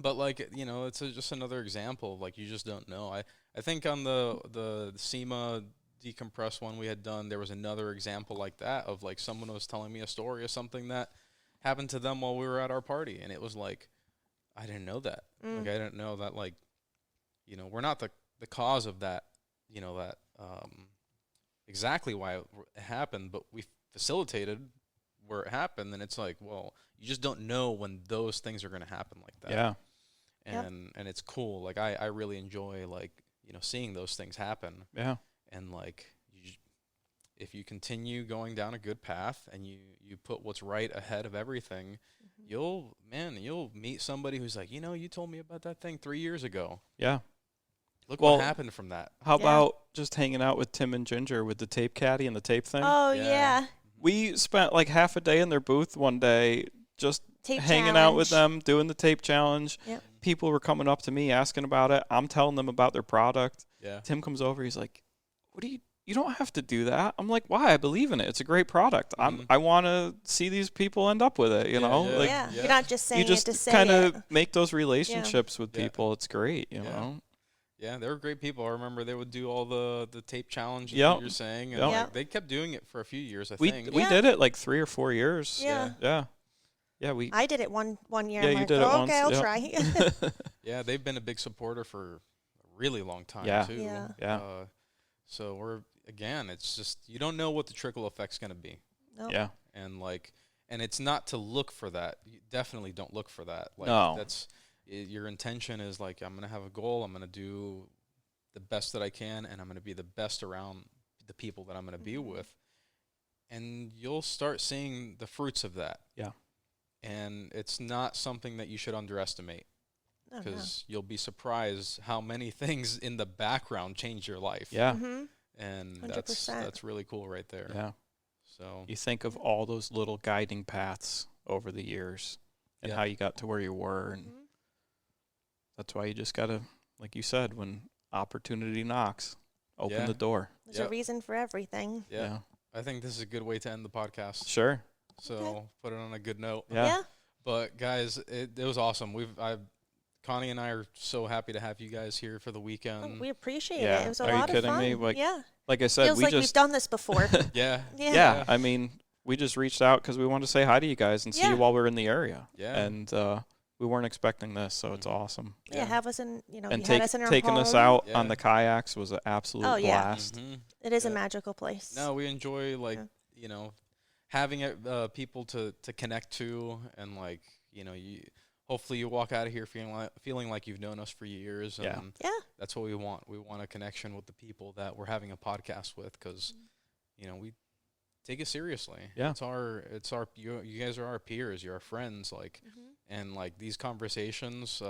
But like, it's just another example. Like, you just don't know. I think on the SEMA decompress one we had done, there was another example like that of like someone was telling me a story of something that happened to them while we were at our party, and it was like, I didn't know that. Like, I didn't know that, like, you know, we're not the cause of that, you know, that exactly why it happened, but we facilitated where it happened. And it's like, well, you just don't know when those things are going to happen like that. Yeah. And it's cool. Like, I really enjoy, like, you know, seeing those things happen. Yeah. And, like, if you continue going down a good path and you put what's right ahead of everything, you'll meet somebody who's like, you know, you told me about that thing 3 years ago. Yeah. Look what happened from that. How about just hanging out with Tim and Ginger with the tape caddy and the tape thing? Oh, yeah. We spent like half a day in their booth one day just Tape hanging challenge. out with them, doing the tape challenge. Yep. People were coming up to me asking about it. I'm telling them about their product. Yeah. Tim comes over. He's like, "What do you don't have to do that." I'm like, "Why? I believe in it. It's a great product. I want to see these people end up with it, you know?" Yeah. Like, You're not just saying you just it to say kind it. of make those relationships with Yeah. people. It's great, you know? Yeah, they were great people. I remember they would do all the tape challenges Yep. that you're saying. And Yep. like, they kept doing it for a few years, I We think. did it like 3 or 4 years. Yeah. Yeah. I did it one year. Yeah, I'm you like, did it okay, once. I'll Yep. try. Yeah, they've been a big supporter for a really long time, Yeah. too. Yeah. So we're, again, it's just, you don't know what the trickle effect's going to be. Nope. Yeah. And it's not to look for that. You definitely don't look for that. Like, No. Your intention is like, I'm going to have a goal. I'm going to do the best that I can, and I'm going to be the best around the people that I'm going to be with. And you'll start seeing the fruits of that. Yeah. And it's not something that you should underestimate, because you'll be surprised how many things in the background change your life. Yeah. And 100%. that's really cool right there. Yeah. So You think of all those little guiding paths over the years and how you got to where you were. And that's why you just got to, like you said, when opportunity knocks, open the door. There's a reason for everything. Yeah. I think this is a good way to end the podcast. Sure. So put it on a good note. Yeah. But guys, it was awesome. Connie and I are so happy to have you guys here for the weekend. Oh, we appreciate Yeah. it. It was a Are you lot of kidding fun. me? Like- yeah. Like I said, Feels we like just we've done this before. Yeah. yeah. I mean, we just reached out because we wanted to say hi to you guys and see you while we're in the area. Yeah. And we weren't expecting this, so it's awesome. Yeah, have us in, And you had us in our taking home. us out on the kayaks was an absolute blast. It is a magical place. No, we enjoy having people to connect to, and hopefully you walk out of here feeling like you've known us for years. And that's what we want. We want a connection with the people that we're having a podcast with, because we take it seriously. Yeah, it's our you guys are our peers. You're our friends. And these conversations.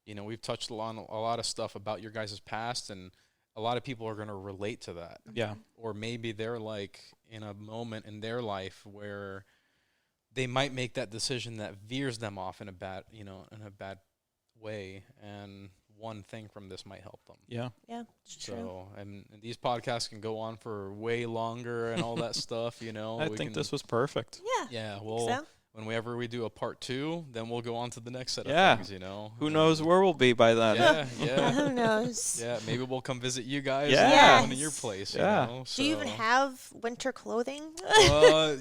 We've touched on a lot of stuff about your guys' past, and a lot of people are going to relate to that. Yeah. Or maybe they're in a moment in their life where they might make that decision that veers them off in a bad way, and one thing from this might help them. Yeah, it's true. And these podcasts can go on for way longer and all that stuff, I think this was perfect. Yeah. Yeah, well, so? whenever we do a part 2, then we'll go on to the next set of things, Who knows where we'll be by then? Yeah. Who knows? Yeah, maybe we'll come visit you guys. Yeah. In your place. Yeah. Do you even have winter clothing?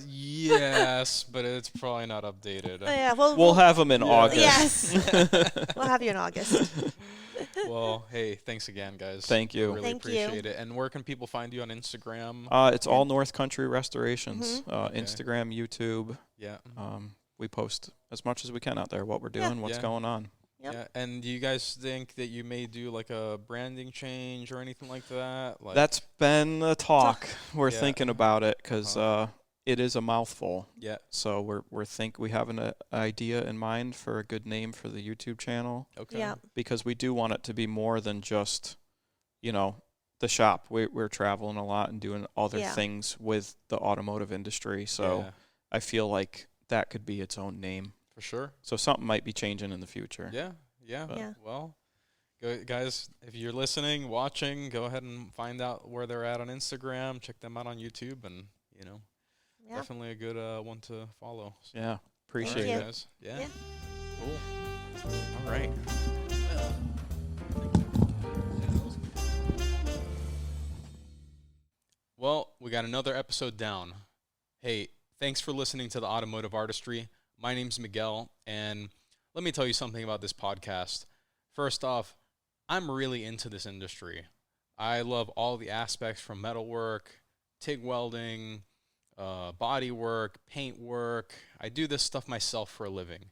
Yes, but it's probably not updated. Yeah, we'll have them in August. Yes. We'll have you in August. Well, hey, thanks again, guys. Thank you. Really appreciate it. And where can people find you on Instagram? It's all North Country Restorations. Instagram, YouTube. Yeah. We post as much as we can out there, what we're doing, what's going on. Yep. Yeah. And do you guys think that you may do a branding change or anything like that? That's been a talk. We're thinking about it because it is a mouthful. Yeah. So we have an idea in mind for a good name for the YouTube channel. Okay. Yeah. Because we do want it to be more than just, the shop. We're traveling a lot and doing other things with the automotive industry. So I feel like that could be its own name. For sure. So something might be changing in the future. Yeah. Well, guys, if you're listening, watching, go ahead and find out where they're at on Instagram. Check them out on YouTube, and definitely a good one to follow. So. Yeah, appreciate it, it, guys. Yeah. Cool. All right. Well, we got another episode down. Hey, thanks for listening to the Automotive Artistry. My name's Miguel, and let me tell you something about this podcast. First off, I'm really into this industry. I love all the aspects from metalwork, TIG welding, body work, paint work. I do this stuff myself for a living.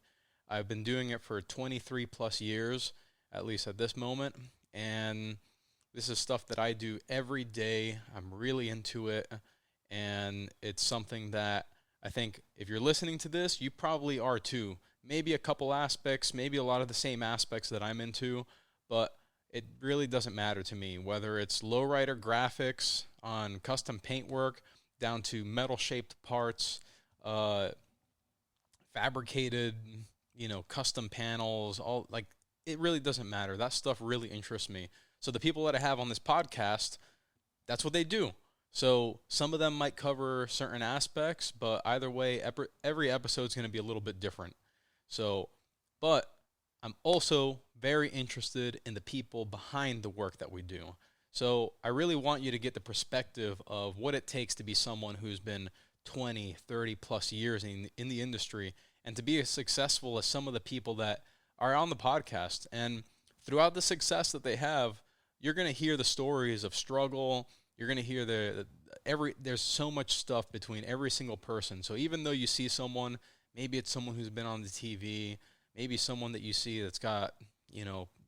I've been doing it for 23 plus years, at least at this moment, and this is stuff that I do every day. I'm really into it, and it's something that I think if you're listening to this, you probably are too. Maybe a couple aspects, maybe a lot of the same aspects that I'm into, but it really doesn't matter to me, whether it's lowrider graphics on custom paintwork down to metal-shaped parts, fabricated, custom panels, all like it really doesn't matter. That stuff really interests me. So the people that I have on this podcast, that's what they do. So some of them might cover certain aspects, but either way, every episode is going to be a little bit different. So, but I'm also very interested in the people behind the work that we do. So I really want you to get the perspective of what it takes to be someone who's been 20, 30 plus years in the industry and to be as successful as some of the people that are on the podcast. And throughout the success that they have, you're going to hear the stories of struggle. You're going to hear there's so much stuff between every single person. So even though you see someone, maybe it's someone who's been on the TV, maybe someone that you see that's got,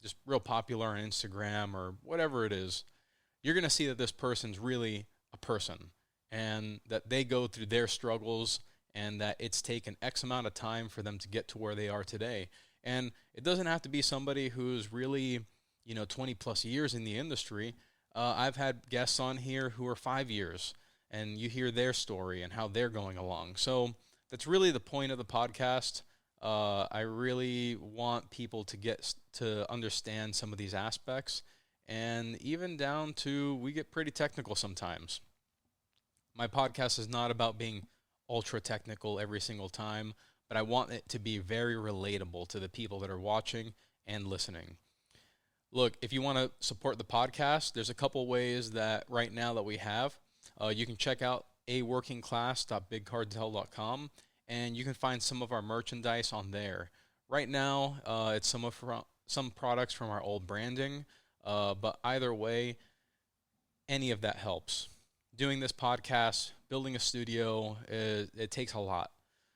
just real popular on Instagram or whatever it is, you're going to see that this person's really a person and that they go through their struggles and that it's taken X amount of time for them to get to where they are today. And it doesn't have to be somebody who's really, 20 plus years in the industry. I've had guests on here who are 5 years, and you hear their story and how they're going along. So that's really the point of the podcast. I really want people to get to understand some of these aspects, and even down to we get pretty technical sometimes. My podcast is not about being ultra technical every single time, but I want it to be very relatable to the people that are watching and listening. Look, if you want to support the podcast, there's a couple ways that right now that we have. You can check out aworkingclass.bigcartel.com, and you can find some of our merchandise on there. Right now, it's some products from our old branding, but either way, any of that helps. Doing this podcast, building a studio, it takes a lot.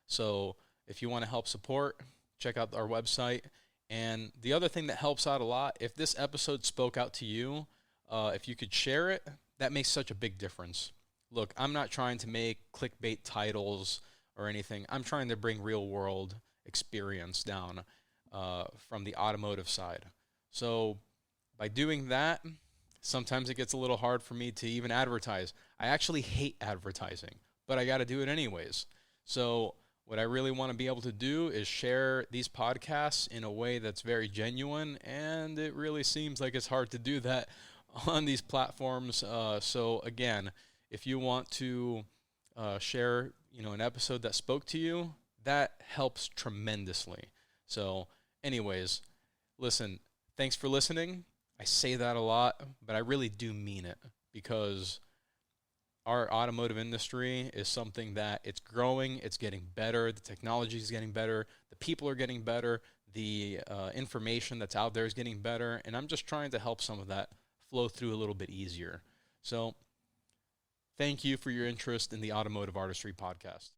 So if you want to help support, check out our website. And the other thing that helps out a lot, if this episode spoke out to you, if you could share it, that makes such a big difference. Look, I'm not trying to make clickbait titles or anything. I'm trying to bring real-world experience down from the automotive side. So by doing that, sometimes it gets a little hard for me to even advertise. I actually hate advertising, but I got to do it anyways. So what I really want to be able to do is share these podcasts in a way that's very genuine, and it really seems like it's hard to do that on these platforms. So again, if you want to share, an episode that spoke to you, that helps tremendously. So anyways, listen, thanks for listening. I say that a lot, but I really do mean it because our automotive industry is something that it's growing, it's getting better, the technology is getting better, the people are getting better, the information that's out there is getting better, and I'm just trying to help some of that flow through a little bit easier. So thank you for your interest in the Automotive Artistry Podcast.